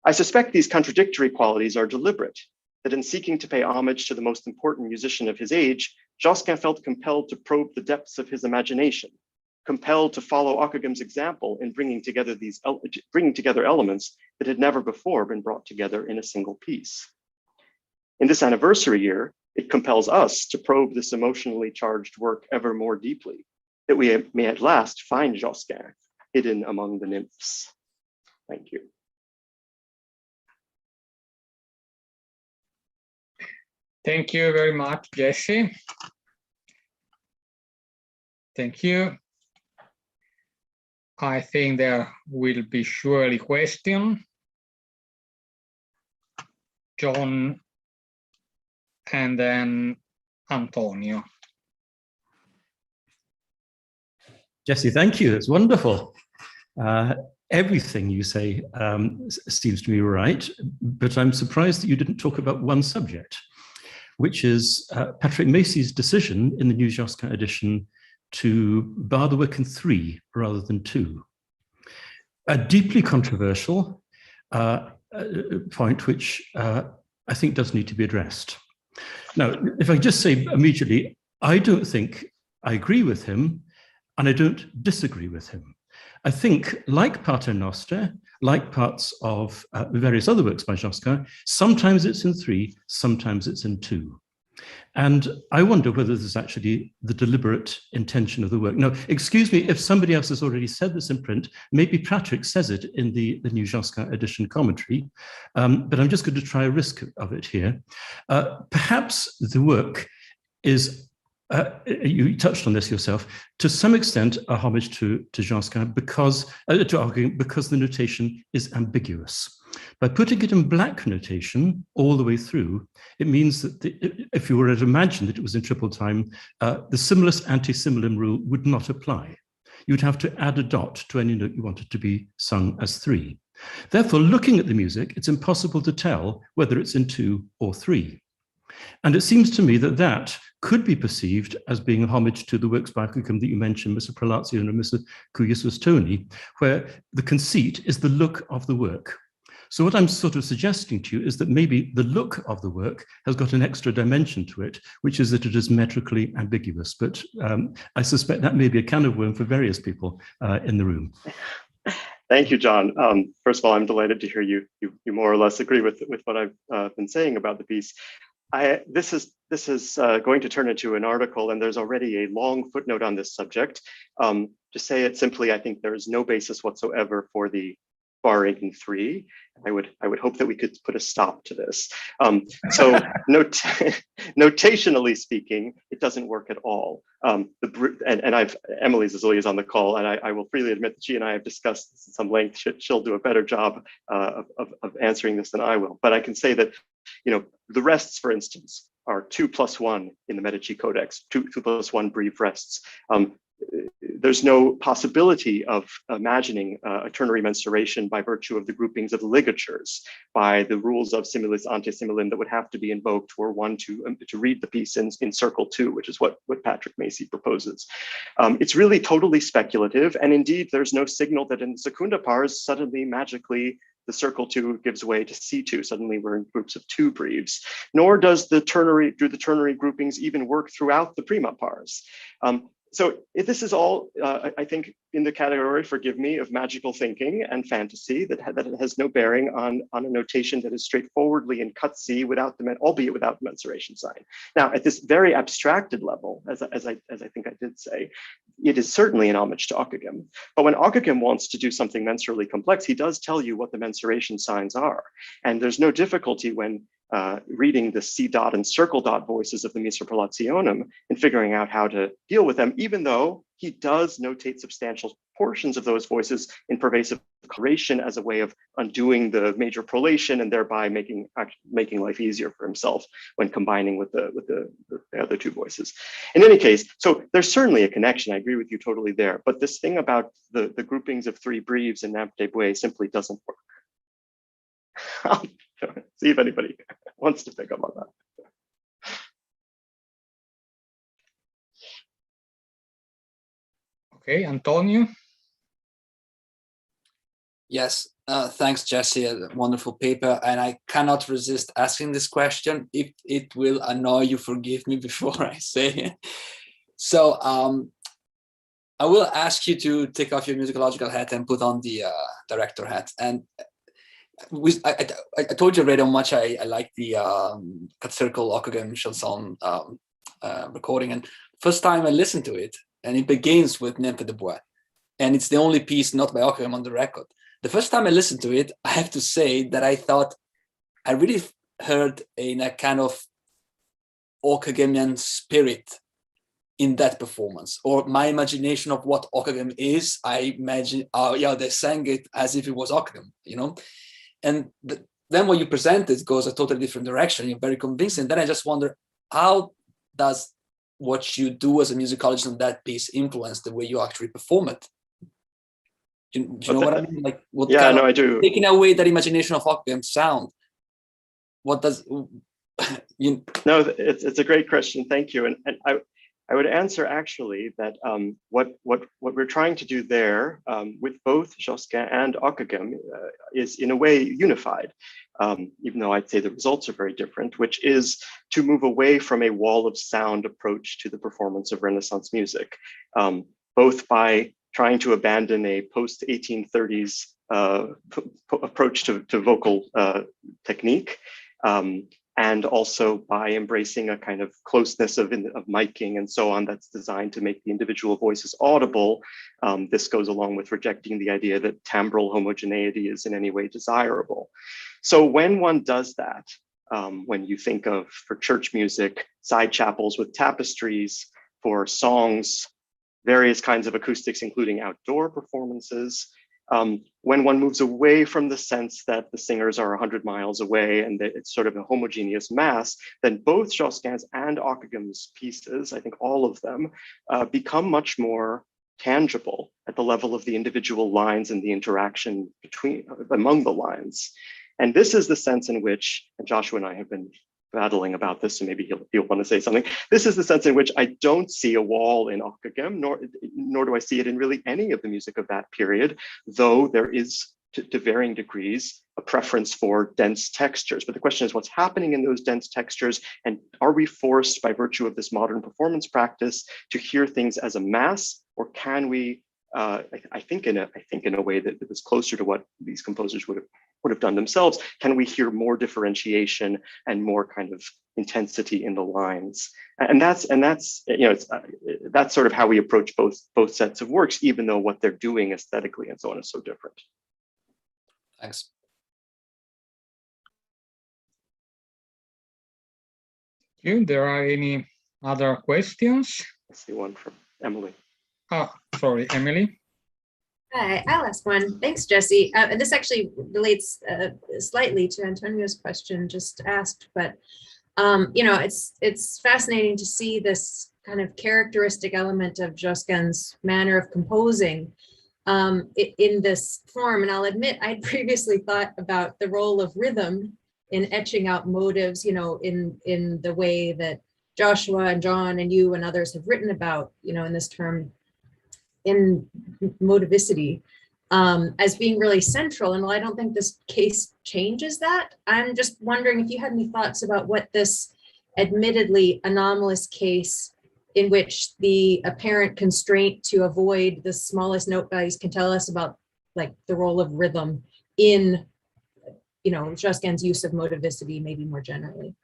I suspect these contradictory qualities are deliberate, that in seeking to pay homage to the most important musician of his age, Josquin felt compelled to probe the depths of his imagination, compelled to follow Ockegham's example in bringing together elements that had never before been brought together in a single piece. In this anniversary year, it compels us to probe this emotionally charged work ever more deeply, that we may at last find Josquin hidden among the nymphs. Thank you. Thank you very much, Jesse. Thank you. I think there will be surely question. John, and then Antonio. Jesse, thank you. It's wonderful. Everything you say seems to be right, but I'm surprised that you didn't talk about one subject, which is Patrick Macy's decision in the new Josquin edition to bar the work in 3 rather than 2. A deeply controversial point which I think does need to be addressed. Now, if I just say immediately, I don't think I agree with him and I don't disagree with him. I think, like Pater Noster, like parts of various other works by Josquin, sometimes it's in 3, sometimes it's in 2. And I wonder whether this is actually the deliberate intention of the work. Now, excuse me if somebody else has already said this in print. Maybe Patrick says it in the new Josquin edition commentary, but I'm just going to try a risk of it here. Perhaps the work is, you touched on this yourself, to some extent a homage to Josquin because the notation is ambiguous. By putting it in black notation all the way through, it means that if you were to imagine that it was in triple time, the simulus anti-simulum rule would not apply. You'd have to add a dot to any note you wanted to be sung as 3. Therefore, looking at the music, it's impossible to tell whether it's in 2 or 3. And it seems to me that that could be perceived as being a homage to the works by Ockeghem that you mentioned, Mr. Prolazione and Mr. Kouyisos-Tony, where the conceit is the look of the work. So what I'm sort of suggesting to you is that maybe the look of the work has got an extra dimension to it, which is that it is metrically ambiguous. But I suspect that may be a can of worm for various people in the room. Thank you, John. First of all, I'm delighted to hear you more or less agree with what I've been saying about the piece. This is going to turn into an article, and there's already a long footnote on this subject. To say it simply, I think there is no basis whatsoever for the barring in 3. I would hope that we could put a stop to this. So notationally speaking, it doesn't work at all. Emily Zazuli is on the call, and I will freely admit that she and I have discussed this at some length. She'll do a better job of answering this than I will. But I can say that, the rests, for instance, are 2 + 1 in the Medici Codex, 2 + 1 breve rests. There's no possibility of imagining a ternary mensuration by virtue of the groupings of the ligatures, by the rules of simulus anti-simulum that would have to be invoked were one to read the piece in circle 2, which is what Patrick Macy proposes. It's really totally speculative, and indeed there's no signal that in secunda pars suddenly magically the circle 2 gives way to C2. Suddenly we're in groups of 2 breves, nor do the ternary groupings even work throughout the prima pars. So this is all, I think, in the category, forgive me, of magical thinking and fantasy that it has no bearing on a notation that is straightforwardly in cut C albeit without the mensuration sign. Now, at this very abstracted level, as I think I did say, it is certainly an homage to Ockeghem. But when Ockeghem wants to do something mensurally complex, he does tell you what the mensuration signs are. And there's no difficulty when reading the C dot and circle dot voices of the Missa Prolationum and figuring out how to deal with them, even though he does notate substantial portions of those voices in pervasive coloration as a way of undoing the major prolation and thereby making life easier for himself when combining with the other 2 voices. In any case, so there's certainly a connection. I agree with you totally there. But this thing about the groupings of 3 breves in Namp de Buey simply doesn't work. I'll see if anybody wants to pick up on that. Okay, Antonio. Yes, thanks, Jesse. A wonderful paper, and I cannot resist asking this question. If it will annoy you, forgive me before I say it. So I will ask you to take off your musicological hat and put on the director hat. And I told you already how much I like the Cut Circle Ockeghem chanson recording. And first time I listened to it, and it begins with Nymphe de Bois, and it's the only piece not by Ockeghem on the record. The first time I listened to it, I have to say that I thought I really heard a kind of Ockeghemian spirit in that performance, or my imagination of what Ockeghem is. I imagine, they sang it as if it was Ockeghem, And then when you present it goes a totally different direction. You're very convincing. Then I just wonder, how does what you do as a musicologist on that piece influence the way you actually perform it? Do you know what I mean? Like, what yeah, no, I do. Taking away that imagination of Ockeghem sound, what does you? No, it's a great question. Thank you. And I would answer actually that what we're trying to do there with both Josquin and Ockeghem is in a way unified, even though I'd say the results are very different, which is to move away from a wall of sound approach to the performance of Renaissance music, both by trying to abandon a post-1830s approach to vocal technique, and also by embracing a kind of closeness of miking and so on that's designed to make the individual voices audible. This goes along with rejecting the idea that timbral homogeneity is in any way desirable. So when one does that, when you think of, for church music, side chapels with tapestries, for songs, various kinds of acoustics, including outdoor performances, when one moves away from the sense that the singers are 100 miles away and that it's sort of a homogeneous mass, then both Josquin's and Ockegam's pieces, I think all of them, become much more tangible at the level of the individual lines and the interaction among the lines. And this is the sense in which, and Joshua and I have been battling about this, so maybe he'll want to say something. This is the sense in which I don't see a wall in Ockeghem, nor do I see it in really any of the music of that period, though there is, to varying degrees, a preference for dense textures. But the question is, what's happening in those dense textures, and are we forced by virtue of this modern performance practice to hear things as a mass, or can we, I think in a way that was closer to what these composers would have done themselves, can we hear more differentiation and more kind of intensity in the lines? And that's that's sort of how we approach both sets of works, even though what they're doing aesthetically and so on is so different. Thanks. There are any other questions? I see one from Emily. Oh, sorry, Emily. Hi, I'll ask one. Thanks, Jesse. And this actually relates slightly to Antonio's question just asked, but it's fascinating to see this kind of characteristic element of Josquin's manner of composing in this form. And I'll admit, I'd previously thought about the role of rhythm in etching out motives, in the way that Joshua and John and you and others have written about, in this term, in motivicity, as being really central. And while I don't think this case changes that, I'm just wondering if you had any thoughts about what this admittedly anomalous case in which the apparent constraint to avoid the smallest note values can tell us about, like, the role of rhythm in, Josquin's use of motivicity, maybe more generally.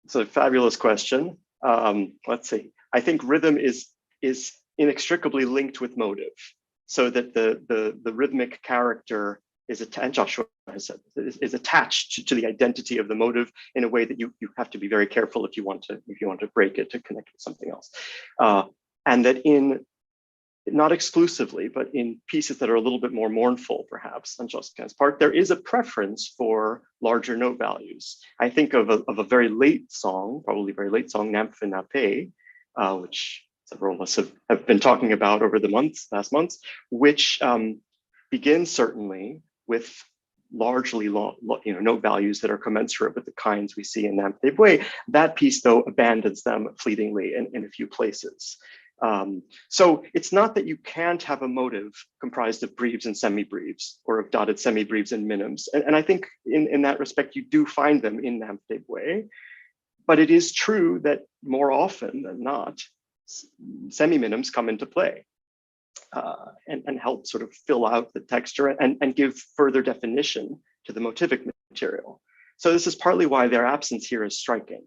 It's a fabulous question. Let's see. I think rhythm is inextricably linked with motive, so that the rhythmic character is attached, Joshua has said, is attached to the identity of the motive in a way that you have to be very careful if you want to break it to connect with something else, and that in, not exclusively, but in pieces that are a little bit more mournful, perhaps, on Josquin's part, there is a preference for larger note values. I think of a very late song, probably very late song, Nymphe Nappée, which several of us have been talking about over the last months, which begins certainly with largely note values that are commensurate with the kinds we see in Nymphe Nappée. That piece, though, abandons them fleetingly in a few places. So it's not that you can't have a motive comprised of breves and semi-breves, or of dotted semi-breves and minims. And I think in that respect, you do find them in Nymphe Nappée. But it is true that more often than not, semi-minims come into play and help sort of fill out the texture and give further definition to the motivic material. So this is partly why their absence here is striking.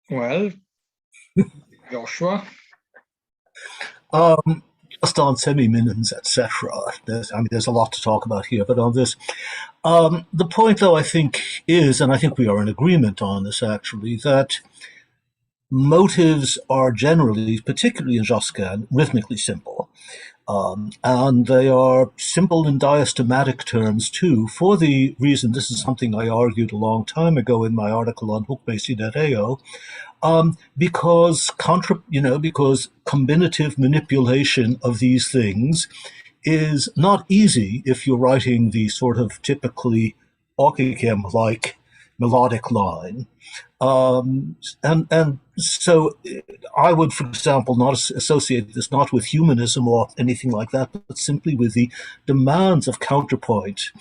Well, Joshua. Just on semi-minims, etc. There's a lot to talk about here, but on this, the point, though, I think is, and I think we are in agreement on this actually, that motives are generally, particularly in Josquin, rhythmically simple. And they are simple in diastematic terms too, for the reason, this is something I argued a long time ago in my article on Hookbasidereo, because combinative manipulation of these things is not easy if you're writing the sort of typically Ockeghem-like melodic line. And so I would, for example, not associate this not with humanism or anything like that, but simply with the demands of counterpoint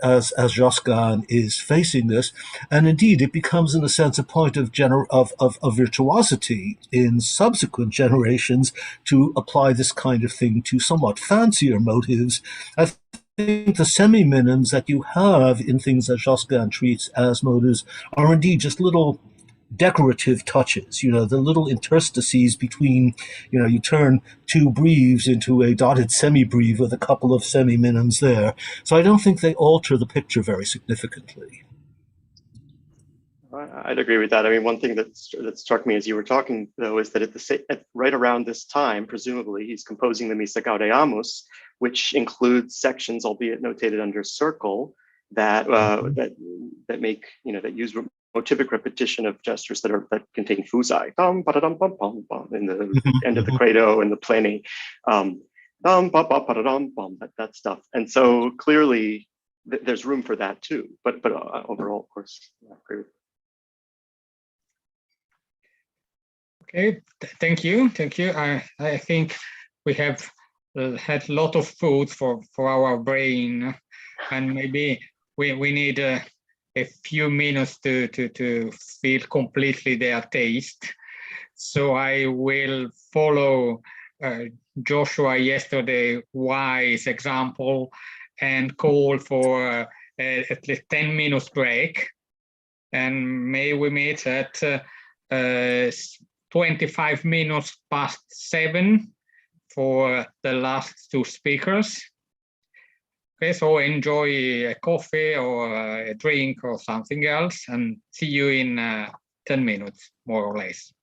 as Josquin is facing this, and indeed it becomes, in a sense, a point of virtuosity in subsequent generations to apply this kind of thing to somewhat fancier motives. I think the semi-minims that you have in things that Josquin treats as motives are indeed just little decorative touches, the little interstices between, you turn two breves into a dotted semi-breve with a couple of semi-minims there. So I don't think they alter the picture very significantly. I'd agree with that. I mean, one thing that struck me as you were talking, though, is that right around this time, presumably, he's composing the Missa Gaudeamus, which includes sections, albeit notated under circle, that make that use motivic repetition of gestures that contain fusai, dum ba dum bum bum bum in the end of the credo and the pleni, dum ba ba ba dum bum, that stuff. And so clearly, there's room for that too. But overall, of course, I agree with. Okay, thank you. I think we have had a lot of food for our brain, and maybe we need a few minutes to feel completely their taste. So I will follow Joshua yesterday wise example and call for at least 10 minutes break, and may we meet at 25 minutes past 7 for the last two speakers. Okay, so enjoy a coffee or a drink or something else, and see you in 10 minutes, more or less.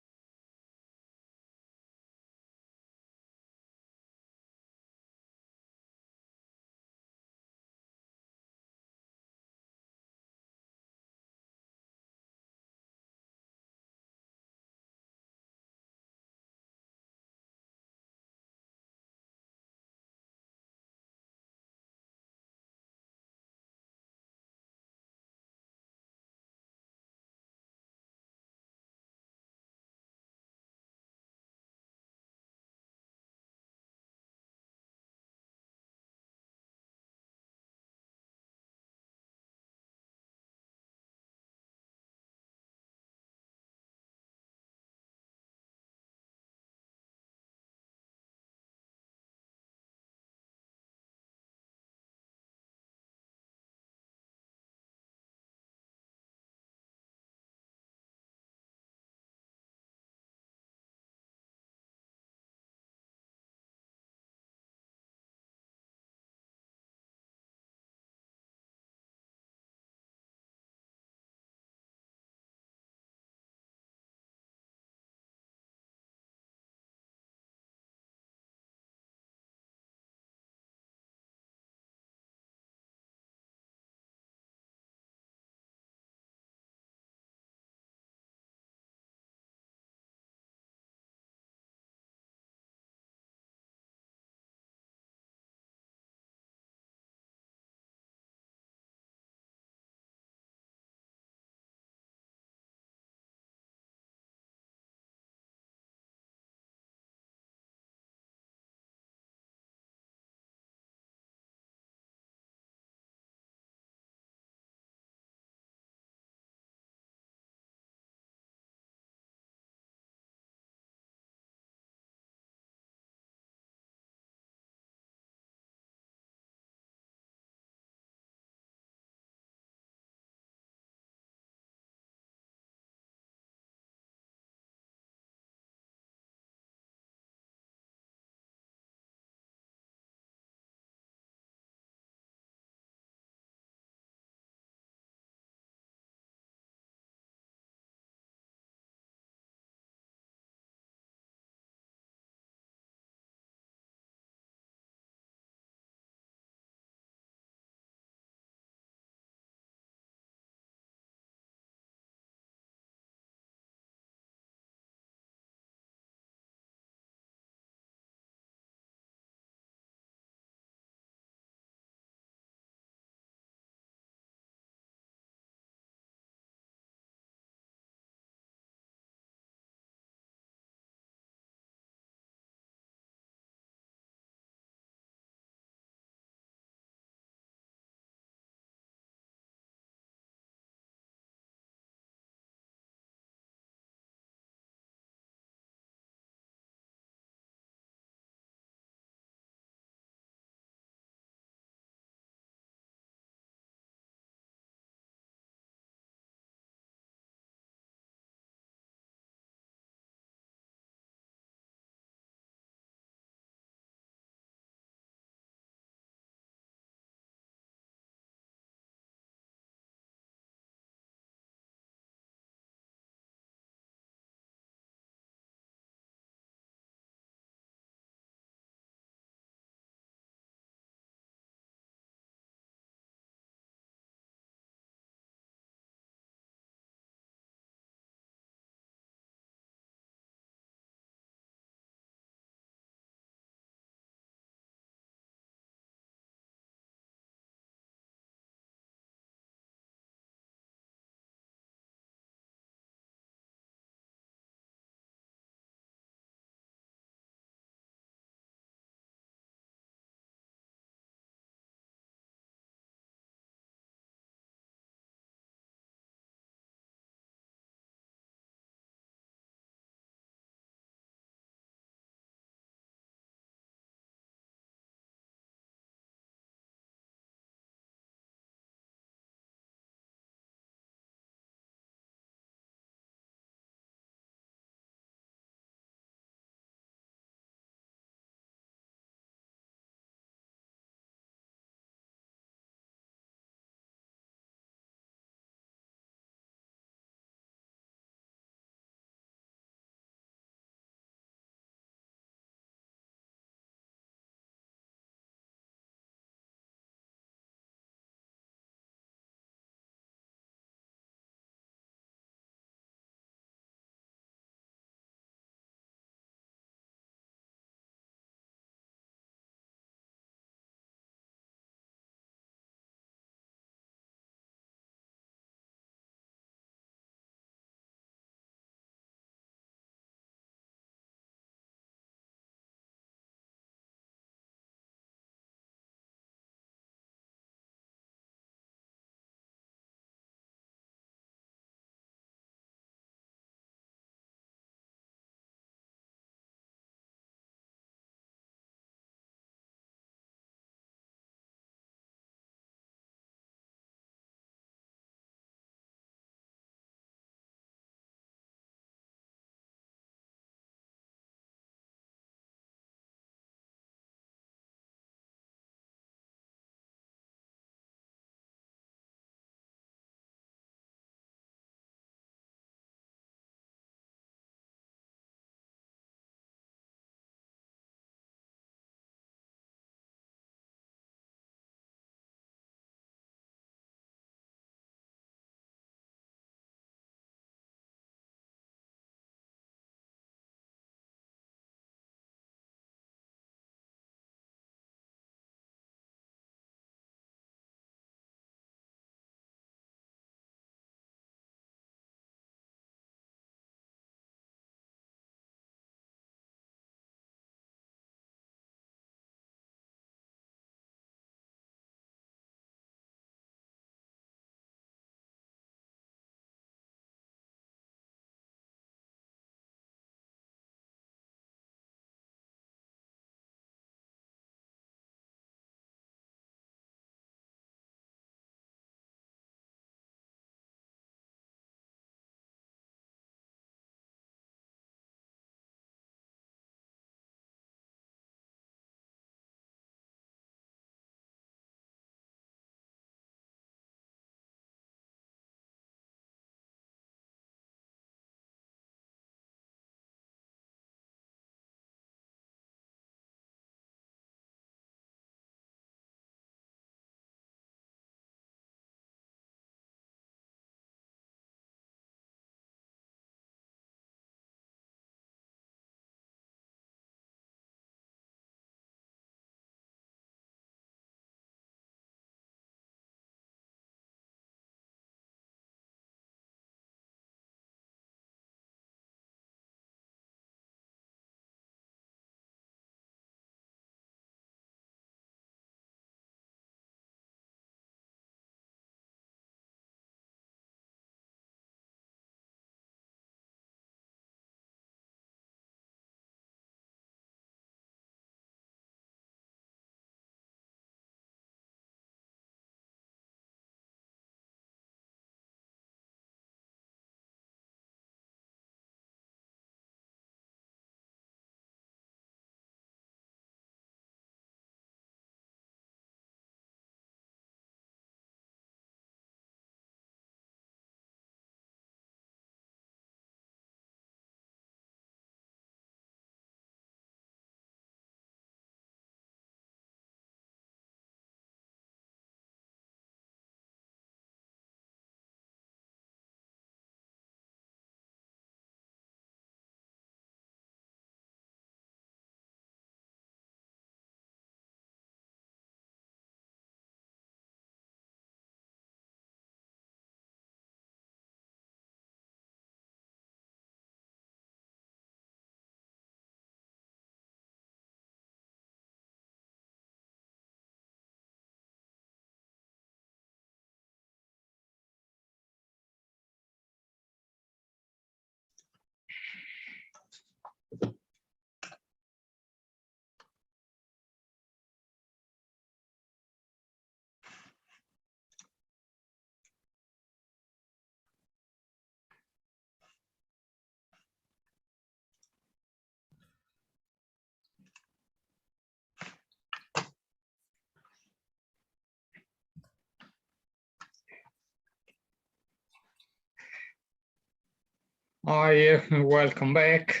Hi, welcome back.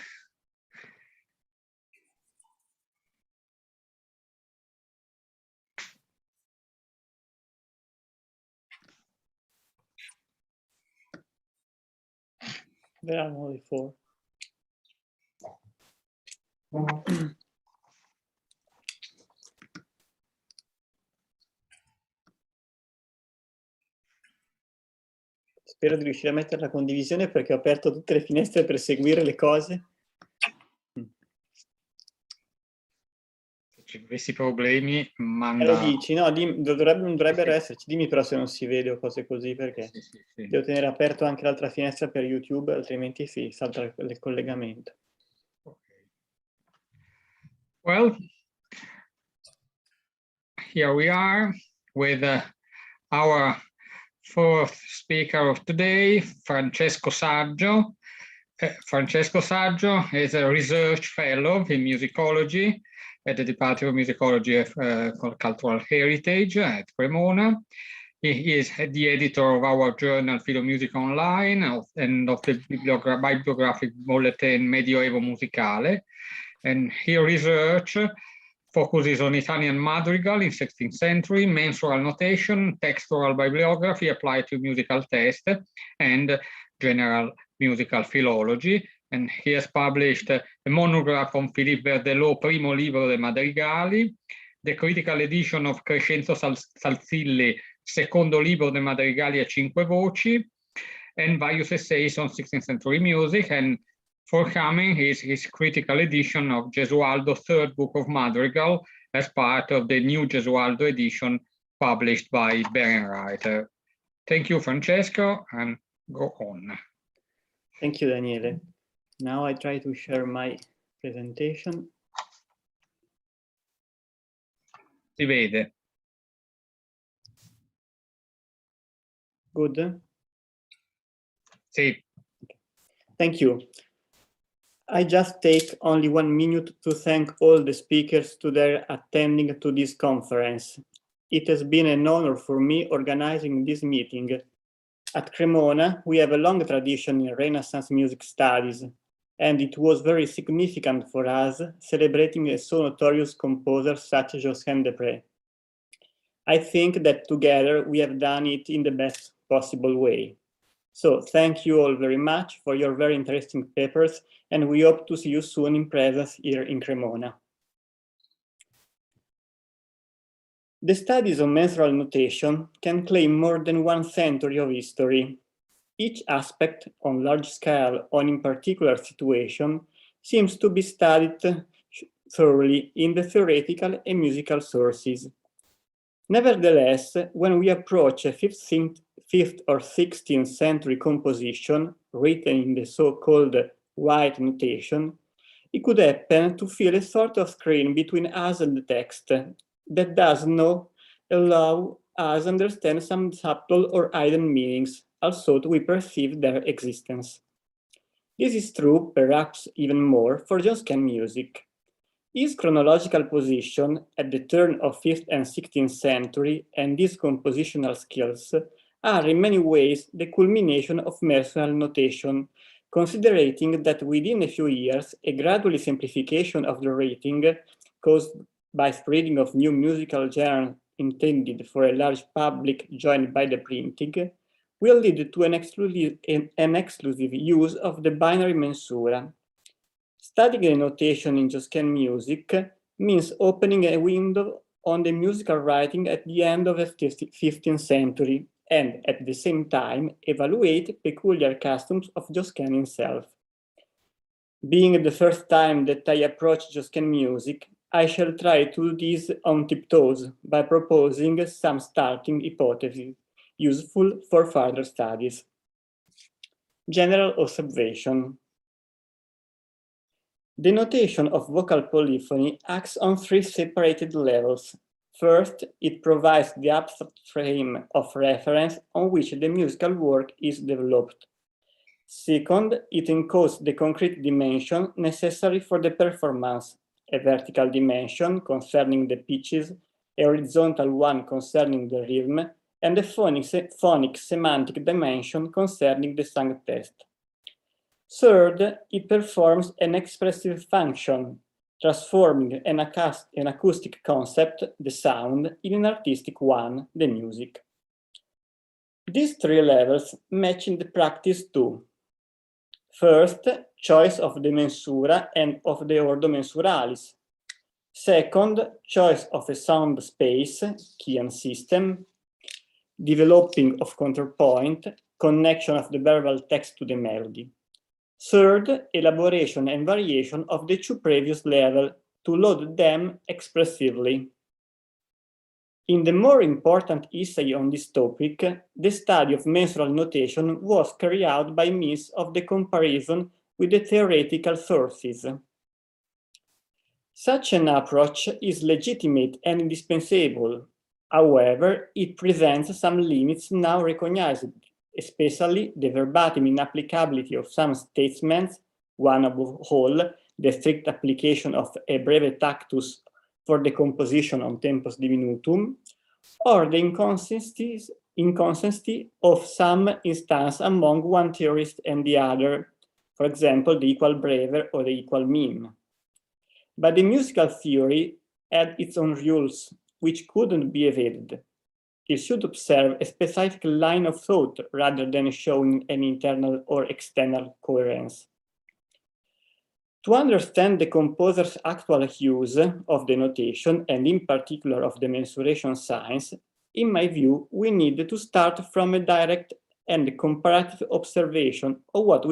There are only 4. Spero di riuscire a mettere la condivisione perché ho aperto tutte le finestre per seguire le cose. Se avessi problemi, Lo manda. dici? No, non dovrebbero esserci. Dimmi però se non si vede o cose così, perché Sì. devo tenere aperto anche l'altra finestra per YouTube, altrimenti si salta il collegamento. Well, here we are with our fourth speaker of today, Francesco Saggio. Francesco Saggio is a research fellow in musicology at the Department of Musicology of Cultural Heritage at Cremona. He is the editor of our journal Filomusica Online and of the bibliographic bulletin Medioevo Musicale. And his research focuses on Italian madrigal in 16th century, mensural notation, textual bibliography applied to musical text, and general musical philology. And he has published a monograph on Philippe Verdelot, Primo Libro de Madrigali, the critical edition of Crescenzo Salzilli, Secondo Libro de Madrigali a 5 voci, and various essays on 16th century music, and forthcoming is his critical edition of Gesualdo's third book of Madrigal as part of the new Gesualdo edition published by Berenreiter. Thank you, Francesco, and go on. Thank you, Daniele. Now I try to share my presentation. Si vede. Good? Sì. Thank you. I just take only 1 minute to thank all the speakers to their attending to this conference. It has been an honor for me organizing this meeting. At Cremona, we have a long tradition in Renaissance music studies, and it was very significant for us celebrating a so notorious composer such as Josquin de Pré. I think that together we have done it in the best possible way. So thank you all very much for your very interesting papers, and we hope to see you soon in presence here in Cremona. The studies of mensural notation can claim more than 1 century of history. Each aspect on large scale or in particular situation seems to be studied thoroughly in the theoretical and musical sources. Nevertheless, when we approach a 5th or 16th century composition written in the so-called white notation, it could happen to feel a sort of screen between us and the text that does not allow us understand some subtle or hidden meanings, although we perceive their existence. This is true, perhaps even more, for Josquin music. His chronological position at the turn of 5th and 16th century and his compositional skills are in many ways the culmination of mensural notation, considering that within a few years, a gradual simplification of the rating caused by spreading of new musical genres intended for a large public joined by the printing will lead to an exclusive use of the binary mensura. Studying the notation in Josquin music means opening a window on the musical writing at the end of the 15th century and at the same time evaluate peculiar customs of Josquin himself. Being the first time that I approach Josquin music, I shall try to do this on tiptoes by proposing some starting hypotheses useful for further studies. General observation. The notation of vocal polyphony acts on 3 separated levels. First, it provides the abstract frame of reference on which the musical work is developed. Second, it encodes the concrete dimension necessary for the performance, a vertical dimension concerning the pitches, a horizontal one concerning the rhythm, and a phonic semantic dimension concerning the sung text. Third, it performs an expressive function, transforming an acoustic concept, the sound, in an artistic one, the music. These three levels match in the practice too. First, choice of the mensura and of the ordo mensuralis. Second, choice of a sound space, Kian system, developing of counterpoint, connection of the verbal text to the melody. Third, elaboration and variation of the two previous levels to load them expressively. In the more important essay on this topic, the study of mensural notation was carried out by means of the comparison with the theoretical sources. Such an approach is legitimate and indispensable. However, it presents some limits now recognized, especially the verbatim inapplicability of some statements, one above all, the strict application of a breve tactus for the composition on tempus diminutum, or the inconsistency of some instance among one theorist and the other, for example, the equal breve or the equal meme. But the musical theory had its own rules, which couldn't be evaded. It should observe a specific line of thought rather than showing an internal or external coherence. To understand the composer's actual use of the notation, and in particular of the mensuration signs, in my view, we need to start from a direct and comparative observation of what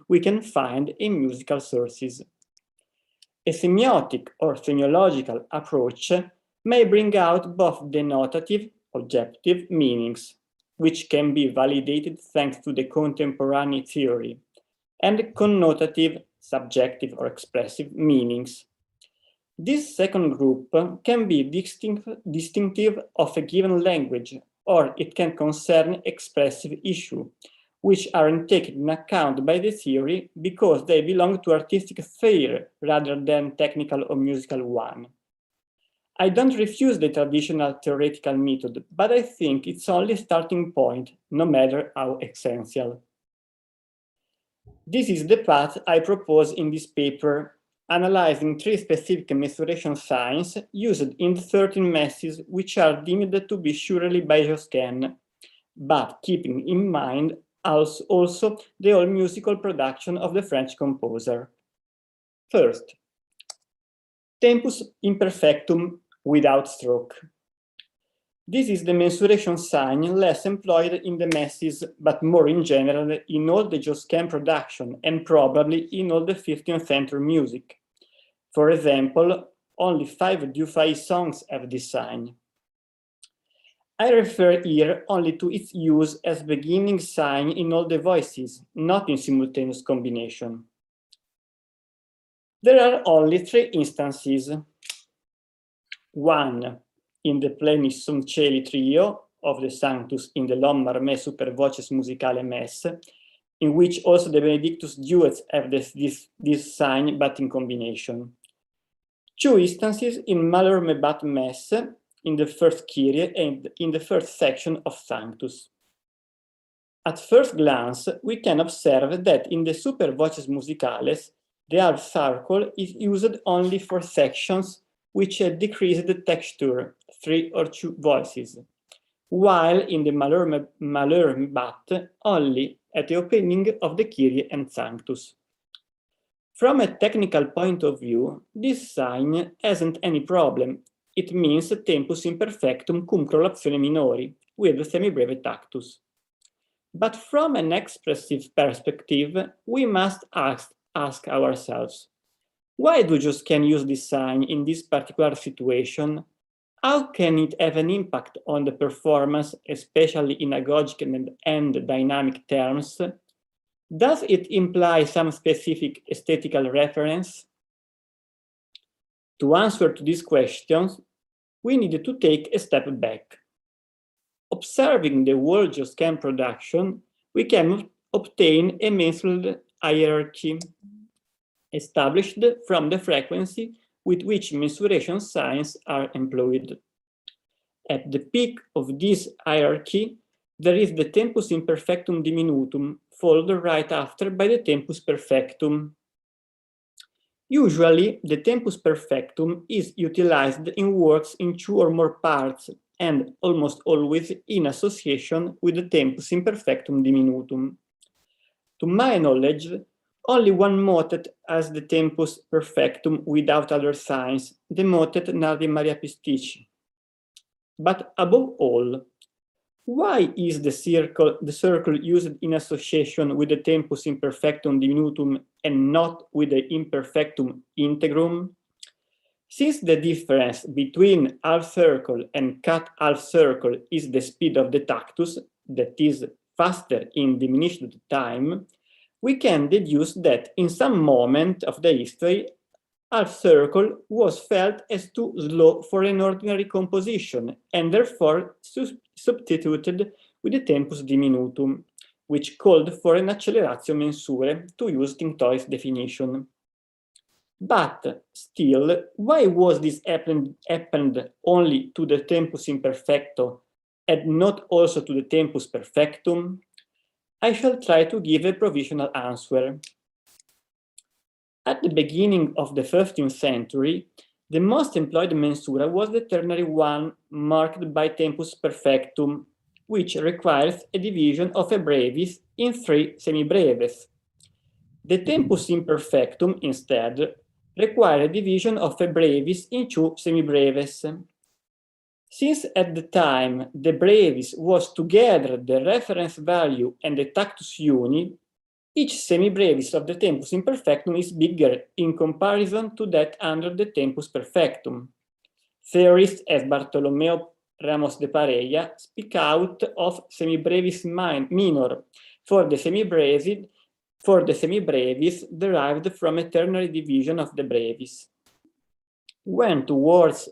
we can find in musical sources. A semiotic or semiological approach may bring out both denotative, objective meanings, which can be validated thanks to the contemporary theory, and connotative, subjective or expressive meanings. This second group can be distinctive of a given language, or it can concern expressive issues, which aren't taken into account by the theory because they belong to artistic sphere rather than technical or musical one. I don't refuse the traditional theoretical method, but I think it's only a starting point, no matter how essential. This is the path I propose in this paper, analyzing three specific mensuration signs used in the 13 masses which are deemed to be surely by Josquin, but keeping in mind also the whole musical production of the French composer. First, tempus imperfectum without stroke. This is the mensuration sign less employed in the masses, but more in general in all the Josquin production and probably in all the 15th century music. For example, only 5 Dufay songs have this sign. I refer here only to its use as beginning sign in all the voices, not in simultaneous combination. There are only 3 instances. One, in the Plenis Sunt Celi trio of the Sanctus in the Lombard Me Super Voces Musicale Mess, in which also the Benedictus duets have this sign, but in combination. 2 instances in Malheur Me Bat Mess, in the first Kyrie and in the first section of Sanctus. At first glance, we can observe that in the Super Voces Musicales, the half circle is used only for sections which decrease the texture, 3 or 2 voices, while in the Malheur Me Bat only at the opening of the Kyrie and Sanctus. From a technical point of view, this sign hasn't any problem. It means tempus imperfectum cum correlazione minori, with the semibreve tactus. But from an expressive perspective, we must ask ourselves, why do Josquin use this sign in this particular situation? How can it have an impact on the performance, especially in agogic and dynamic terms? Does it imply some specific aesthetical reference? To answer to these questions, we need to take a step back. Observing the whole Josquin production, we can obtain a mensural hierarchy established from the frequency with which mensuration signs are employed. At the peak of this hierarchy, there is the tempus imperfectum diminutum, followed right after by the tempus perfectum. Usually, the tempus perfectum is utilized in works in 2 or more parts, and almost always in association with the tempus imperfectum diminutum. To my knowledge, only one motet has the tempus perfectum without other signs, the motet Nardi Maria Pisticci. But above all, why is the circle used in association with the tempus imperfectum diminutum and not with the imperfectum integrum? Since the difference between half circle and cut half circle is the speed of the tactus, that is faster in diminished time, we can deduce that in some moment of the history, half circle was felt as too slow for an ordinary composition and therefore substituted with the tempus diminutum, which called for an acceleratio mensurae, to use Tintoret's definition. But still, why was this happened only to the tempus imperfecto and not also to the tempus perfectum? I shall try to give a provisional answer. At the beginning of the 15th century, the most employed mensura was the ternary one marked by tempus perfectum, which requires a division of a brevis in 3 semibreves. The tempus imperfectum, instead, requires a division of a brevis in 2 semibreves. Since at the time the brevis was together the reference value and the tactus uni, each semibrevis of the tempus imperfectum is bigger in comparison to that under the tempus perfectum. Theorists as Bartolomeo Ramos de Parella speak out of semibrevis minor for the semibrevis derived from a ternary division of the brevis. When towards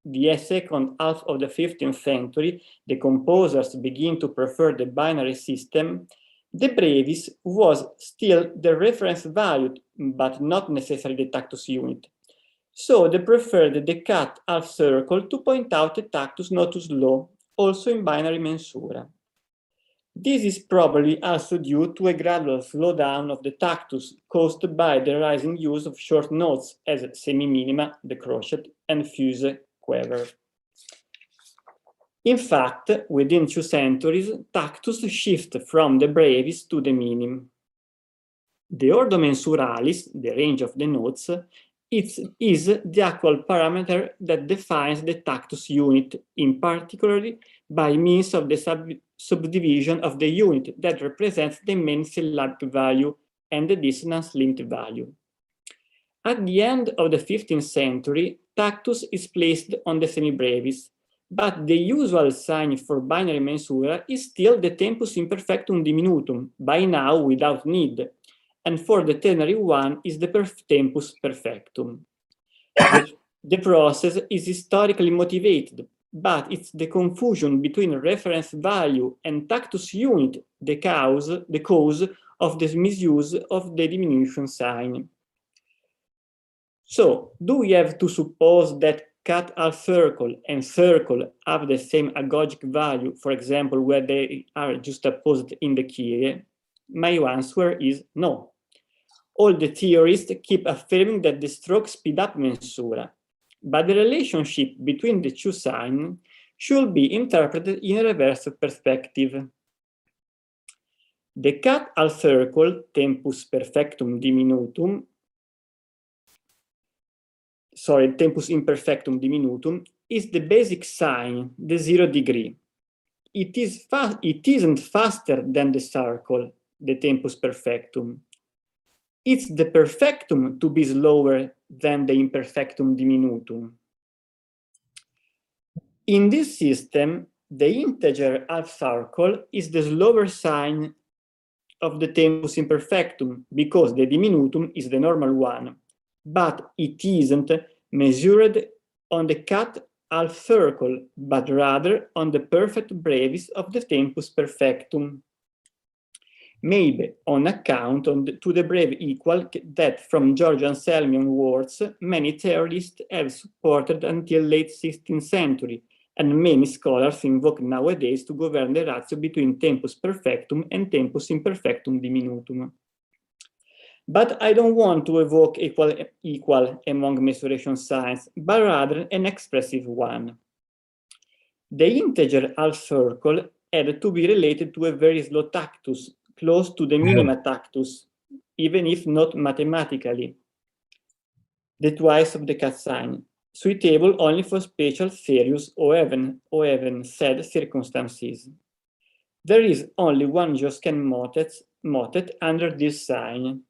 the second half of the 15th century, the composers begin to prefer the binary system, the brevis was still the reference value, but not necessarily the tactus unit. So they preferred the cut half circle to point out a tactus not too slow, also in binary mensura. This is probably also due to a gradual slowdown of the tactus caused by the rising use of short notes as semi-minima, the crochet, and fuse, quiver. In fact, within 2 centuries, tactus shift from the brevis to the minim. The ordo mensuralis, the range of the notes, is the actual parameter that defines the tactus unit, in particular by means of the subdivision of the unit that represents the main syllabic value and the dissonance linked value. At the end of the 15th century, tactus is placed on the semibrevis, but the usual sign for binary mensura is still the tempus imperfectum diminutum, by now without need, and for the ternary one is the tempus perfectum. The process is historically motivated, but it's the confusion between reference value and tactus unit the cause of the misuse of the diminution sign. So, do we have to suppose that cut half circle and circle have the same agogic value, for example, where they are juxtaposed in the Kyrie? My answer is no. All the theorists keep affirming that the stroke speed up mensura, but the relationship between the 2 signs should be interpreted in a reverse perspective. The cut half circle, tempus perfectum diminutum, tempus imperfectum diminutum, is the basic sign, the 0 degree. It isn't faster than the circle, the tempus perfectum. It's the perfectum to be slower than the imperfectum diminutum. In this system, the integer half circle is the slower sign of the tempus imperfectum because the diminutum is the normal one, but it isn't measured on the cut half circle, but rather on the perfect brevis of the tempus perfectum. Maybe on account to the breve equal that from Giorgio Anselmi onwards, many theorists have supported until late 16th century, and many scholars invoke nowadays to govern the ratio between tempus perfectum and tempus imperfectum diminutum. But I don't want to evoke equal among mesuration signs, but rather an expressive one. The integer half circle had to be related to a very slow tactus, close to the minima tactus, even if not mathematically, the twice of the cat sign, suitable only for special serious or even sad circumstances. There is only one Josquin motet under this sign.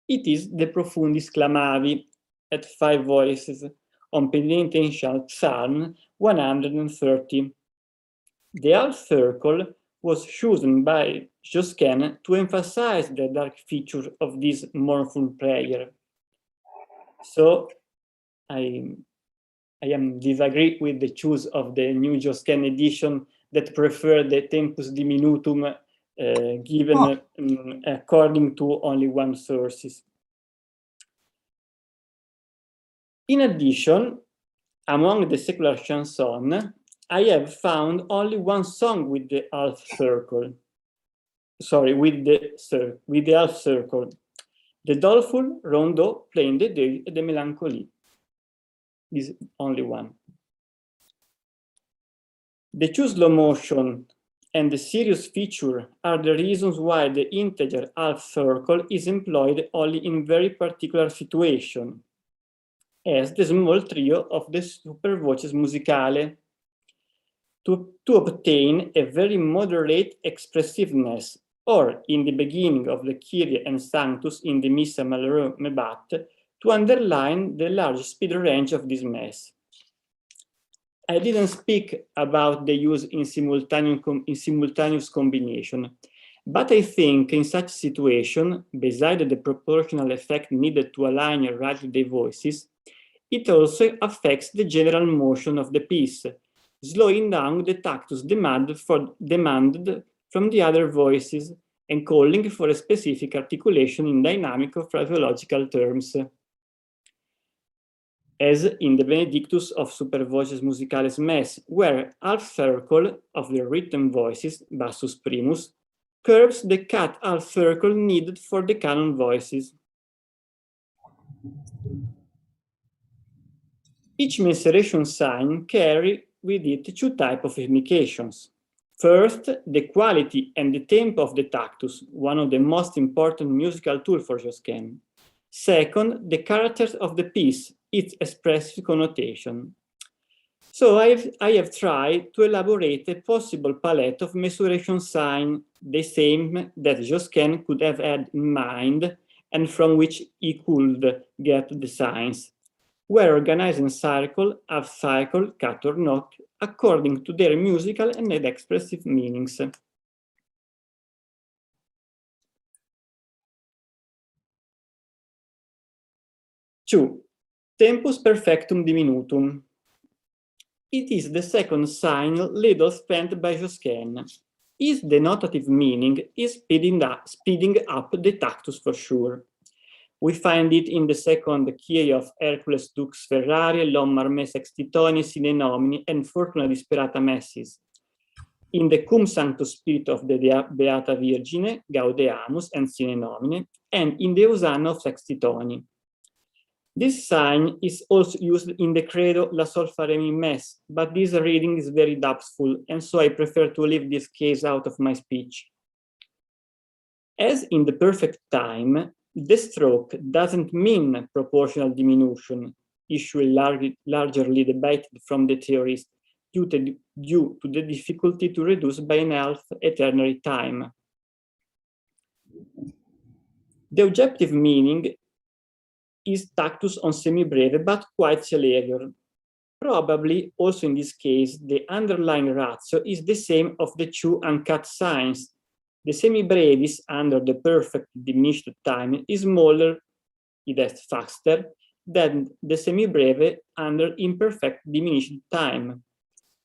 It is the Profundis Clamavi at 5 voices on penitential Psalm 130. The half circle was chosen by Josquin to emphasize the dark feature of this mournful prayer. So I am disagree with the choice of the new Josquin edition that prefer the tempus diminutum given according to only one sources. In addition, among the secular chanson, I have found only one song with the half circle. Sorry, with the half circle. The doleful rondeau playing the deuil et de mélancolie. This is only one. The two slow motion and the serious feature are the reasons why the integer half circle is employed only in very particular situation, as the small trio of the super voces musicale, to obtain a very moderate expressiveness, or in the beginning of the Kyrie and Sanctus in the Missa Malheureux Mebat, to underline the large speed range of this mass. I didn't speak about the use in simultaneous combination, but I think in such situation, besides the proportional effect needed to align and write the voices, it also affects the general motion of the piece, slowing down the tactus demanded from the other voices and calling for a specific articulation in dynamic or phraseological terms. As in the Benedictus of Super Voces Musicales Mass, where half circle of the written voices, bassus primus, curves the cut half circle needed for the canon voices. Each mensuration sign carries with it two types of indications. First, the quality and the tempo of the tactus, one of the most important musical tools for Josquin. Second, the characters of the piece, its expressive connotation. So I have tried to elaborate a possible palette of mensuration signs, the same that Josquin could have had in mind and from which he could get the signs, were organized in circle, half cycle, cut or not, according to their musical and expressive meanings. 2. Tempus perfectum diminutum. It is the second sign little spent by Josquin. Its denotative meaning is speeding up the tactus for sure. We find it in the second Kyrie of Hercules Dux Ferrari, Lommar me sextitoni sine nomini, and Fortuna disperata messis. In the Cum Sanctus Spirit of the Beata Virgine, Gaudeamus and sine nomine, and in the Hosanna of sextitoni. This sign is also used in the Credo La Sol Fare Mi Mess, but this reading is very doubtful, and so I prefer to leave this case out of my speech. As in the perfect time, the stroke doesn't mean proportional diminution, issue largely debated from the theorists due to the difficulty to reduce by an half a ternary time. The objective meaning is tactus on semibreve, but quite celerior. Probably also in this case, the underlying ratio is the same of the two uncut signs. The semibrevis under the perfect diminished time is smaller, it is faster, than the semibreve under imperfect diminished time.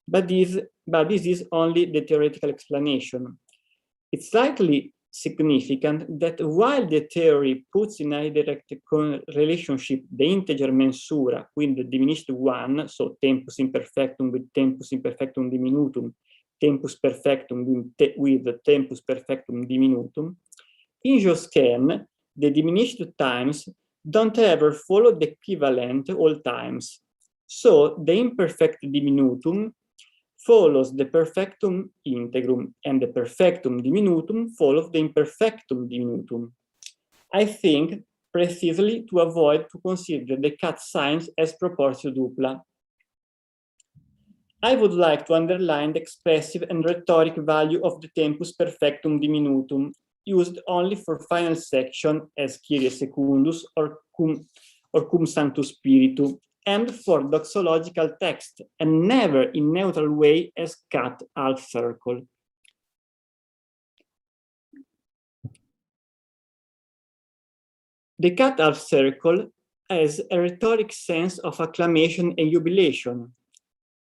But this is only the theoretical explanation. It's likely significant that while the theory puts in a direct relationship the integer mensura with the diminished one, so tempus imperfectum with tempus imperfectum diminutum, tempus perfectum with tempus perfectum diminutum, in Josquin, the diminished times don't ever follow the equivalent all times. So the imperfect diminutum follows the perfectum integrum, and the perfectum diminutum follows the imperfectum diminutum. I think precisely to avoid to consider the cut signs as proportio dupla. I would like to underline the expressive and rhetoric value of the tempus perfectum diminutum, used only for final section as Kyrie Secundus or cum Sanctus Spiritu, and for doxological text, and never in neutral way as cut half circle. The cut half circle has a rhetoric sense of acclamation and jubilation.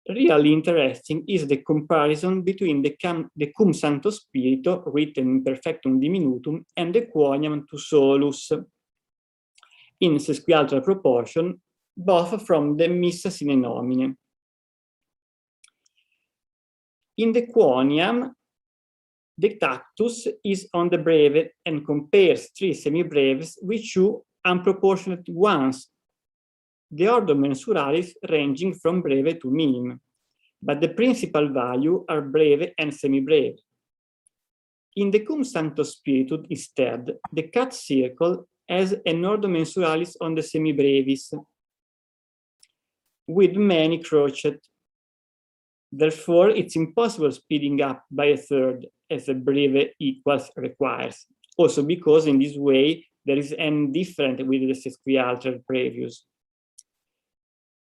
Really interesting is the comparison between the cum Sancto Spirito, written in perfectum diminutum, and the quoniam tu solus, in sesquialtera proportion, both from the Missa sine nomine. In the quoniam, the tactus is on the breve and compares three semibreves with two unproportionate ones, the ordo mensuralis ranging from breve to minim, but the principal value are breve and semibreve. In the cum Sancto Spiritu, instead, the cut circle has an ordo mensuralis on the semibrevis, with many crochet. Therefore, it's impossible speeding up by a third, as the breve equals requires. Also because in this way, there is n different with the sesquialter previous.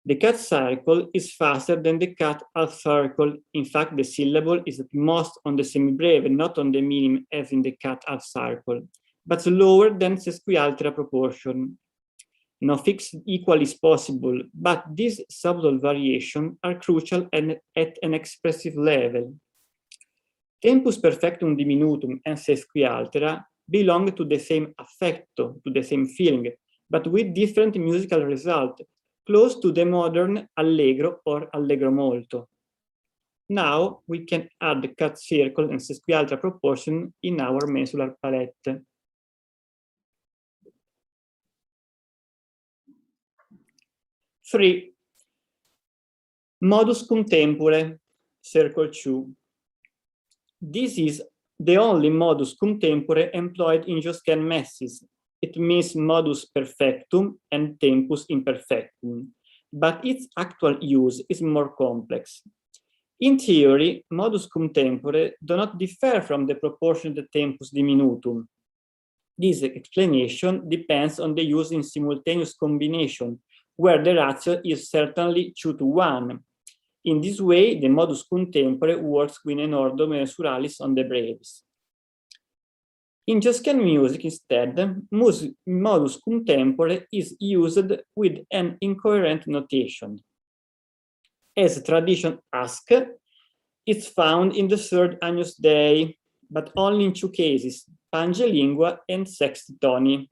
The cut circle is faster than the cut half circle. In fact, the syllable is at most on the semibreve, not on the minim as in the cut half circle, but lower than sesquialtera proportion. No fixed equal is possible, but these subtle variations are crucial and at an expressive level. Tempus perfectum diminutum and sesquialtera belong to the same affecto, to the same feeling, but with different musical result, close to the modern allegro or allegro molto. Now we can add the cut circle and sesquialtera proportion in our mensular palette. Three, modus cum tempore, circle 2. This is the only modus cum tempore employed in Josquin masses. It means modus perfectum and tempus imperfectum, but its actual use is more complex. In theory, modus cum tempore do not differ from the proportionate tempus diminutum. This explanation depends on the use in simultaneous combination, where the ratio is certainly 2 to 1. In this way, the modus cum tempore works with an ordo mensuralis on the breves. In Josquin music, instead, modus cum tempore is used with an incoherent notation. As tradition asks, it's found in the third Agnus Dei, but only in two cases, Pange Lingua and Sexti Toni.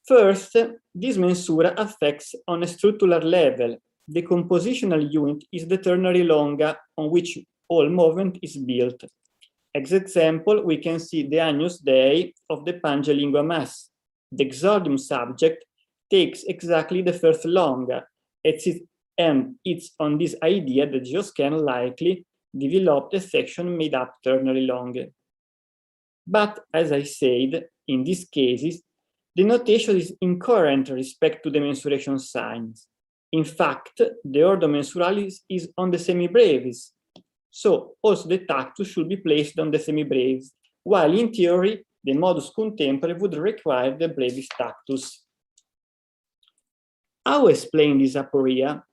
First, this mensura affects on a structural level. The compositional unit is the ternary longa on which all movement is built. As example, we can see the Agnus Dei of the Pange Lingua Mass. The exordium subject takes exactly the first longa, and it's on this idea that Josquin likely developed a section made up ternary longa. But as I said, in these cases, the notation is incoherent respect to the mensuration signs. In fact, the ordo mensuralis is on the semibrevis, so also the tactus should be placed on the semibrevis, while in theory, the modus cum tempore would require the brevis tactus. How explain this aporia?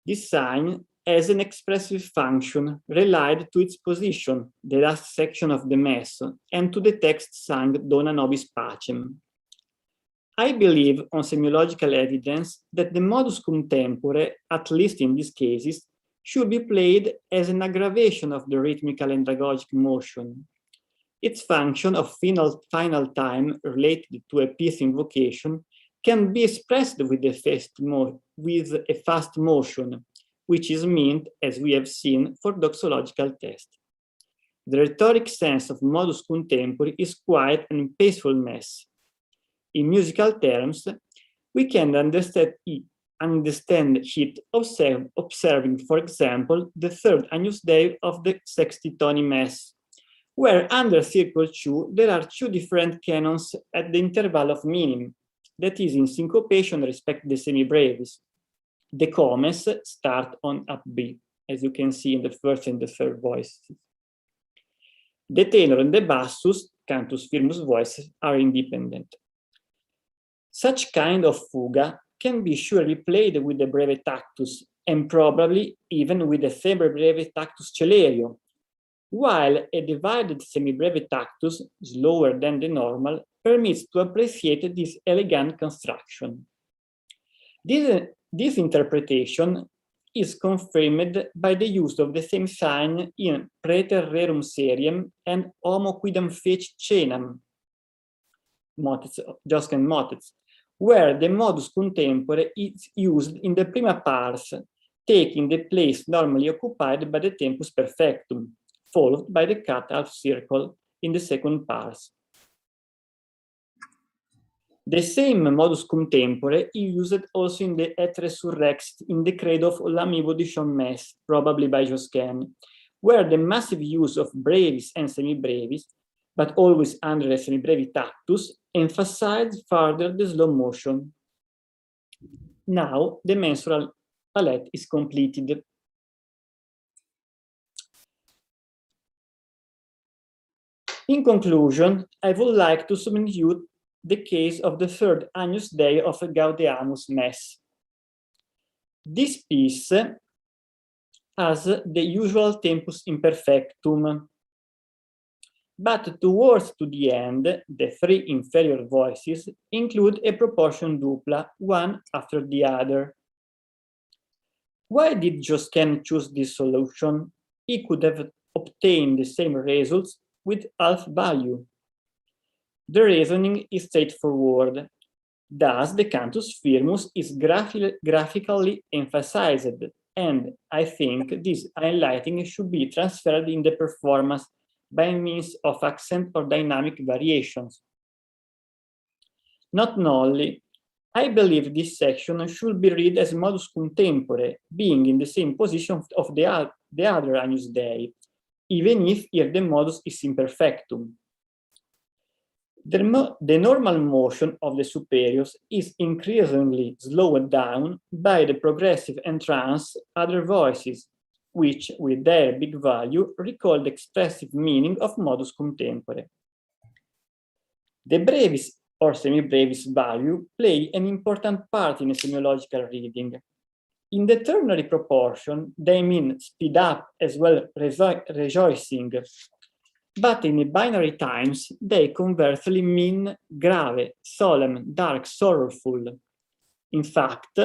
This sign has an expressive function relied to its position, the last section of the Mass, and to the text sung Dona nobis pacem. I believe on semiological evidence that the modus cum tempore, at least in these cases, should be played as an aggravation of the rhythmical and andragogic motion. its function of final time related to a piece invocation can be expressed with a fast motion, which is meant, as we have seen, for doxological tests. The rhetoric sense of modus contempore is quite an impactfulness. In musical terms, we can understand it observing, for example, the third Agnus Dei of the Sextitoni Mass, where under Circle 2 there are two different canons at the interval of meaning, that is in syncopation respect the semibrevis. The comes start on up B, as you can see in the first and the third voices. The tenor and the bassus, cantus firmus voices, are independent. Such kind of fuga can be surely played with the breve tactus and probably even with the semibreve tactus celerio, while a divided semibreve tactus, slower than the normal, permits to appreciate this elegant construction. This interpretation is confirmed by the use of the same sign in Praeter rerum seriem and Homo quidam feci cenam, Josquin motets, where the modus contempore is used in the prima pars, taking the place normally occupied by the tempus perfectum, followed by the cut half circle in the second pars. The same modus contempore is used also in the Et Resurrexit in the credo of l'Amibo di Mass, probably by Josquin, where the massive use of brevis and semibrevis, but always under a semibrevi tactus, emphasized further the slow motion. Now the mensural palette is completed. In conclusion, I would like to submit you the case of the third Agnus Dei of a Gaudeamus Mass. This piece has the usual tempus imperfectum, but towards the end, the three inferior voices include a proportion dupla, one after the other. Why did Josquin choose this solution? He could have obtained the same results with half value. The reasoning is straightforward. Thus, the cantus firmus is graphically emphasized, and I think this highlighting should be transferred in the performance by means of accent or dynamic variations. Not only, I believe this section should be read as modus contempore, being in the same position of the other Agnus Dei, even if here the modus is imperfectum. The normal motion of the superiors is increasingly slowed down by the progressive entrance other voices, which, with their big value, recall the expressive meaning of modus contempore. The brevis or semibrevis value play an important part in a semiological reading. In the ternary proportion, they mean speed up as well as rejoicing. But in the binary times, they conversely mean grave, solemn, dark, sorrowful. In fact,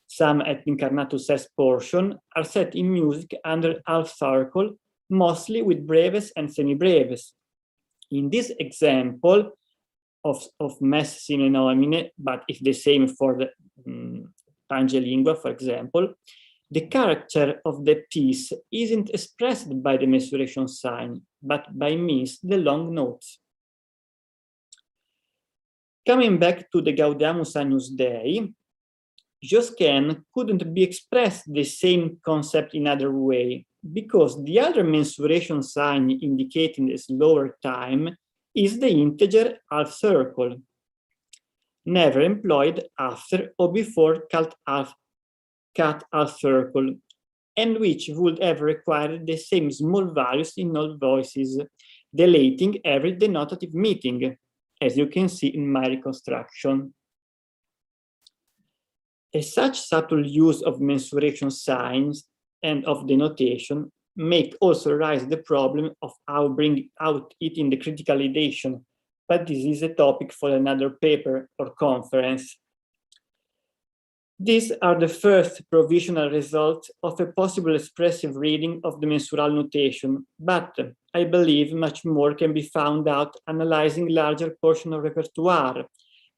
some et incarnatus est portion are set in music under half circle, mostly with breves and semibreves. In this example of Mass sine nomine, but if the same for the Pange lingua, for example, the character of the piece isn't expressed by the mensuration sign, but by means the long notes. Coming back to the Gaudeamus Agnus Dei, Josquin couldn't be expressed the same concept in other way, because the other mensuration sign indicating a slower time is the integer half circle, never employed after or before cut half circle, and which would have required the same small values in all voices, deleting every denotative meeting, as you can see in my reconstruction. Such subtle use of mensuration signs and of denotation make also rise the problem of how bring out it in the critical ideation, but this is a topic for another paper or conference. These are the first provisional results of a possible expressive reading of the mensural notation, but I believe much more can be found out analyzing larger portion of repertoire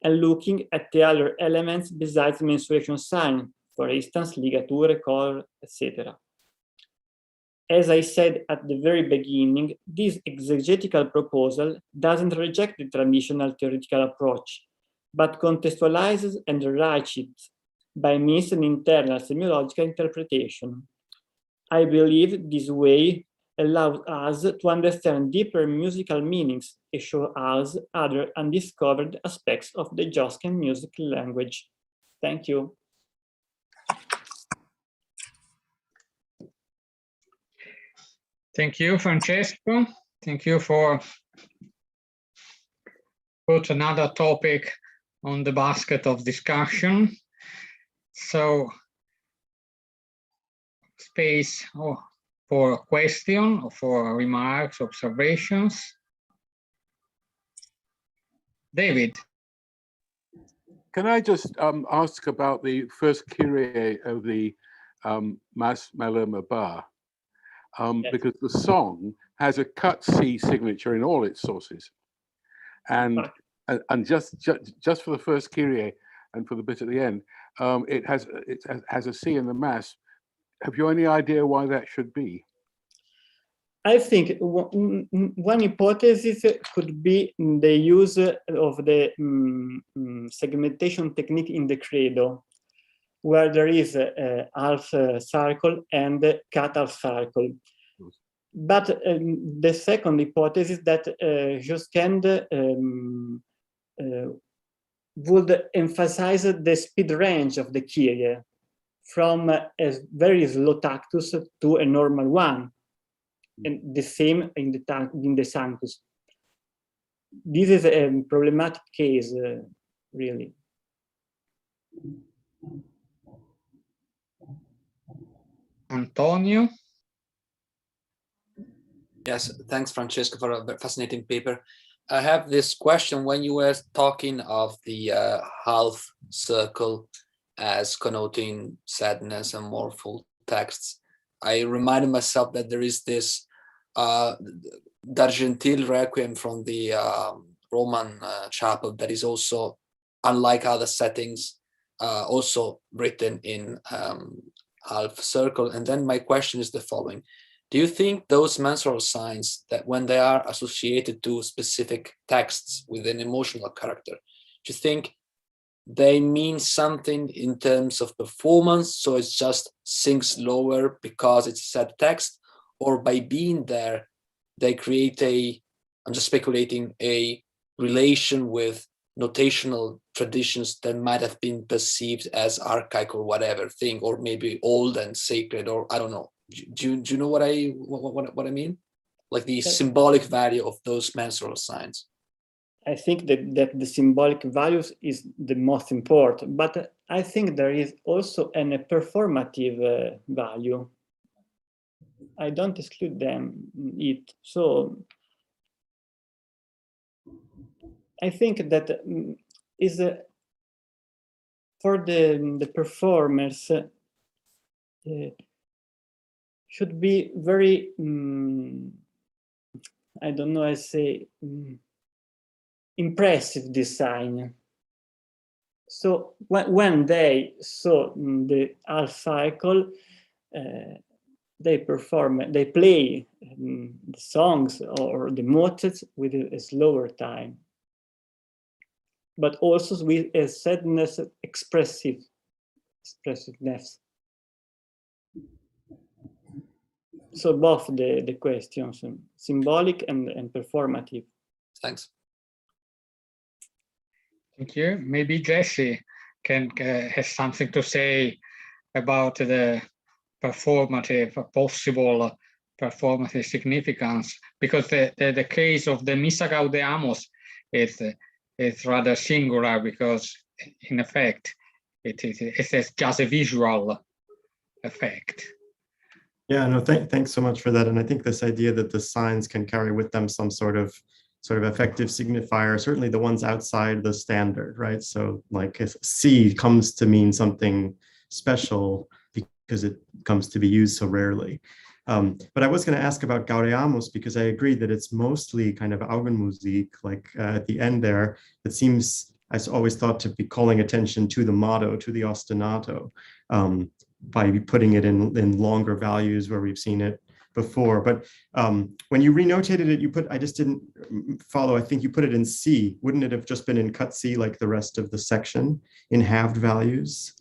and looking at the other elements besides the mensuration sign, for instance, ligature, color, etc. As I said at the very beginning, this exegetical proposal doesn't reject the traditional theoretical approach, but contextualizes and rewrites it by means of an internal semiological interpretation. I believe this way allows us to understand deeper musical meanings and show us other undiscovered aspects of the Josquin music language. Thank you. Thank you, Francesco. Thank you for put another topic on the basket of discussion. So, space for a question or for remarks, observations. David. Can I just ask about the first Kyrie of the Mas Malema Bar? Yes. Because the song has a cut C signature in all its sources. And just for the first Kyrie and for the bit at the end, it has a C in the Mass. Have you any idea why that should be? I think one hypothesis could be the use of the segmentation technique in the credo, where there is a half circle and a cut half circle. But the second hypothesis that Josquin would emphasize the speed range of the Kyrie from a very slow tactus to a normal one, and the same in the sanctus. This is a problematic case, really. Antonio. Yes, thanks, Francesco, for a fascinating paper. I have this question. When you were talking of the half circle as connoting sadness and mournful texts, I reminded myself that there is this D'Argentil Requiem from the Roman chapel that is also, unlike other settings, also written in half circle. And then my question is the following. Do you think those mensural signs, that when they are associated to specific texts with an emotional character, do you think they mean something in terms of performance, so it's just sing slower because it's a sad text, or by being there, they create a, I'm just speculating, a relation with notational traditions that might have been perceived as archaic or whatever thing, or maybe old and sacred, or I don't know. Do you know what I mean? Like the symbolic value of those mensural signs. I think that the symbolic values is the most important, but I think there is also a performative value. I don't exclude it. So I think that is for the performers should be very I don't know, I say impressive design. So when they saw the half cycle, they play the songs or the motets with a slower time, but also with a sadness expressiveness. So both the questions, symbolic and performative. Thanks. Thank you. Maybe Jesse has something to say about the possible performative significance, because the case of the Missa Gaudeamus is rather singular, because in effect it is just a visual effect. Yeah, no, thanks so much for that. And I think this idea that the signs can carry with them some sort of sort of effective signifier, certainly the ones outside the standard, right? So like if C comes to mean something special because it comes to be used so rarely. But I was going to ask about Gaudeamus because I agree that it's mostly kind of Augenmusik, like at the end there. It seems, I always thought, to be calling attention to the motto, to the ostinato, by putting it in longer values where we've seen it before. But when you renotated it, you put, I just didn't follow, I think you put it in C. Wouldn't it have just been in cut C like the rest of the section in halved values?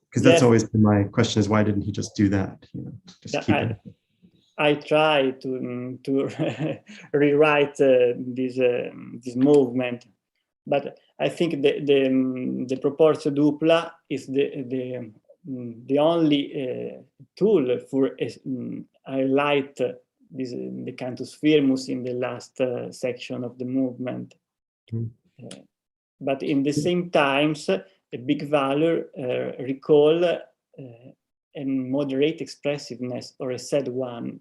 Because that's always been my question, is why didn't he just do that? You know, just keep it. I try to rewrite this movement, but I think the proportio dupla is the only tool for highlight the cantus firmus in the last section of the movement. But in the same times, a big value recall a moderate expressiveness or a sad one.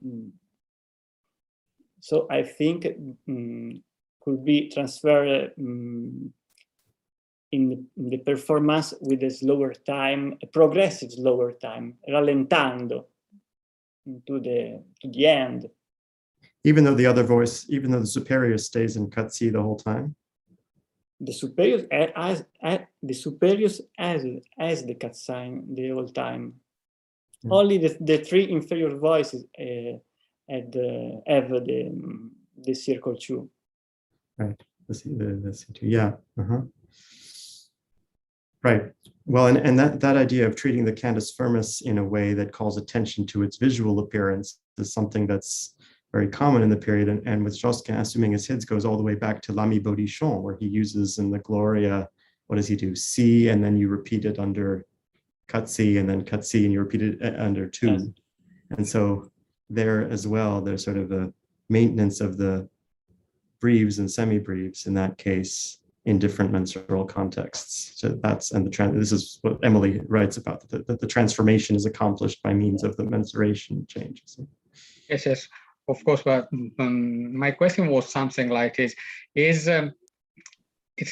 So I think could be transferred in the performance with a slower time, a progressive slower time, rallentando to the end. Even though the other voice, even though the superior stays in cut C the whole time? The superior as the cut sign the whole time. Only the three inferior voices have the circle 2. Right. The C2. Yeah. Right. Well, and that idea of treating the cantus firmus in a way that calls attention to its visual appearance is something that's very common in the period. And with Josquin, assuming his hits, goes all the way back to L'Ami Baudichon, where he uses in the Gloria, what does he do? C, and then you repeat it under cut C, and then cut C, and you repeat it under 2. Yes. And so there as well, there's sort of a maintenance of the breves and semi-breves in that case in different mensural contexts. So that's, and this is what Emily writes about, that the transformation is accomplished by means of the mensuration changes. Yes, of course, but my question was something like this. It's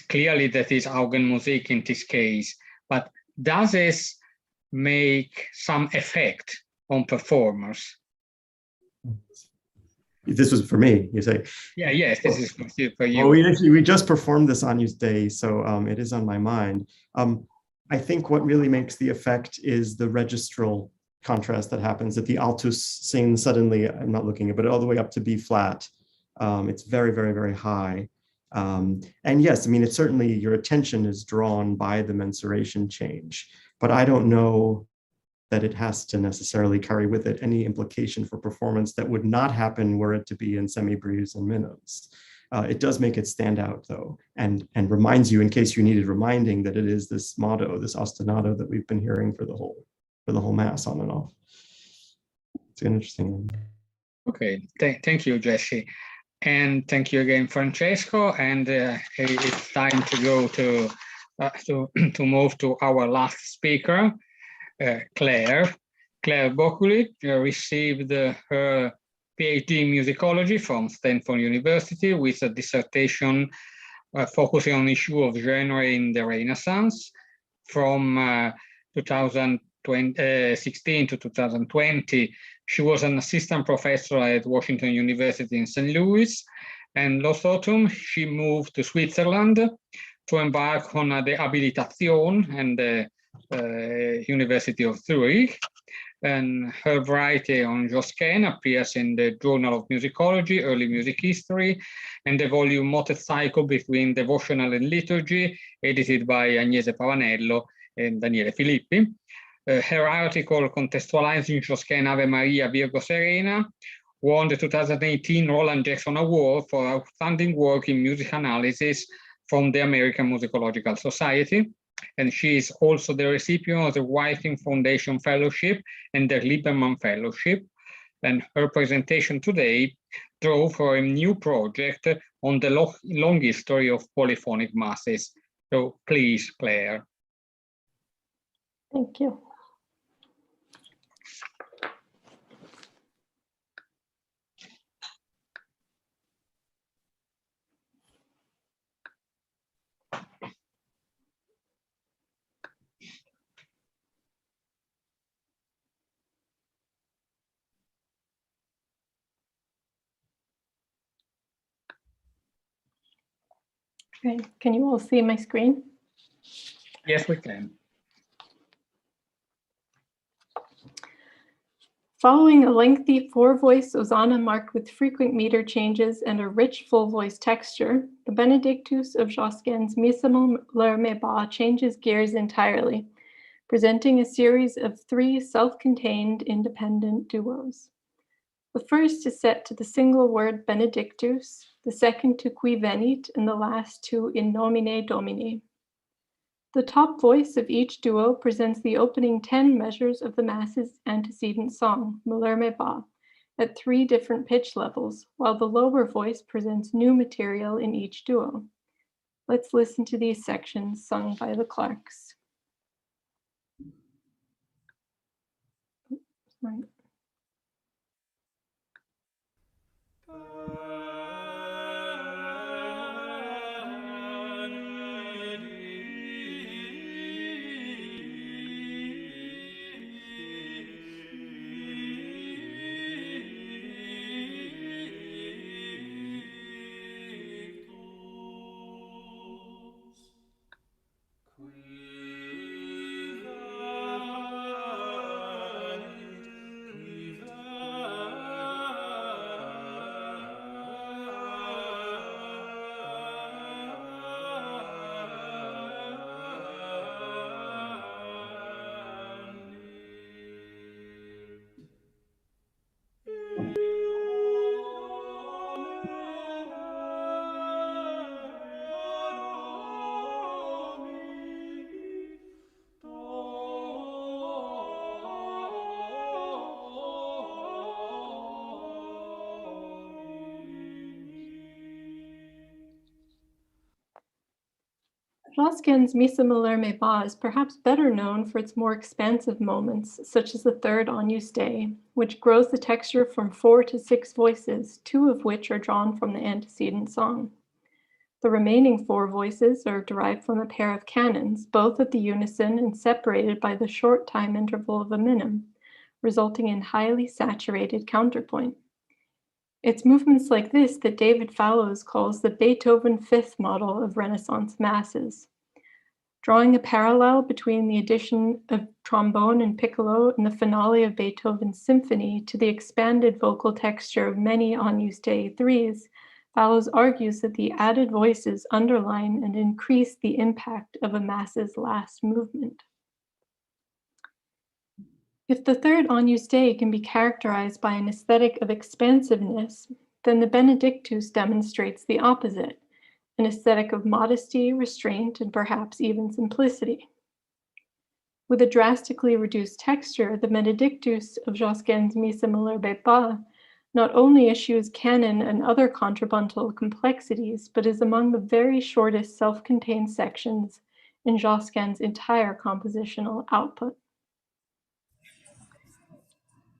clearly that is Augenmusik in this case, but does this make some effect on performers? This was for me, you say? Yeah, yes, this is for you. Well, we just performed this Agnus Dei, so it is on my mind. I think what really makes the effect is the registral contrast that happens, that the altus sings suddenly, I'm not looking at, but all the way up to B flat. It's very, very, very high. And yes, I mean, it's certainly your attention is drawn by the mensuration change, but I don't know that it has to necessarily carry with it any implication for performance that would not happen were it to be in semi-breves and minnows. It does make it stand out though, and reminds you, in case you needed reminding, that it is this motto, this ostinato that we've been hearing for the whole mass on and off. It's an interesting one. Okay, thank you, Jesse. And thank you again, Francesco. And it's time to go to move to our last speaker, Claire. Claire Boculi received her PhD in musicology from Stanford University with a dissertation focusing on the issue of genre in the Renaissance from 2016 to 2020. She was an assistant professor at Washington University in St. Louis, and last autumn she moved to Switzerland to embark on the Habilitation and the University of Zurich. And her variety on Josquin appears in the Journal of Musicology, Early Music History, and the volume Motet Cycle Between Devotional and Liturgy, edited by Agnese Pavanello and Daniele Filippi. Her article Contextualizing Josquin Ave Maria Virgo Serena won the 2018 Roland Jackson Award for Outstanding Work in Music Analysis from the American Musicological Society. And she is also the recipient of the Whiting Foundation Fellowship and the Lieberman Fellowship. And her presentation today drove her a new project on the long history of polyphonic masses. So please, Claire. Thank you. Okay, can you all see my screen? Yes, we can. Following a lengthy four-voice hosanna marked with frequent meter changes and a rich full-voice texture, the Benedictus of Josquin's Misamol Lerme Ba changes gears entirely, presenting a series of three self-contained independent duos. The first is set to the single word Benedictus, the second to Qui Venit, and the last to In Nomine Domini. The top voice of each duo presents the opening 10 measures of the Mass's antecedent song, Malherme Ba, at 3 different pitch levels, while the lower voice presents new material in each duo. Let's listen to these sections sung by the Clarks. Sorry. Josquin's Missa Malherme Ba is perhaps better known for its more expansive moments, such as the third Agnus Dei, which grows the texture from 4 to 6 voices, 2 of which are drawn from the antecedent song. The remaining 4 voices are derived from a pair of canons, both at the unison and separated by the short time interval of a minim, resulting in highly saturated counterpoint. It's movements like this that David Fallows calls the Beethoven fifth model of Renaissance masses. Drawing a parallel between the addition of trombone and piccolo in the finale of Beethoven's symphony to the expanded vocal texture of many Agnus Dei threes, Fallows argues that the added voices underline and increase the impact of a mass's last movement. If the third Agnus Dei can be characterized by an aesthetic of expansiveness, then the Benedictus demonstrates the opposite, an aesthetic of modesty, restraint, and perhaps even simplicity. With a drastically reduced texture, the Benedictus of Josquin's Missa Malherbe Ba not only eschews canon and other contrapuntal complexities, but is among the very shortest self-contained sections in Josquin's entire compositional output.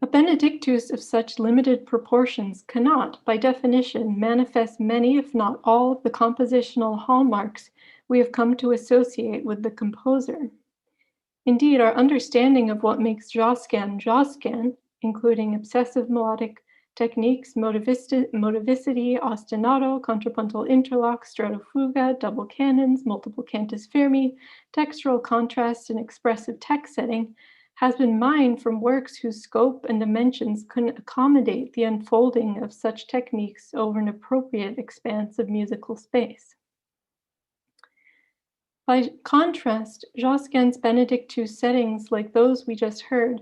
A Benedictus of such limited proportions cannot, by definition, manifest many, if not all, of the compositional hallmarks we have come to associate with the composer. Indeed, our understanding of what makes Josquin Josquin, including obsessive melodic techniques, motivicity, ostinato, contrapuntal interlock, stratofuga, double canons, multiple cantus firmi, textural contrast, and expressive text setting, has been mined from works whose scope and dimensions couldn't accommodate the unfolding of such techniques over an appropriate expanse of musical space. By contrast, Josquin's Benedictus settings, like those we just heard,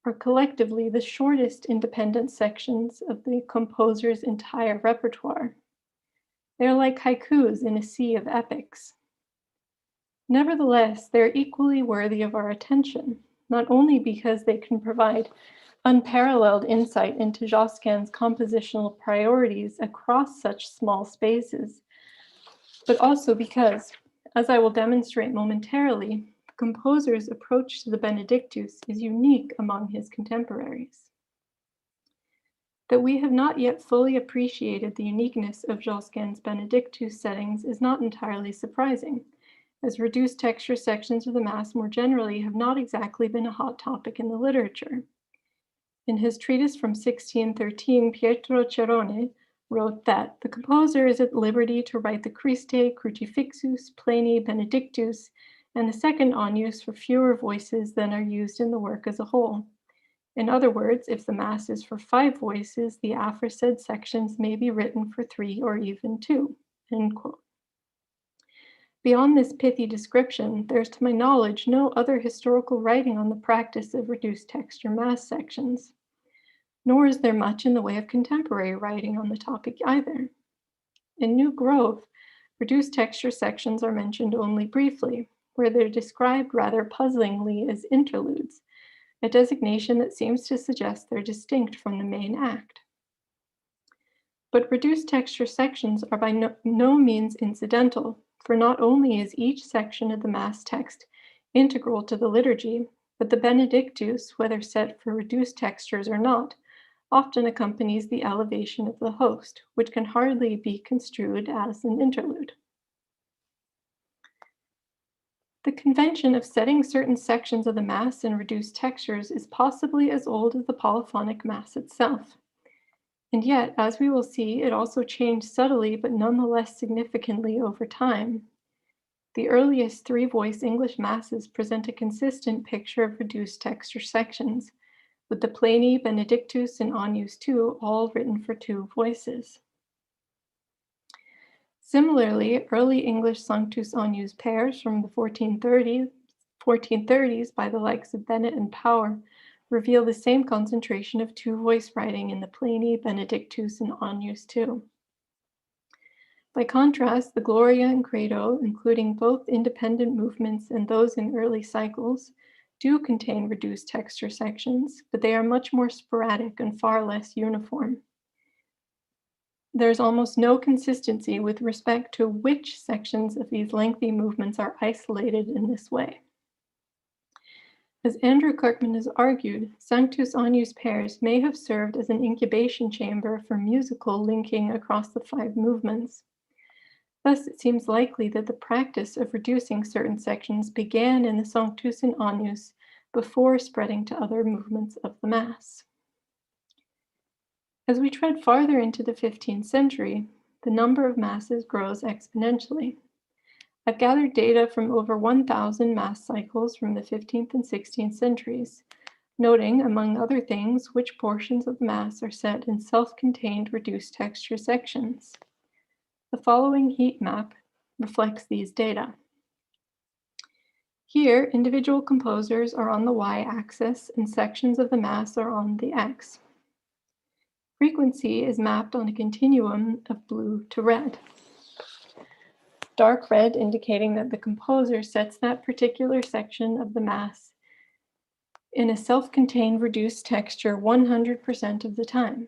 are collectively the shortest independent sections of the composer's entire repertoire. They are like haikus in a sea of epics. Nevertheless, they're equally worthy of our attention, not only because they can provide unparalleled insight into Josquin's compositional priorities across such small spaces, but also because, as I will demonstrate momentarily, the composer's approach to the Benedictus is unique among his contemporaries. That we have not yet fully appreciated the uniqueness of Josquin's Benedictus settings is not entirely surprising, as reduced texture sections of the Mass more generally have not exactly been a hot topic in the literature. In his treatise from 1613, Pietro Cerone wrote that the composer is at liberty to write the Christe, Crucifixus, Pleni, Benedictus, and the second Agnus for fewer voices than are used in the work as a whole. In other words, if the Mass is for 5 voices, the aforesaid sections may be written for 3 or even 2, end quote. Beyond this pithy description, there's to my knowledge no other historical writing on the practice of reduced texture Mass sections. Nor is there much in the way of contemporary writing on the topic either. In New Grove, reduced texture sections are mentioned only briefly, where they're described rather puzzlingly as interludes, a designation that seems to suggest they're distinct from the main act. But reduced texture sections are by no means incidental, for not only is each section of the Mass text integral to the liturgy, but the Benedictus, whether set for reduced textures or not, often accompanies the elevation of the host, which can hardly be construed as an interlude. The convention of setting certain sections of the Mass in reduced textures is possibly as old as the polyphonic Mass itself. And yet, as we will see, it also changed subtly but nonetheless significantly over time. The earliest 3-voice English Masses present a consistent picture of reduced texture sections, with the Pleni, Benedictus, and Agnus too all written for 2 voices. Similarly, early English Sanctus Agnus pairs from the 1430s by the likes of Bennett and Power reveal the same concentration of 2-voice writing in the Pleni, Benedictus, and Agnus too. By contrast, the Gloria and Credo, including both independent movements and those in early cycles, do contain reduced texture sections, but they are much more sporadic and far less uniform. There's almost no consistency with respect to which sections of these lengthy movements are isolated in this way. As Andrew Kirkman has argued, Sanctus Agnus pairs may have served as an incubation chamber for musical linking across the 5 movements. Thus, it seems likely that the practice of reducing certain sections began in the Sanctus and Agnus before spreading to other movements of the Mass. As we tread farther into the 15th century, the number of Masses grows exponentially. I've gathered data from over 1,000 Mass cycles from the 15th and 16th centuries, noting, among other things, which portions of the Mass are set in self-contained reduced texture sections. The following heat map reflects these data. Here, individual composers are on the y-axis and sections of the Mass are on the x. Frequency is mapped on a continuum of blue to red. Dark red indicating that the composer sets that particular section of the Mass in a self-contained reduced texture 100% of the time.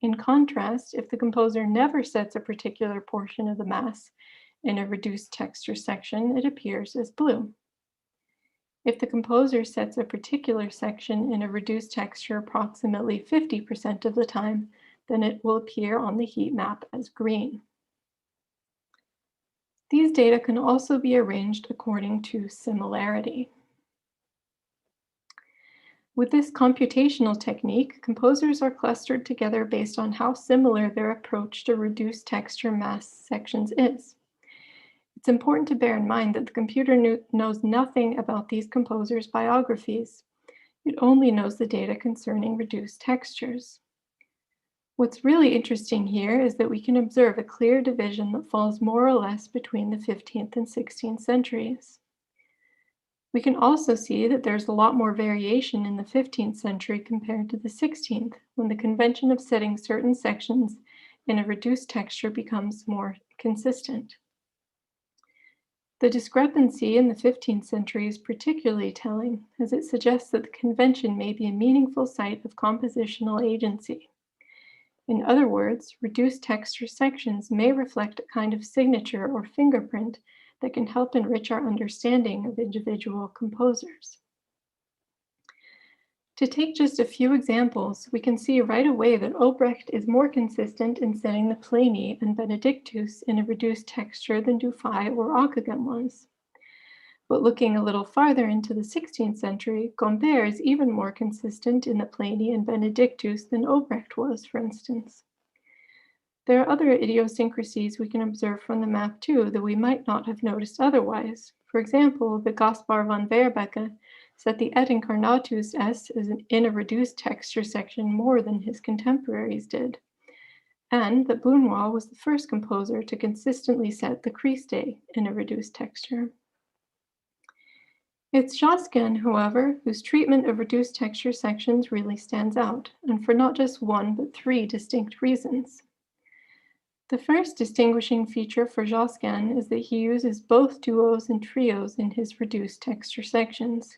In contrast, if the composer never sets a particular portion of the Mass in a reduced texture section, it appears as blue. If the composer sets a particular section in a reduced texture approximately 50% of the time, then it will appear on the heat map as green. These data can also be arranged according to similarity. With this computational technique, composers are clustered together based on how similar their approach to reduced texture Mass sections is. It's important to bear in mind that the computer knows nothing about these composers' biographies. It only knows the data concerning reduced textures. What's really interesting here is that we can observe a clear division that falls more or less between the 15th and 16th centuries. We can also see that there's a lot more variation in the 15th century compared to the 16th, when the convention of setting certain sections in a reduced texture becomes more consistent. The discrepancy in the 15th century is particularly telling, as it suggests that the convention may be a meaningful site of compositional agency. In other words, reduced texture sections may reflect a kind of signature or fingerprint that can help enrich our understanding of individual composers. To take just a few examples, we can see right away that Obrecht is more consistent in setting the Pleni and Benedictus in a reduced texture than Dufay or Ockeghem was. But looking a little farther into the 16th century, Gombert is even more consistent in the Pleni and Benedictus than Obrecht was, for instance. There are other idiosyncrasies we can observe from the map too that we might not have noticed otherwise. For example, the Gaspar van Weerbeke set the et incarnatus S in a reduced texture section more than his contemporaries did, and that Benoit was the first composer to consistently set the Christe in a reduced texture. It's Josquin, however, whose treatment of reduced texture sections really stands out, and for not just one, but three distinct reasons. The first distinguishing feature for Josquin is that he uses both duos and trios in his reduced texture sections.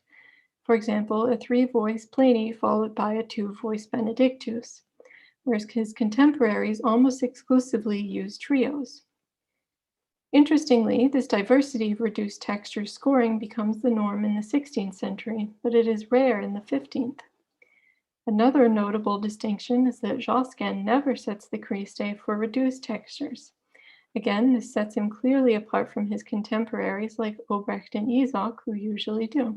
For example, a three-voice Pliny followed by a two-voice Benedictus, whereas his contemporaries almost exclusively use trios. Interestingly, this diversity of reduced texture scoring becomes the norm in the 16th century, but it is rare in the 15th. Another notable distinction is that Josquin never sets the Christe for reduced textures. Again, this sets him clearly apart from his contemporaries like Obrecht and Isak, who usually do.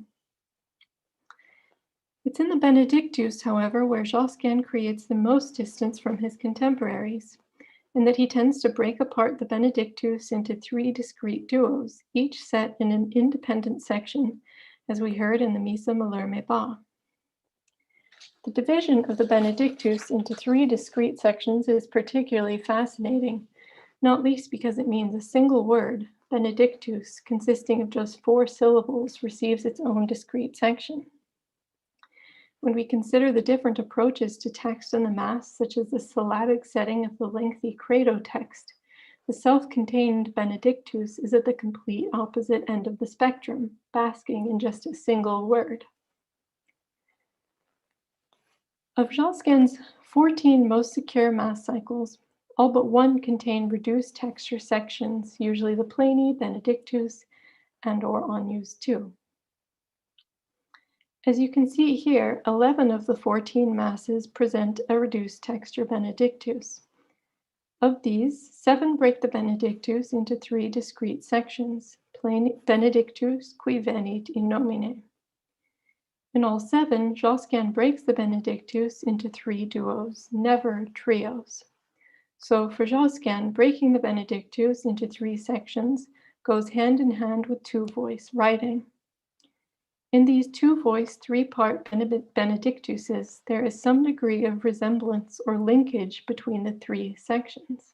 It's in the Benedictus, however, where Josquin creates the most distance from his contemporaries, and that he tends to break apart the Benedictus into three discrete duos, each set in an independent section, as we heard in the Missa Malherbe Ba. The division of the Benedictus into three discrete sections is particularly fascinating, not least because it means a single word, Benedictus, consisting of just 4 syllables, receives its own discrete section. When we consider the different approaches to text in the Mass, such as the syllabic setting of the lengthy credo text, the self-contained Benedictus is at the complete opposite end of the spectrum, basking in just a single word. Of Josquin's 14 most secure Mass cycles, all but one contain reduced texture sections, usually the Pliny, Benedictus, and/or Agnus too. As you can see here, 11 of the 14 Masses present a reduced texture Benedictus. Of these, 7 break the Benedictus into 3 discrete sections, Benedictus qui venit in nomine. In all 7, Josquin breaks the Benedictus into 3 duos, never trios. So for Josquin, breaking the Benedictus into 3 sections goes hand in hand with two-voice writing. In these two-voice, 3-part Benedictuses, there is some degree of resemblance or linkage between the 3 sections.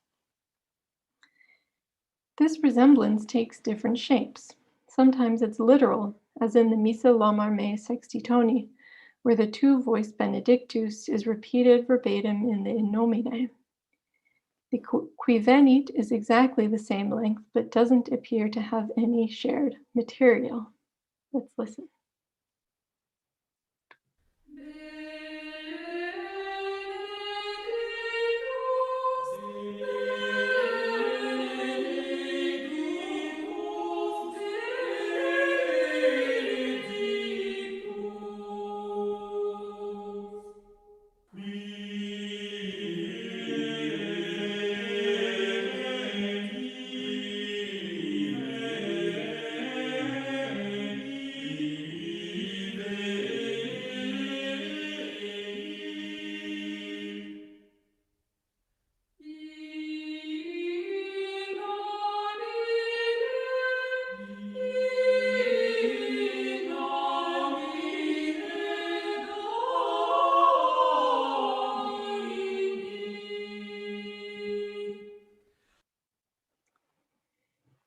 This resemblance takes different shapes. Sometimes it's literal, as in the Missa Lamarmé Sextitoni, where the two-voice Benedictus is repeated verbatim in the In Nomine. The Qui Venit is exactly the same length, but doesn't appear to have any shared material. Let's listen.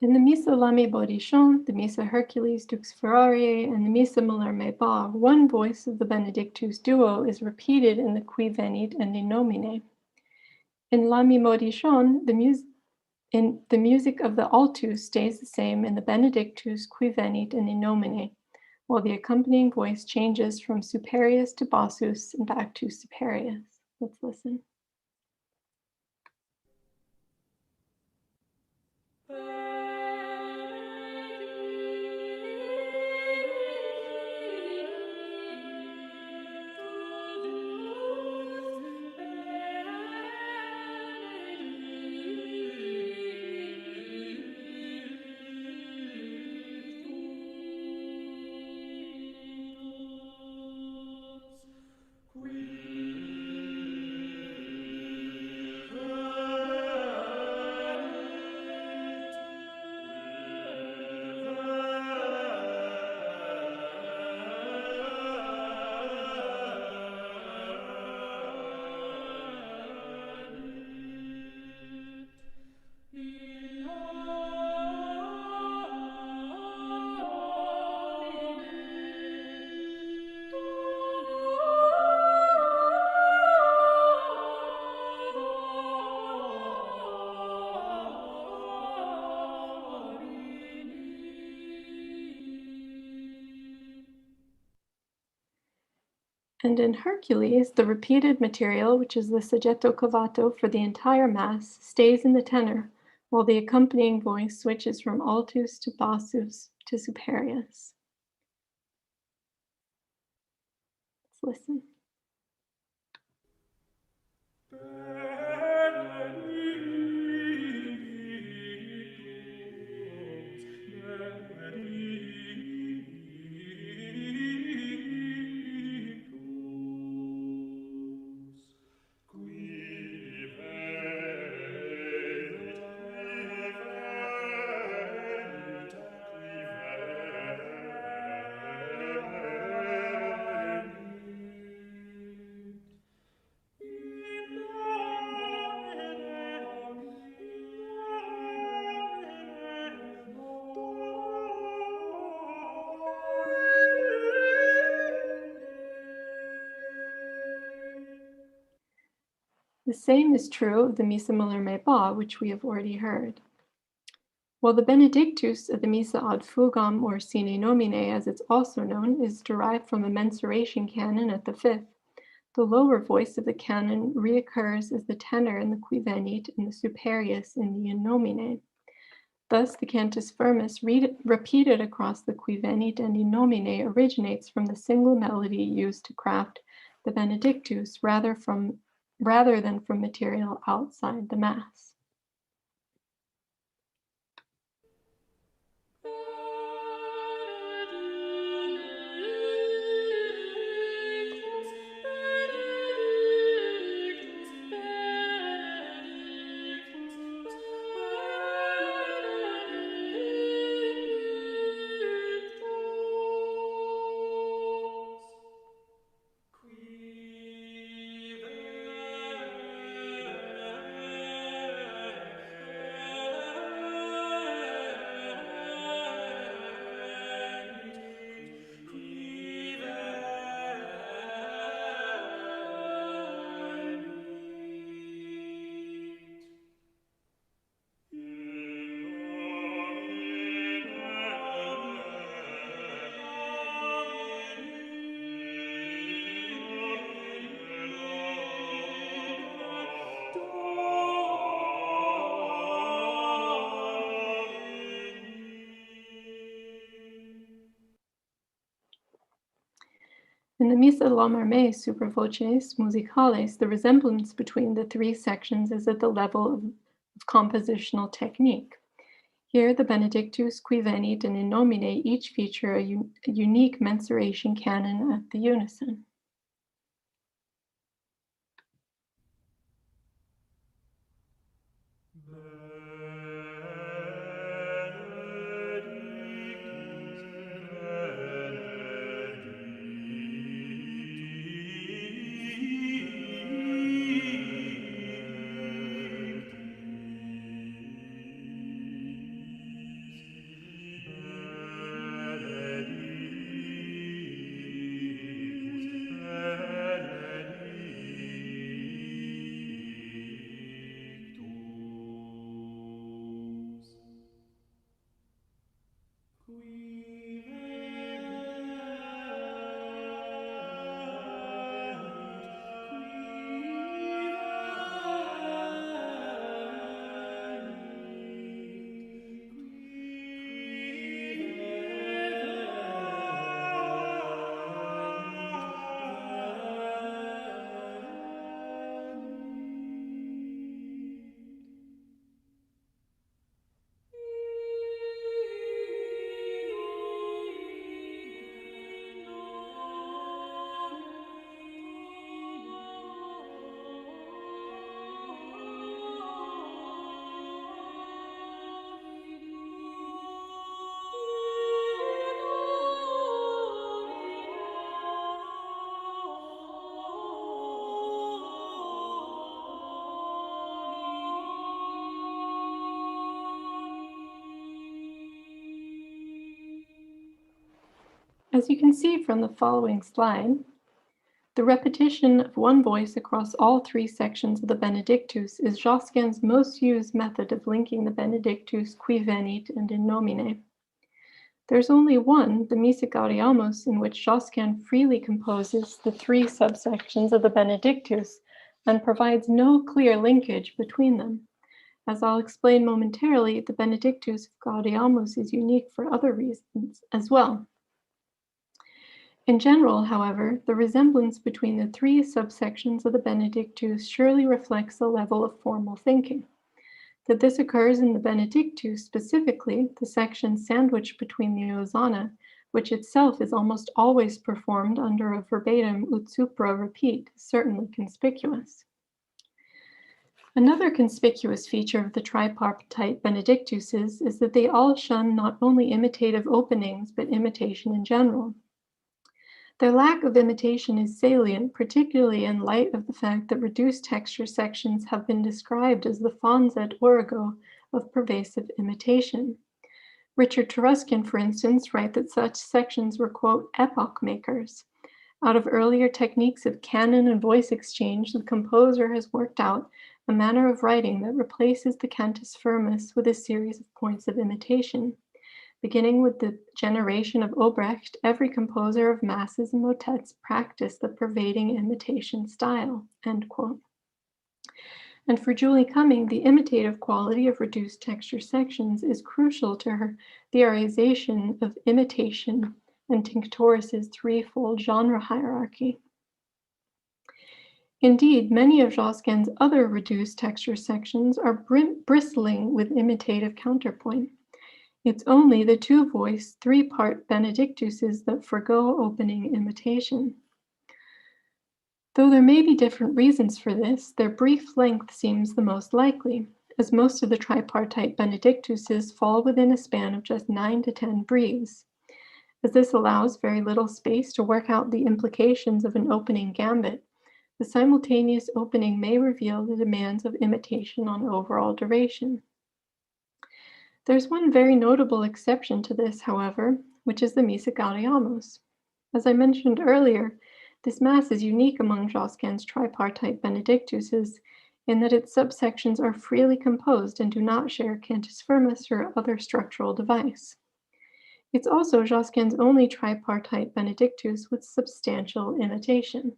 In the Missa Lami Bodhichon, the Missa Hercules Dux Ferrariae, and the Missa Malherbe Ba, one voice of the Benedictus duo is repeated in the Qui Venit and In Nomine. In Lami Bodhichon, the music of the altus stays the same in the Benedictus, Qui Venit, and In Nomine, while the accompanying voice changes from superius to bassus and back to superius. Let's listen. And in Hercules, the repeated material, which is the soggetto cavato for the entire mass, stays in the tenor, while the accompanying voice switches from altus to bassus to superius. Let's listen. The same is true of the Missa Muller Meba, which we have already heard. While the Benedictus of the Missa ad Fugam, or Sine Nomine as it's also known, is derived from a mensuration canon at the fifth, the lower voice of the canon reoccurs as the tenor in the Qui Venit and the superius in the In Nomine. Thus, the cantus firmus repeated across the Qui Venit and In Nomine originates from the single melody used to craft the Benedictus rather than from material outside the Mass. In the Missa Lamarmé super voces musicales, the resemblance between the three sections is at the level of compositional technique. Here, the Benedictus, Qui Venit, and In Nomine each feature a unique mensuration canon at the unison. As you can see from the following slide, the repetition of one voice across all three sections of the Benedictus is Josquin's most used method of linking the Benedictus, Qui Venit, and In Nomine. There's only one, the Missa Gaudiamus, in which Josquin freely composes the three subsections of the Benedictus and provides no clear linkage between them. As I'll explain momentarily, the Benedictus of Gaudiamus is unique for other reasons as well. In general, however, the resemblance between the three subsections of the Benedictus surely reflects a level of formal thinking. That this occurs in the Benedictus specifically, the section sandwiched between the Hosanna, which itself is almost always performed under a verbatim ut supra repeat, is certainly conspicuous. Another conspicuous feature of the tripartite Benedictuses is that they all shun not only imitative openings, but imitation in general. Their lack of imitation is salient, particularly in light of the fact that reduced texture sections have been described as the fons et origo of pervasive imitation. Richard Josquin, for instance, writes that such sections were, quote, epoch makers. Out of earlier techniques of canon and voice exchange, the composer has worked out a manner of writing that replaces the cantus firmus with a series of points of imitation. Beginning with the generation of Obrecht, every composer of masses and motets practiced the pervading imitation style, end quote. And for Julie Cumming, the imitative quality of reduced texture sections is crucial to her theorization of imitation and Tinctoris's threefold genre hierarchy. Indeed, many of Josquin's other reduced texture sections are bristling with imitative counterpoint. It's only the two-voice, three-part Benedictuses that forgo opening imitation. Though there may be different reasons for this, their brief length seems the most likely, as most of the tripartite Benedictuses fall within a span of just 9 to 10 breathes. As this allows very little space to work out the implications of an opening gambit, the simultaneous opening may reveal the demands of imitation on overall duration. There's one very notable exception to this, however, which is the Missa Gaudiamus. As I mentioned earlier, this mass is unique among Josquin's tripartite Benedictuses in that its subsections are freely composed and do not share cantus firmus or other structural device. It's also Josquin's only tripartite Benedictus with substantial imitation.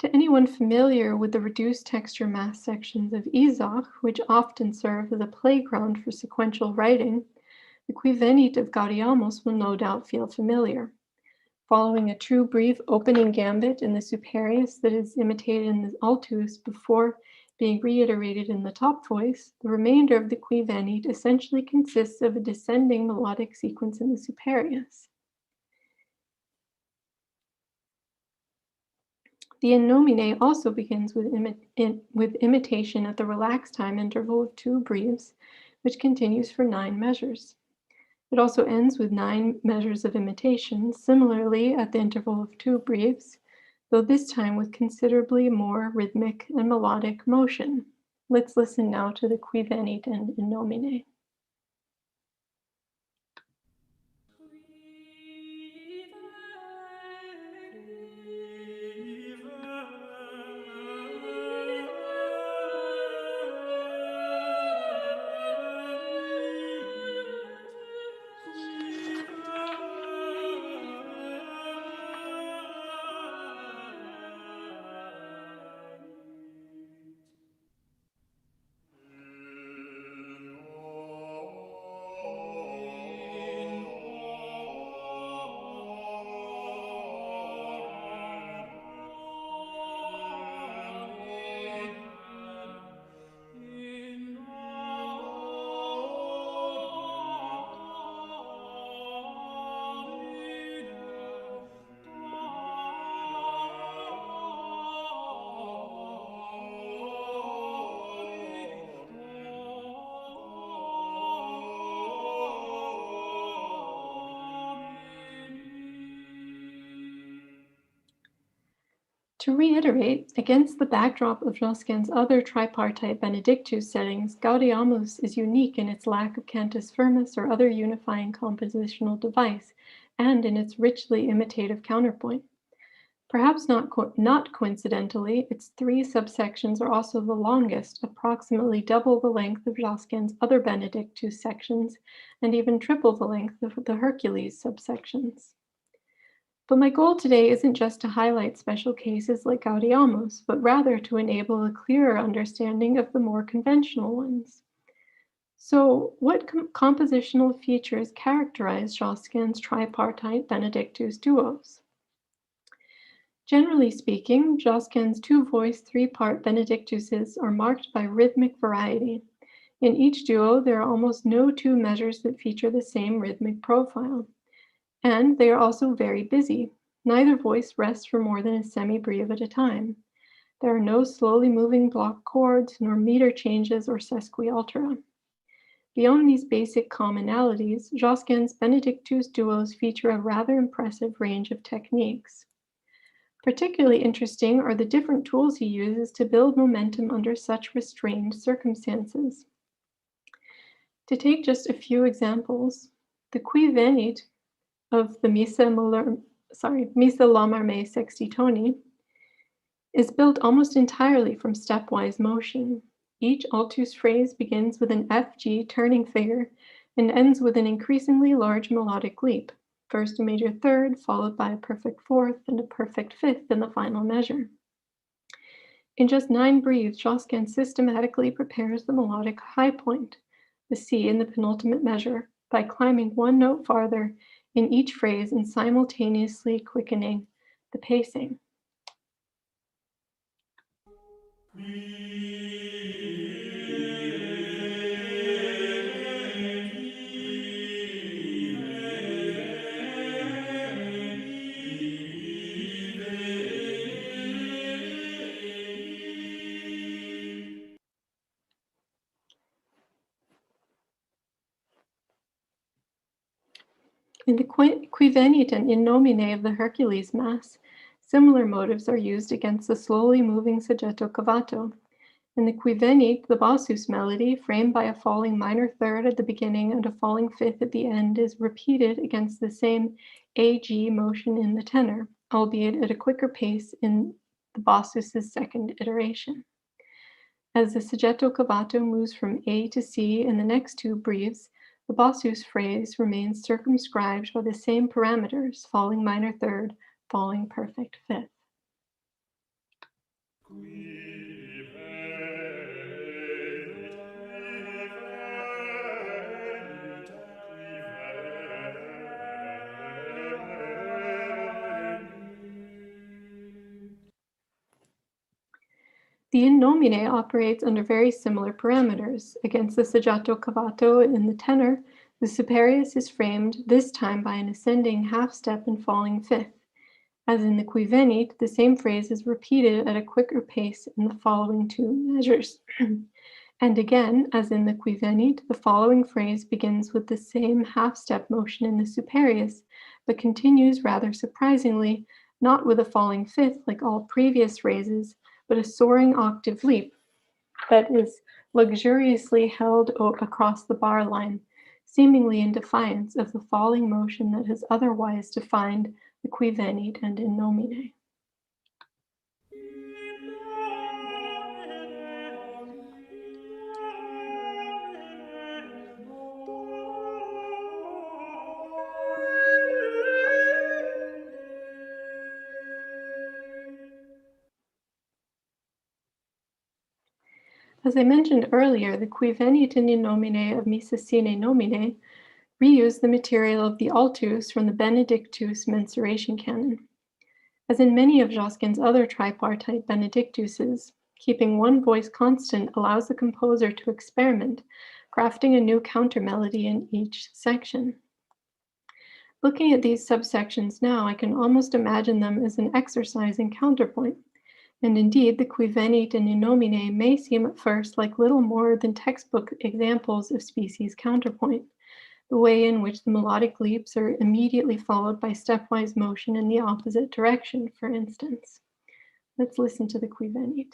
To anyone familiar with the reduced texture mass sections of Isaac, which often serve as a playground for sequential writing, the Qui Venit of Gaudiamus will no doubt feel familiar. Following a true brief opening gambit in the superius that is imitated in the altus before being reiterated in the top voice, the remainder of the Qui Venit essentially consists of a descending melodic sequence in the superius. The In Nomine also begins with imitation at the relaxed time interval of 2 breaths, which continues for 9 measures. It also ends with 9 measures of imitation, similarly at the interval of 2 breaths, though this time with considerably more rhythmic and melodic motion. Let's listen now to the Qui Venit and In Nomine. To reiterate, against the backdrop of Josquin's other tripartite Benedictus settings, Gaudiamus is unique in its lack of cantus firmus or other unifying compositional device, and in its richly imitative counterpoint. Perhaps not coincidentally, its 3 subsections are also the longest, approximately double the length of Josquin's other Benedictus sections, and even triple the length of the Hercules subsections. But my goal today isn't just to highlight special cases like Gaudiamus, but rather to enable a clearer understanding of the more conventional ones. So, what compositional features characterize Josquin's tripartite Benedictus duos? Generally speaking, Josquin's 2-voice, 3-part Benedictuses are marked by rhythmic variety. In each duo, there are almost no 2 measures that feature the same rhythmic profile. And they are also very busy. Neither voice rests for more than a semibreve at a time. There are no slowly moving block chords, nor meter changes or sesquialtera. Beyond these basic commonalities, Josquin's Benedictus duos feature a rather impressive range of techniques. Particularly interesting are the different tools he uses to build momentum under such restrained circumstances. To take just a few examples, the Qui Venit of the Missa Lamarme Sextitoni is built almost entirely from stepwise motion. Each altus phrase begins with an FG turning figure and ends with an increasingly large melodic leap. First a major third, followed by a perfect fourth and a perfect fifth in the final measure. In just 9 breathes, Josquin systematically prepares the melodic high point, the C in the penultimate measure, by climbing 1 note farther in each phrase and simultaneously quickening the pacing. In the Qui Venit and In Nomine of the Hercules Mass, similar motives are used against the slowly moving soggetto cavato. In the Qui Venit, the bassus melody, framed by a falling minor third at the beginning and a falling fifth at the end, is repeated against the same AG motion in the tenor, albeit at a quicker pace in the bassus's second iteration. As the soggetto cavato moves from A to C in the next 2 breathes, the bassus phrase remains circumscribed by the same parameters, falling minor third, falling perfect fifth. The In Nomine operates under very similar parameters. Against the soggetto cavato in the tenor, the superius is framed this time by an ascending half step and falling fifth. As in the Qui Venit, the same phrase is repeated at a quicker pace in the following 2 measures. And again, as in the Qui Venit, the following phrase begins with the same half-step motion in the superius, but continues rather surprisingly, not with a falling fifth like all previous phrases, but a soaring octave leap that is luxuriously held across the bar line, seemingly in defiance of the falling motion that has otherwise defined the Qui Venit and In Nomine. As I mentioned earlier, the Qui Venit and In Nomine of Missa Sine Nomine reuse the material of the altus from the Benedictus mensuration canon. As in many of Josquin's other tripartite Benedictuses, keeping one voice constant allows the composer to experiment, crafting a new counter melody in each section. Looking at these subsections now, I can almost imagine them as an exercise in counterpoint. And indeed, the Qui Venit and In Nomine may seem at first like little more than textbook examples of species counterpoint, the way in which the melodic leaps are immediately followed by stepwise motion in the opposite direction, for instance. Let's listen to the Qui Venit.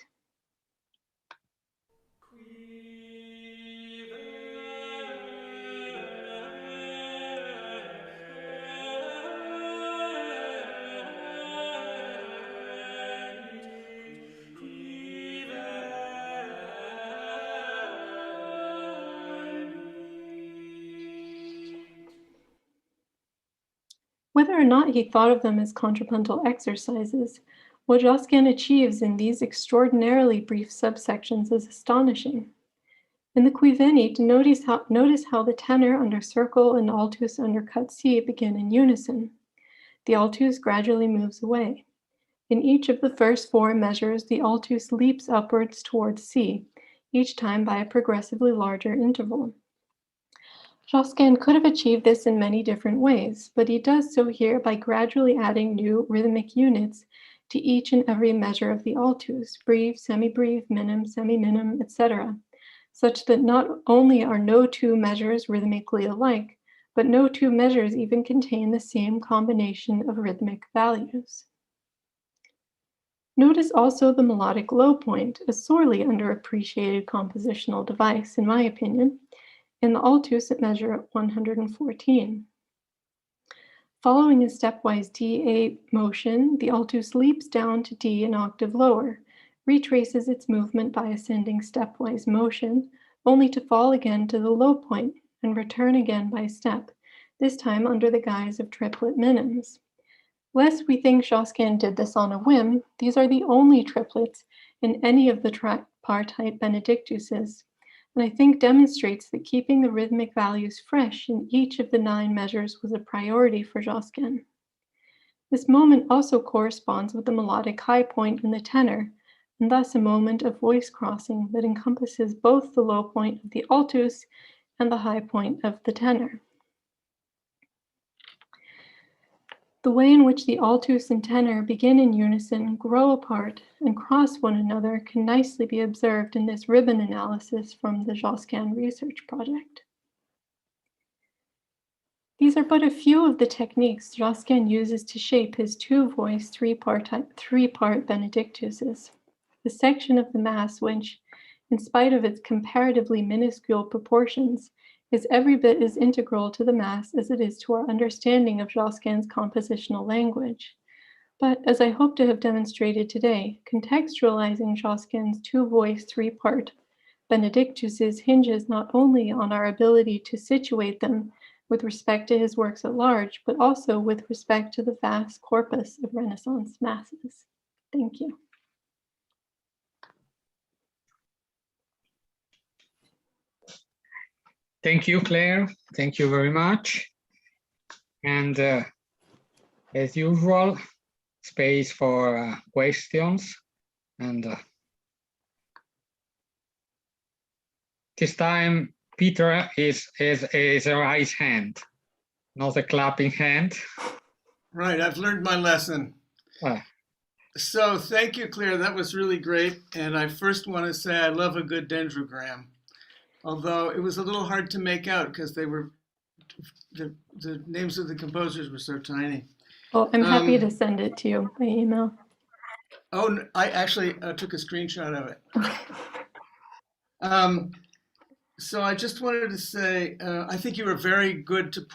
or not he thought of them as contrapuntal exercises, what Josquin achieves in these extraordinarily brief subsections is astonishing. In the qui venit, notice how the tenor under circle and altus under cut C begin in unison. The altus gradually moves away. In each of the first four measures, the altus leaps upwards towards C, each time by a progressively larger interval. Josquin could have achieved this in many different ways, but he does so here by gradually adding new rhythmic units to each and every measure of the altus, breve, semi-breve, minim, semi-minim, etc., such that not only are no two measures rhythmically alike, but no two measures even contain the same combination of rhythmic values. Notice also the melodic low point, a sorely underappreciated compositional device, in my opinion, in the altus at measure 114. Following a stepwise D-A motion, the altus leaps down to D an octave lower, retraces its movement by ascending stepwise motion, only to fall again to the low point and return again by step, this time under the guise of triplet minims. Lest we think Josquin did this on a whim, these are the only triplets in any of the tripartite Benedictuses, and I think demonstrates that keeping the rhythmic values fresh in each of the 9 measures was a priority for Josquin. This moment also corresponds with the melodic high point in the tenor, and thus a moment of voice crossing that encompasses both the low point of the altus and the high point of the tenor. The way in which the altus and tenor begin in unison, grow apart, and cross one another can nicely be observed in this ribbon analysis from the Josquin research project. These are but a few of the techniques Josquin uses to shape his two-voice, three-part Benedictuses. The section of the Mass which, in spite of its comparatively minuscule proportions, is every bit as integral to the Mass as it is to our understanding of Josquin's compositional language. But as I hope to have demonstrated today, contextualizing Josquin's two-voice, three-part Benedictuses hinges not only on our ability to situate them with respect to his works at large, but also with respect to the vast corpus of Renaissance Masses. Thank you. Thank you, Claire. Thank you very much. And as usual, space for questions. And this time, Peter is a raised hand, not a clapping hand. Right, I've learned my lesson. Ah. So thank you, Claire. That was really great. And I first want to say I love a good dendrogram. Although it was a little hard to make out because they were, the names of the composers were so tiny. Well, I'm happy to send it to you by email. Oh, I actually took a screenshot of it. So I just wanted to say, I think you were very good to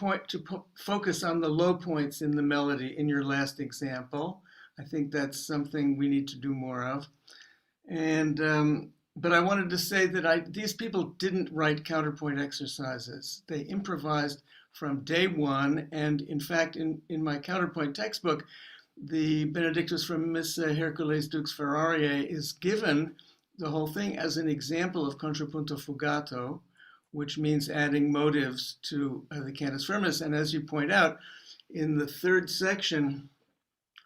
focus on the low points in the melody in your last example. I think that's something we need to do more of. And but I wanted to say that these people didn't write counterpoint exercises. They improvised from day one. And in fact, in my counterpoint textbook, the Benedictus from Miss Hercules Dux Ferrariae is given the whole thing as an example of contrapunto fugato, which means adding motives to the cantus firmus. And as you point out, in the third section,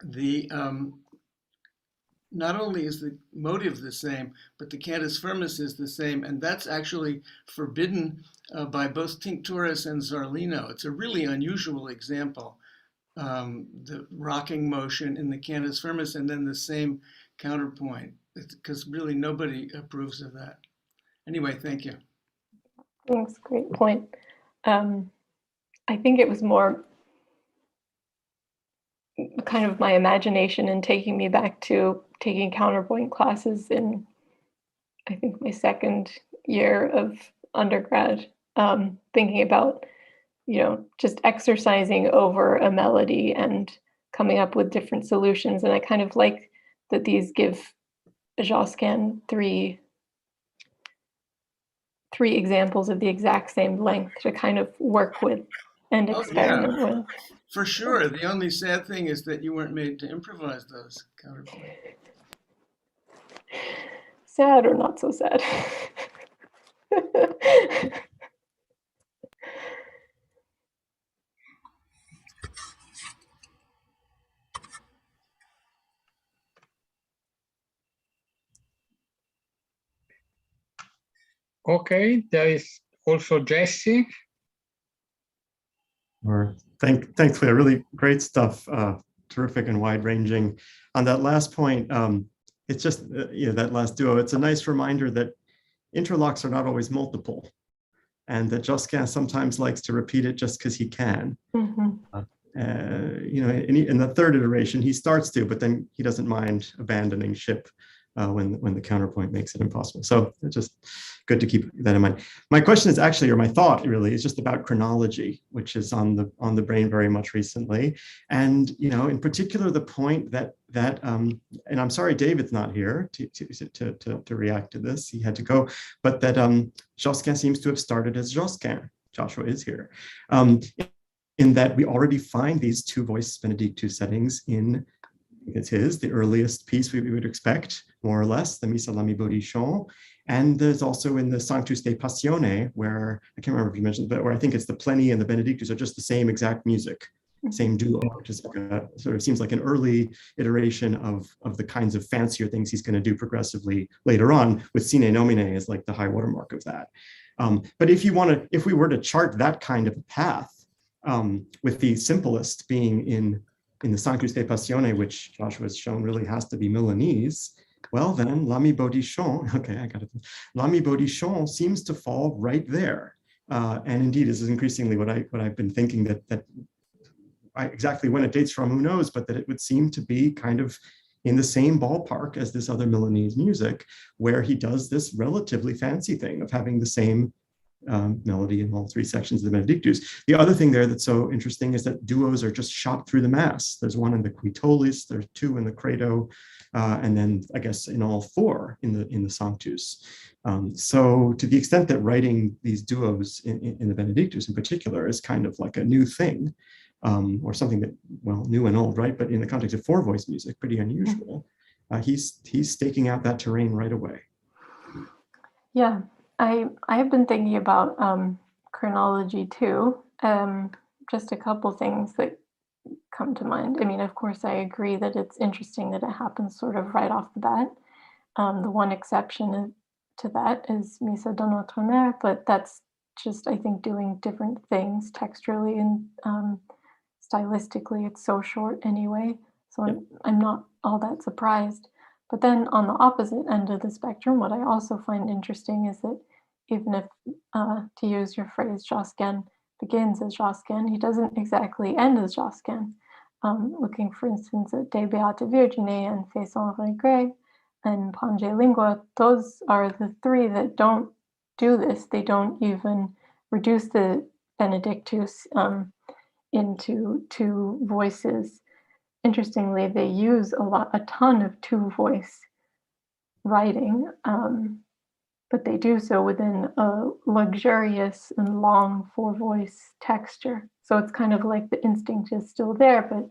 the not only is the motive the same, but the cantus firmus is the same, and that's actually forbidden by both Tincturus and Zarlino. It's a really unusual example, the rocking motion in the cantus firmus and then the same counterpoint, because really nobody approves of that. Anyway, thank you. Thanks, great point. I think it was more kind of my imagination and taking me back to taking counterpoint classes in, I think, my second year of undergrad, thinking about, just exercising over a melody and coming up with different solutions. And I kind of like that these give Josquin three examples of the exact same length to kind of work with and experiment with. For sure. The only sad thing is that you weren't made to improvise those counterpoints. Sad or not so sad? Okay, there is also Jesse. Thanks, Claire. Really great stuff. Terrific and wide-ranging. On that last point, it's just that last duo. It's a nice reminder that interlocks are not always multiple, and that Josquin sometimes likes to repeat it just because he can. Mm-hmm. In the third iteration, he starts to, but then he doesn't mind abandoning ship when the counterpoint makes it impossible. So it's just good to keep that in mind. My question is actually, or my thought really, is just about chronology, which is on the brain very much recently, and in particular the point that and I'm sorry David's not here to react to this. He had to go, but that Josquin seems to have started as Josquin. Joshua is here. In that we already find these two voice Benedictus settings in the earliest piece we would expect, more or less, the Missa Lami Bodichon. And there's also in the Sanctus de Passione, where, I can't remember if you mentioned, but where I think it's the Pleni and the Benedictus are just the same exact music, same duo, which is like sort of seems like an early iteration of the kinds of fancier things he's going to do progressively later on, with Sine Nomine as like the high watermark of that. But if we were to chart that kind of a path, with the simplest being in the Sanctus de Passione, which Joshua has shown really has to be Milanese, well then L'Ami Bodichon, okay, I got it. L'Ami Bodichon seems to fall right there. And indeed, this is increasingly what I've been thinking, that exactly when it dates from, who knows, but that it would seem to be kind of in the same ballpark as this other Milanese music, where he does this relatively fancy thing of having the same melody in all three sections of the Benedictus. The other thing there that's so interesting is that duos are just shot through the mass. There's one in the Quitolis, there's two in the Credo, and then I guess in all four in the Sanctus. So to the extent that writing these duos in the Benedictus in particular is kind of like a new thing, or something that, well, new and old, right? But in the context of four voice music, pretty unusual. He's staking out that terrain right away. Yeah. I have been thinking about chronology too. Just a couple things that come to mind. I mean, of course, I agree that it's interesting that it happens sort of right off the bat. The one exception to that is Missa de Notre Mère, but that's just, I think, doing different things texturally and stylistically. It's so short anyway, so I'm not all that surprised. But then on the opposite end of the spectrum, what I also find interesting is that even if, to use your phrase, Josquin begins as Josquin, he doesn't exactly end as Josquin. Looking, for instance, at De Beata Virgine and Fais sans regret and Pange Lingua, those are the three that don't do this. They don't even reduce the Benedictus into two voices. Interestingly, they use a ton of two-voice writing, but they do so within a luxurious and long four-voice texture. So it's kind of like the instinct is still there, but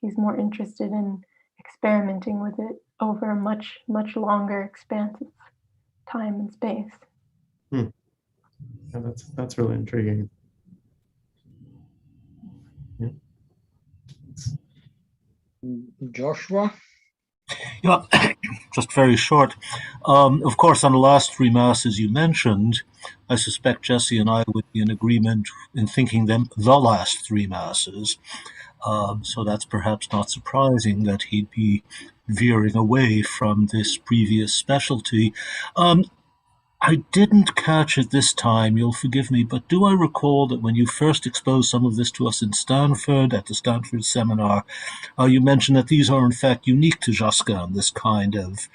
he's more interested in experimenting with it over a much, much longer expanse of time and space. Yeah, that's really intriguing. Yeah. Joshua? Yeah, just very short. Of course, on the last three masses you mentioned, I suspect Jesse and I would be in agreement in thinking them the last three masses. So that's perhaps not surprising that he'd be veering away from this previous specialty. I didn't catch it this time, you'll forgive me, but do I recall that when you first exposed some of this to us in Stanford, at the Stanford seminar, you mentioned that these are in fact unique to Josquin, this kind of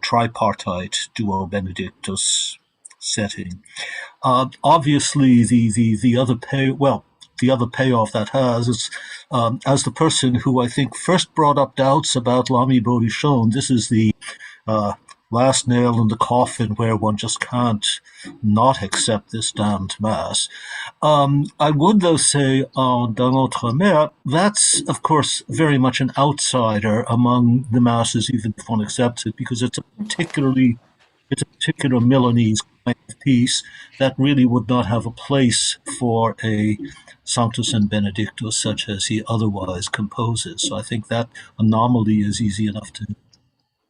tripartite duo Benedictus setting. Obviously, the other payoff that has is, as the person who I think first brought up doubts about L'Ami Bodichon, this is the last nail in the coffin where one just can't not accept this damned mass. I would, though, say D'un Autre Mer, that's, of course, very much an outsider among the masses, even if one accepts it, because it's a particular Milanese kind of piece that really would not have a place for a Sanctus and Benedictus such as he otherwise composes. So I think that anomaly is easy enough to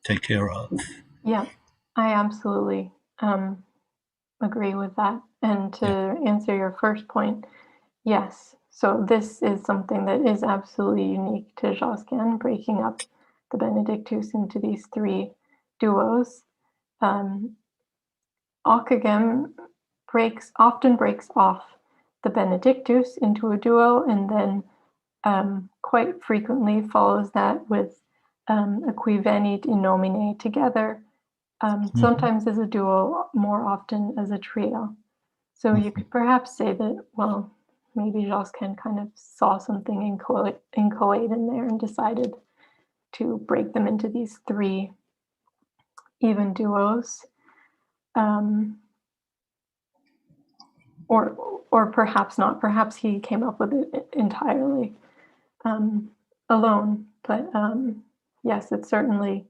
take care of. Yeah, I absolutely agree with that. And to answer your first point, yes. So this is something that is absolutely unique to Josquin, breaking up the Benedictus into these three duos. Ockeghem often breaks off the Benedictus into a duo, and then quite frequently follows that with a qui venit in nomine together, sometimes as a duo, more often as a trio. So you could perhaps say that, well, maybe Josquin kind of saw something inchoate in there and decided to break them into these three even duos. Or perhaps not. Perhaps he came up with it entirely alone. But yes, it's certainly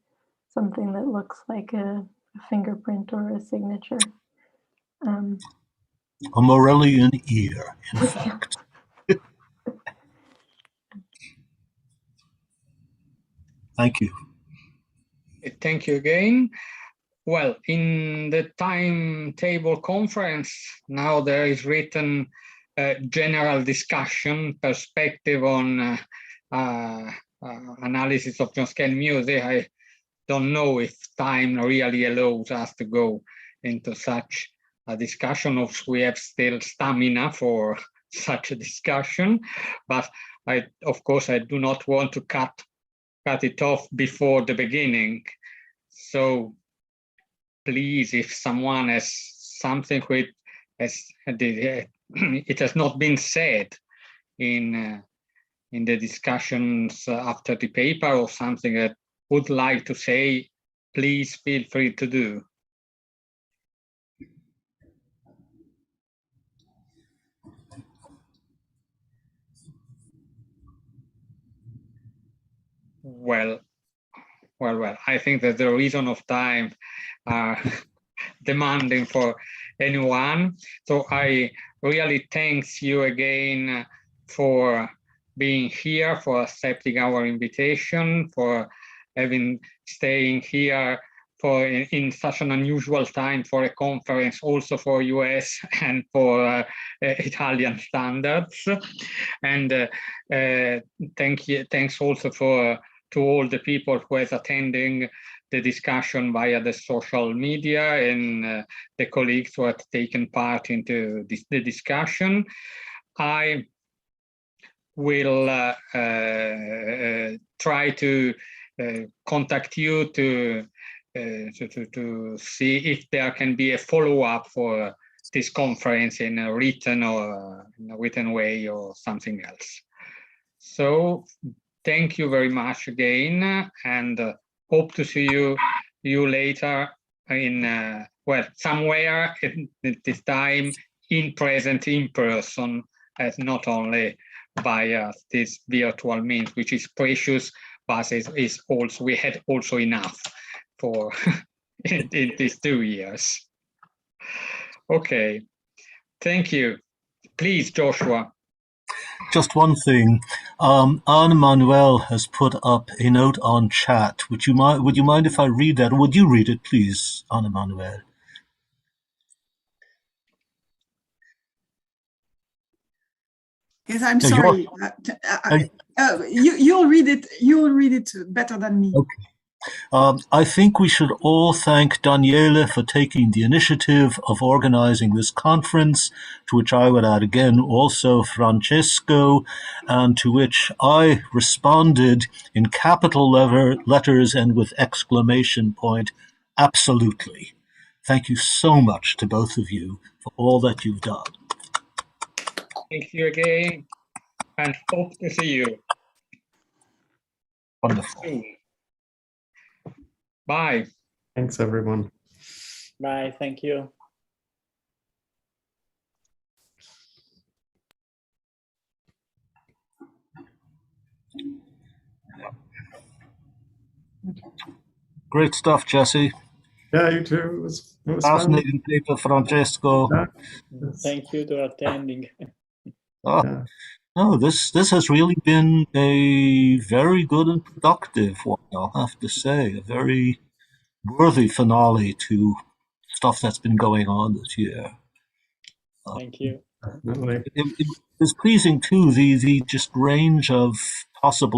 something that looks like a fingerprint or a signature. A Morellian ear, in fact. Thank you. Thank you again. Well, in the timetable conference, now there is written general discussion, perspective on analysis of Josquin music. I don't know if time really allows us to go into such a discussion, or we have still stamina for such a discussion. But of course, I do not want to cut it off before the beginning. So please, if someone has something which it has not been said in the discussions after the paper, or something that would like to say, please feel free to do. Well, I think that the reason of time are demanding for anyone. So I really thank you again for being here, for accepting our invitation, for staying here in such an unusual time for a conference, also for US and for Italian standards. And thanks also to all the people who is attending the discussion via the social media, and the colleagues who have taken part into the discussion. I will try to contact you to see if there can be a follow-up for this conference in a written or in a written way or something else. So thank you very much again, and hope to see you later in somewhere this time in person, as not only via this virtual means, which is precious, but is also we had also enough for in these 2 years. Okay, thank you. Please, Joshua. Just one thing. Anne Manuel has put up a note on chat. Would you mind if I read that? Would you read it, please, Anne Manuel? Yes, I'm sorry. You'll read it. You'll read it better than me. Okay. I think we should all thank Daniele for taking the initiative of organizing this conference, to which I would add again also Francesco, and to which I responded in capital letters and with exclamation point, absolutely. Thank you so much to both of you for all that you've done. Thank you again, and hope to see you. Wonderful. Soon. Bye. Thanks, everyone. Bye. Thank you. Great stuff, Jesse. Yeah, you too. It was fascinating paper, Francesco. Yeah. Thank you for attending. Yeah. No, this has really been a very good and productive one, I'll have to say. A very worthy finale to stuff that's been going on this year. Thank you. Definitely. It was pleasing too, the just range of possible